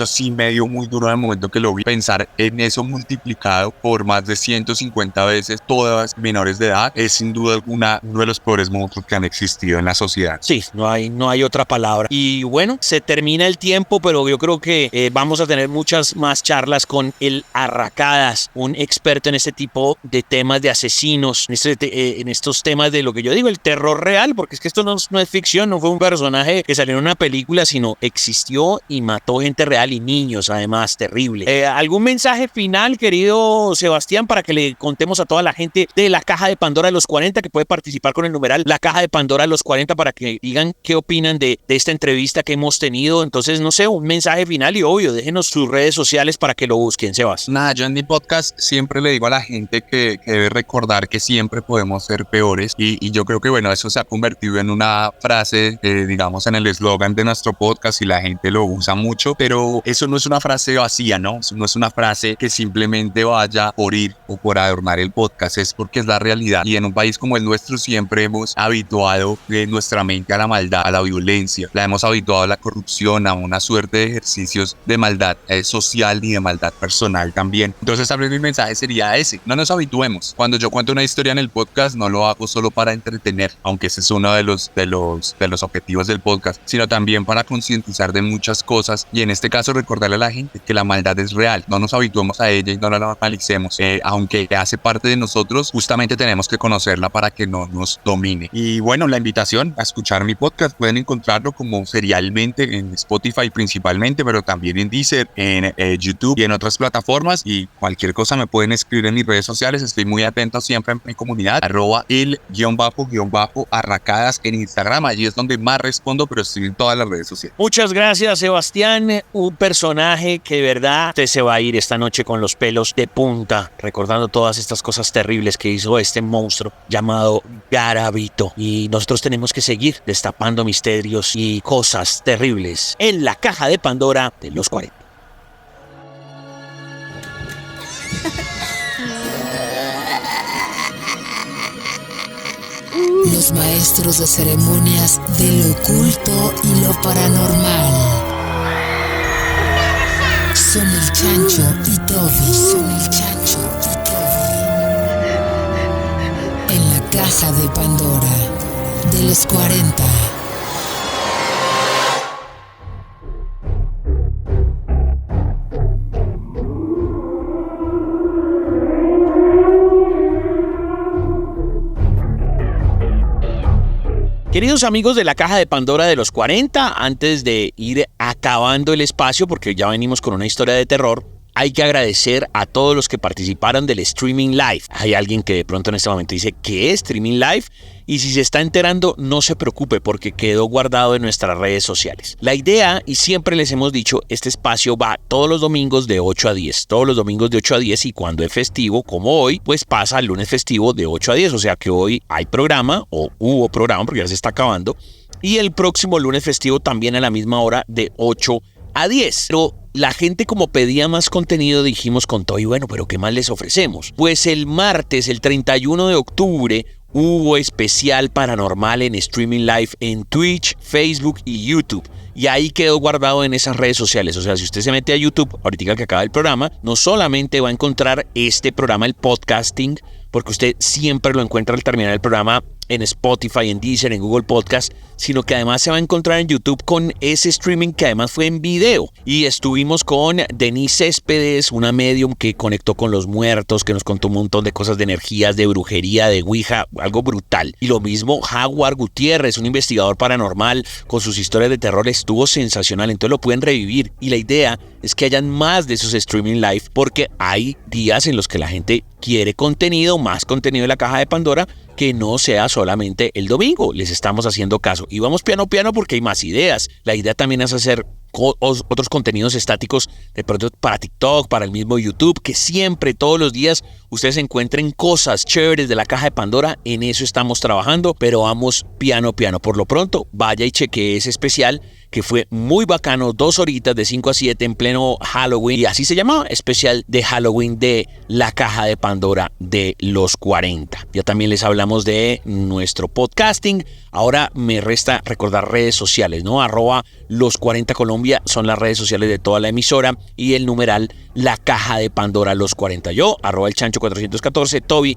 sí me dio muy duro en el momento que lo vi. Pensar en eso multiplicado por más de 150 veces, todas menores de edad, es sin duda alguna uno de los peores monstruos que han existido en la sociedad. Sí, no hay otra palabra. Y bueno, se termina el tiempo, pero yo creo que vamos a tener muchas más charlas con el Arracadas, un experto en este tipo de temas de asesinos, en estos temas de lo que yo digo, el terror real, porque es que esto no es ficción, no fue un personaje que salió en una película, sino existió y mató gente real y niños, además, terrible. ¿Algún mensaje final, querido Sebastián, para que le contemos a toda la gente de la Caja de Pandora de los 40, que puede participar con el numeral La Caja de Pandora de los 40, para que digan qué opinan de esta entrevista que hemos tenido? Entonces, no sé, un mensaje final, y obvio, déjenos sus redes sociales para que lo busquen, Sebas. Nada, yo en mi podcast siempre le digo a la gente que debe recordar que siempre podemos ser peores, y yo creo que bueno, eso se ha convertido en una frase, digamos, en el eslogan de nuestro podcast, y la gente lo usa mucho, pero eso no es una frase vacía, ¿no? Eso no es una frase que simplemente vaya por ir o por adornar el podcast, es porque es la realidad. Y en un país como el nuestro siempre hemos habituado nuestra mente a la maldad, a la violencia, la hemos habituado a la corrupción, a una suerte de ejercicios de maldad social y de maldad personal también. Entonces tal vez mi mensaje sería ese: no nos habituemos. Cuando yo cuento una historia en el podcast, no lo hago solo para entretener, aunque ese es uno de los objetivos del podcast, sino también para concientizar de muchas cosas, y en este caso recordarle a la gente que la maldad es real. No nos habituemos a ella y no la normalicemos, aunque hace parte de nosotros, justamente tenemos que conocerla para que no nos domine. Y bueno, la invitación a escuchar mi podcast, pueden encontrarlo como serialmente en Spotify principalmente, pero también en Deezer, en YouTube y en otras plataformas. Y cualquier cosa me pueden escribir en mis redes sociales, estoy muy atento siempre en mi comunidad, @el_arracadas en Instagram, allí es donde más respondo, pero estoy en todas las redes sociales. Muchas gracias, Sebastián, un personaje que de verdad usted se va a ir esta noche con los pelos de punta, recordando todas estas cosas terribles que hizo este monstruo llamado Garavito. Y nosotros tenemos que seguir destapando misterios y cosas terribles en la Caja de Pandora de los 40. Los maestros de ceremonias de lo oculto y lo paranormal son el Chancho y Toby. En la Caja de Pandora de los 40. Queridos amigos de la Caja de Pandora de los 40, antes de ir acabando el espacio, porque ya venimos con una historia de terror, hay que agradecer a todos los que participaron del Streaming Live. Hay alguien que de pronto en este momento dice, ¿qué es Streaming Live? Y si se está enterando, no se preocupe porque quedó guardado en nuestras redes sociales. La idea, y siempre les hemos dicho, este espacio va todos los domingos de 8 a 10. Todos los domingos de 8 a 10, y cuando es festivo, como hoy, pues pasa el lunes festivo de 8 a 10. O sea que hoy hay programa, o hubo programa porque ya se está acabando. Y el próximo lunes festivo también a la misma hora de 8 a 10. Pero la gente, como pedía más contenido, dijimos con Toby, bueno, pero ¿qué más les ofrecemos? Pues el martes, el 31 de octubre, hubo especial paranormal en streaming live en Twitch, Facebook y YouTube. Y ahí quedó guardado en esas redes sociales. O sea, si usted se mete a YouTube, ahorita que acaba el programa, no solamente va a encontrar este programa, el podcasting, porque usted siempre lo encuentra al terminar el programa en Spotify, en Deezer, en Google Podcast, sino que además se va a encontrar en YouTube con ese streaming que además fue en video. Y estuvimos con Denise Céspedes, una medium que conectó con los muertos, que nos contó un montón de cosas de energías, de brujería, de ouija, algo brutal. Y lo mismo Jaguar Gutiérrez, un investigador paranormal, con sus historias de terror, estuvo sensacional, entonces lo pueden revivir. Y la idea es que hayan más de esos streaming live, porque hay días en los que la gente quiere contenido, más contenido de la Caja de Pandora, que no sea solamente el domingo. Les estamos haciendo caso. Y vamos piano porque hay más ideas. La idea también es hacer otros contenidos estáticos de pronto para TikTok, para el mismo YouTube, que siempre, todos los días, ustedes encuentren cosas chéveres de la Caja de Pandora. En eso estamos trabajando, pero vamos piano. Por lo pronto, vaya y chequee ese especial, que fue muy bacano, 2 horitas de 5 a 7 en pleno Halloween, y así se llamaba, especial de Halloween de la Caja de Pandora de los 40. Ya también les hablamos de nuestro podcasting. Ahora me resta recordar redes sociales, ¿no? @los40 Colombia son las redes sociales de toda la emisora, y el numeral La Caja de Pandora los 40. Yo, el Chancho 414, Toby,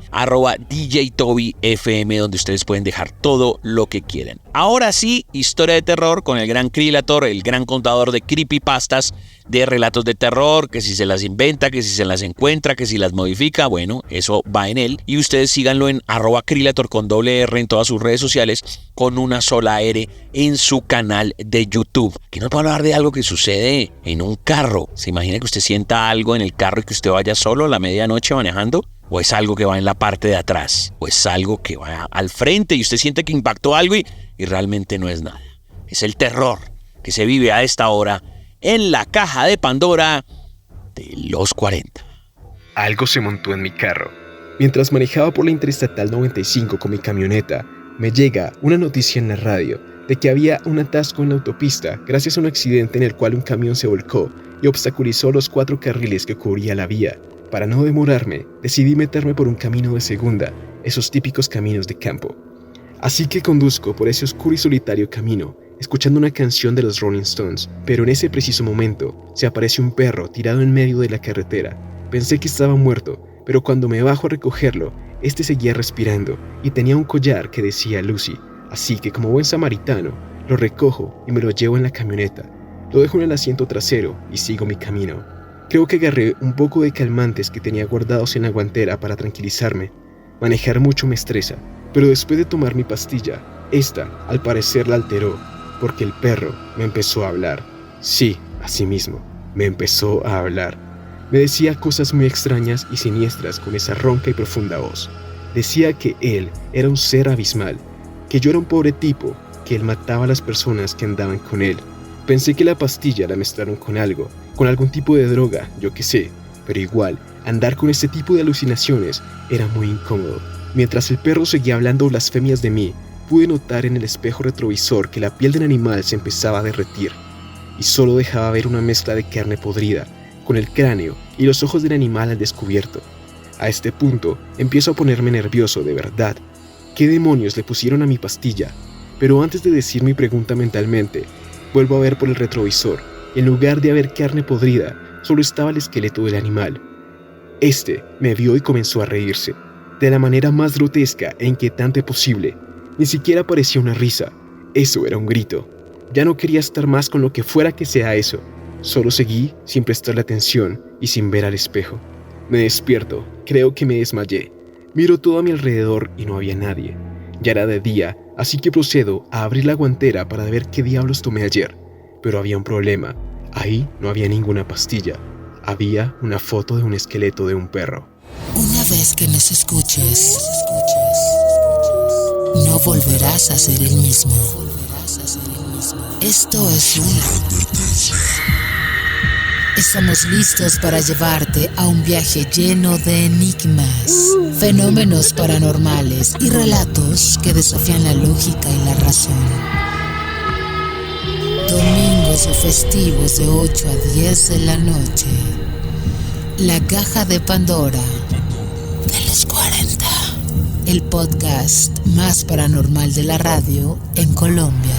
DJ Toby FM, donde ustedes pueden dejar todo lo que quieren. Ahora sí, historia de terror con el gran Krillator, el gran contador de creepypastas, de relatos de terror, que si se las inventa, que si se las encuentra, que si las modifica, bueno, eso va en él. Y ustedes síganlo en @Krillator con doble R en todas sus redes sociales, con una sola R en su canal de YouTube. Aquí nos va a hablar de algo que sucede en un carro. ¿Se imagina que usted sienta algo en el carro y que usted vaya solo a la medianoche manejando? ¿O es algo que va en la parte de atrás? ¿O es algo que va al frente y usted siente que impactó algo y realmente no es nada? Es el terror que se vive a esta hora en la Caja de Pandora de los 40. Algo se montó en mi carro. Mientras manejaba por la Interestatal 95 con mi camioneta, me llega una noticia en la radio de que había un atasco en la autopista gracias a un accidente en el cual un camión se volcó y obstaculizó los 4 carriles que cubría la vía. Para no demorarme, decidí meterme por un camino de segunda, esos típicos caminos de campo. Así que conduzco por ese oscuro y solitario camino, escuchando una canción de los Rolling Stones, pero en ese preciso momento se apareció un perro tirado en medio de la carretera. Pensé que estaba muerto, pero cuando me bajo a recogerlo, este seguía respirando y tenía un collar que decía Lucy, así que como buen samaritano, lo recojo y me lo llevo en la camioneta. Lo dejo en el asiento trasero y sigo mi camino. Creo que agarré un poco de calmantes que tenía guardados en la guantera para tranquilizarme. Manejar mucho me estresa, pero después de tomar mi pastilla, esta al parecer la alteró, porque el perro me empezó a hablar. Sí, así mismo, me empezó a hablar. Me decía cosas muy extrañas y siniestras con esa ronca y profunda voz. Decía que él era un ser abismal, que yo era un pobre tipo, que él mataba a las personas que andaban con él. Pensé que la pastilla la mezclaron con algo, con algún tipo de droga, yo qué sé, pero igual, andar con este tipo de alucinaciones era muy incómodo. Mientras el perro seguía hablando blasfemias de mí, pude notar en el espejo retrovisor que la piel del animal se empezaba a derretir, y solo dejaba ver una mezcla de carne podrida, con el cráneo y los ojos del animal al descubierto. A este punto, empiezo a ponerme nervioso de verdad. ¿Qué demonios le pusieron a mi pastilla? Pero antes de decir mi pregunta mentalmente, vuelvo a ver por el retrovisor, y en lugar de haber carne podrida, solo estaba el esqueleto del animal. Este me vio y comenzó a reírse, de la manera más grotesca e inquietante posible. Ni siquiera parecía una risa, eso era un grito. Ya no quería estar más con lo que fuera que sea eso. Solo seguí sin prestarle atención y sin ver al espejo. Me despierto, creo que me desmayé. Miro todo a mi alrededor y no había nadie. Ya era de día, así que procedo a abrir la guantera para ver qué diablos tomé ayer. Pero había un problema. Ahí no había ninguna pastilla. Había una foto de un esqueleto de un perro. Una vez que nos escuches, no volverás a ser el mismo. Esto es una advertencia. Estamos listos para llevarte a un viaje lleno de enigmas, fenómenos paranormales y relatos que desafían la lógica y la razón. Domingos o festivos de 8 a 10 de la noche. La Caja de Pandora de los 40. El podcast más paranormal de la radio en Colombia.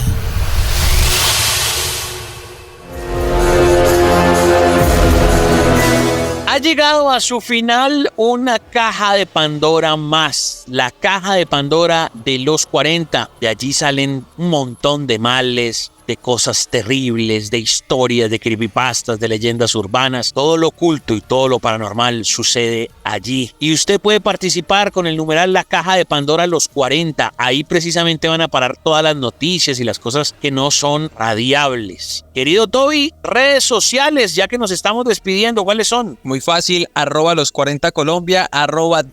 Ha llegado a su final una Caja de Pandora más, la Caja de Pandora de los 40. De allí salen un montón de males, de cosas terribles, de historias, de creepypastas, de leyendas urbanas. Todo lo oculto y todo lo paranormal sucede allí. Y usted puede participar con el numeral La Caja de Pandora los 40. Ahí precisamente van a parar todas las noticias y las cosas que no son radiables. Querido Toby, redes sociales, ya que nos estamos despidiendo, ¿cuáles son? Muy fácil, @los 40 Colombia,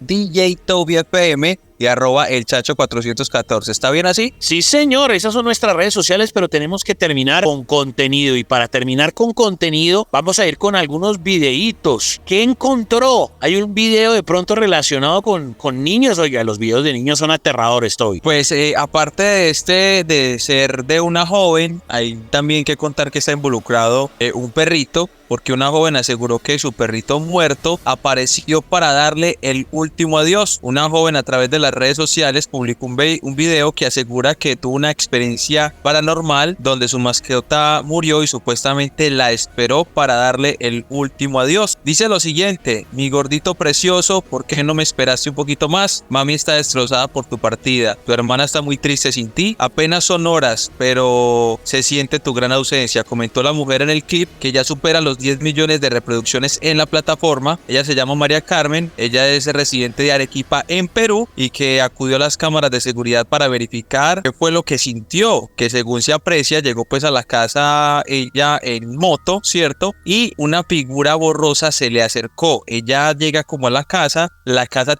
@DJ Toby FM y @el Chacho 414. ¿Está bien así? Sí, señor, esas son nuestras redes sociales, pero tenemos que terminar con contenido. Y para terminar con contenido, vamos a ir con algunos videitos. ¿Qué encontró? Hay un video de pronto relacionado con niños. Oiga, los videos de niños son aterradores, Toby. Pues aparte de ser de una joven, hay también que contar que está involucrado un perrito, porque una joven aseguró que su perrito muerto apareció para darle el último adiós. Una joven a través de las redes sociales publicó un video que asegura que tuvo una experiencia paranormal donde su mascota murió y supuestamente la esperó para darle el último adiós. Dice lo siguiente: mi gordito precioso, ¿por qué no me esperaste un poquito más? Mami está destrozada por tu partida, tu hermana está muy triste sin ti, apenas son horas, pero se siente tu gran ausencia, comentó la mujer en el clip, que ya supera los 10 millones de reproducciones en la plataforma. Ella se llama María Carmen, ella es residente de Arequipa en Perú y que acudió a las cámaras de seguridad para verificar qué fue lo que sintió, que según se aprecia llegó pues a la casa ella en moto, ¿cierto? Y una figura borrosa se le acercó. Ella llega como a la casa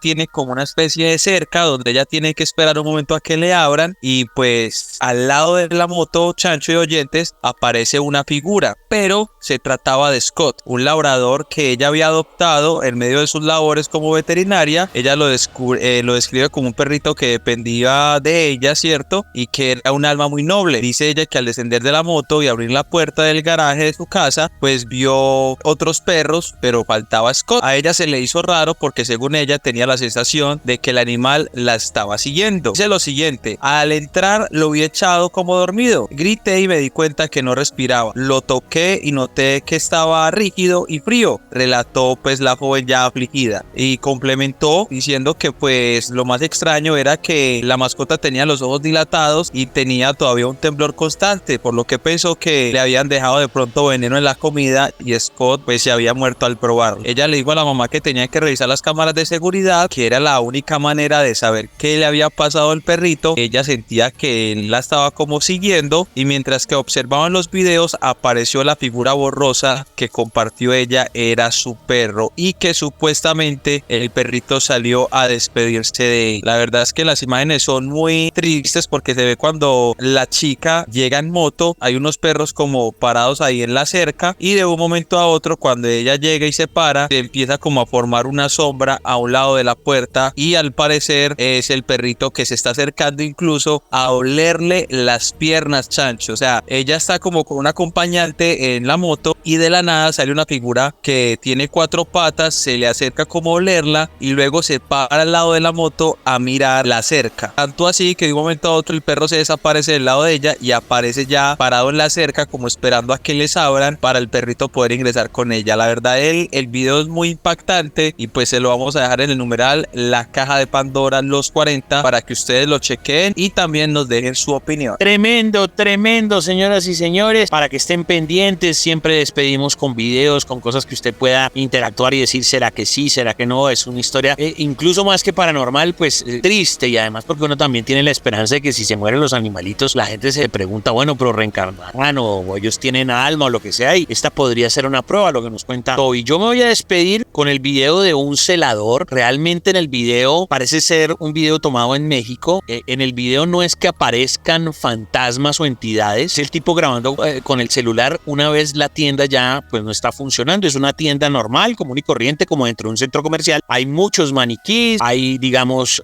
tiene como una especie de cerca donde ella tiene que esperar un momento a que le abran y pues al lado de la moto, Chancho y oyentes, aparece una figura, pero se trataba de Scott, un labrador que ella había adoptado en medio de sus labores como veterinaria. Ella lo describe como un perrito que dependía de ella, ¿cierto? Y que era un alma muy noble. Dice ella que al descender de la moto y abrir la puerta del garaje de su casa, pues vio otros perros, pero faltaba Scott. A ella se le hizo raro porque según ella tenía la sensación de que el animal la estaba siguiendo. Dice lo siguiente: al entrar lo vi echado como dormido. Grité y me di cuenta que no respiraba. Lo toqué y noté que estaba rígido y frío, relató pues la joven ya afligida, y complementó diciendo que pues lo más extraño era que la mascota tenía los ojos dilatados y tenía todavía un temblor constante, por lo que pensó que le habían dejado de pronto veneno en la comida y Scott pues se había muerto al probarlo. Ella le dijo a la mamá que tenía que revisar las cámaras de seguridad, que era la única manera de saber qué le había pasado al perrito. Ella sentía que él la estaba como siguiendo, y mientras que observaban los videos apareció la figura borrosa que compartió ella era su perro y que supuestamente el perrito salió a despedirse de él. La verdad es que las imágenes son muy tristes porque se ve cuando la chica llega en moto, hay unos perros como parados ahí en la cerca, y de un momento a otro cuando ella llega y se para, se empieza como a formar una sombra a un lado de la puerta, y al parecer es el perrito que se está acercando incluso a olerle las piernas, Chancho. O sea, ella está como con un acompañante en la moto y de la nada sale una figura que tiene 4 patas, se le acerca como a olerla y luego se para al lado de la moto a mirar la cerca. Tanto así que de un momento a otro el perro se desaparece del lado de ella y aparece ya parado en la cerca como esperando a que les abran para el perrito poder ingresar con ella. La verdad el video es muy impactante y pues se lo vamos a dejar en el numeral La Caja de Pandora los 40 para que ustedes lo chequen y también nos dejen su opinión. Tremendo, tremendo, señoras y señores, para que estén pendientes. Siempre despedimos con videos, con cosas que usted pueda interactuar y decir será que sí, será que no. Es una historia incluso más que paranormal, pues triste, y además porque uno también tiene la esperanza de que si se mueren los animalitos, la gente se pregunta, bueno, pero reencarnarán o ellos tienen alma o lo que sea, y esta podría ser una prueba, lo que nos cuenta Toby. Yo me voy a despedir con el video de un celador. Realmente en el video parece ser un video tomado en México. En el video no es que aparezcan fantasmas o entidades, es el tipo grabando con el celular una vez la tienda ya pues no está funcionando. Es una tienda normal, común y corriente, como dentro de un centro comercial. Hay muchos maniquís, hay digamos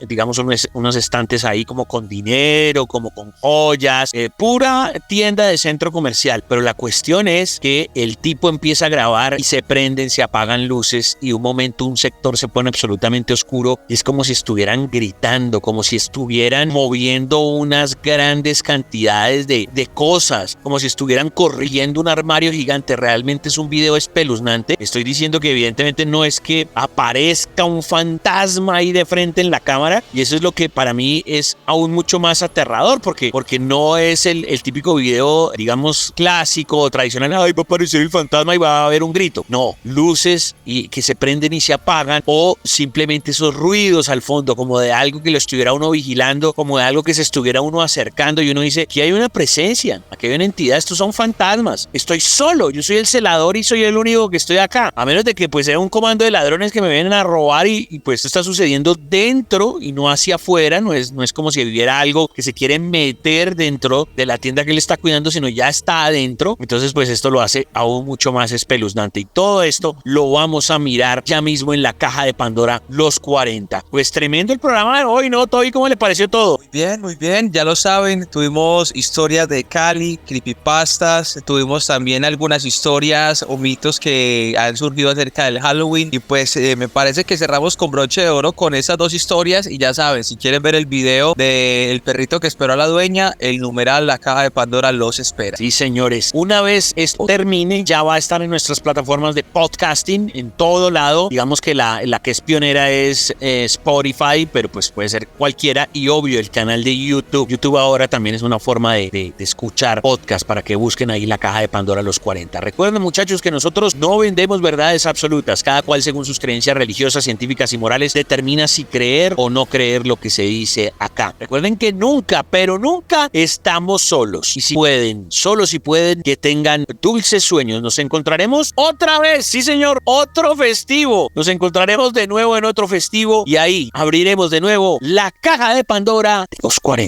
unos estantes ahí como con dinero, como con joyas, pura tienda de centro comercial. Pero la cuestión es que el tipo empieza a grabar y se prenden, se apagan luces y un momento un sector se pone absolutamente oscuro y es como si estuvieran gritando, como si estuvieran moviendo unas grandes cantidades de cosas, como si estuvieran corriendo un armario gigante. Realmente es un video espeluznante. Estoy diciendo que evidentemente no es que aparezca un fantasma ahí de frente en la cámara, y eso es lo que para mí es aún mucho más aterrador, porque no es el típico video, digamos, clásico o tradicional. Ay, va a aparecer el fantasma y va a haber un grito. No, luces y que se prenden y se apagan, o simplemente esos ruidos al fondo, como de algo que lo estuviera uno vigilando, como de algo que se estuviera uno acercando, y uno dice, aquí hay una presencia, aquí hay una entidad, estos son fantasmas, estoy solo, yo soy el celador y soy el único que estoy acá, a menos de que pues sea un comando de ladrones que me vienen a robar y pues esto está sucediendo dentro y no hacia afuera. No es como si hubiera algo que se quiere meter dentro de la tienda que él está cuidando, sino ya está adentro. Entonces pues esto lo hace aún mucho más espeluznante, y todo esto lo vamos a mirar ya mismo en la caja de Pandora Los 40. Pues tremendo el programa de hoy, ¿no, Toby? ¿Cómo le pareció todo? Muy bien, ya lo saben, tuvimos historias de Cali, creepypastas, tuvimos también algunas historias o mitos que han surgido acerca del Halloween, y pues me parece que cerramos con broche de oro con esas dos historias. Y ya saben, si quieren ver el video del perrito que esperó a la dueña, el numeral La Caja de Pandora los espera. Sí, señores, una vez esto termine, ya va a estar en nuestras plataformas de podcasting en todo lado. Digamos que la que es pionera es Spotify, pero pues puede ser cualquiera, y obvio el canal de YouTube. YouTube ahora también es una forma de escuchar podcast, para que busquen ahí La Caja de Pandora Los 40. Recuerden, muchachos, que nosotros no vendemos verdades absolutas. Cada cual, según sus creencias religiosas, científicas y morales, determina si creer o no creer lo que se dice acá. Recuerden que nunca, pero nunca estamos solos. Y si pueden, solo si pueden, que tengan dulces sueños. Nos encontraremos otra vez, sí señor, otro festivo. Nos encontraremos de nuevo en otro festivo, y ahí abriremos de nuevo la caja de Pandora de los 40.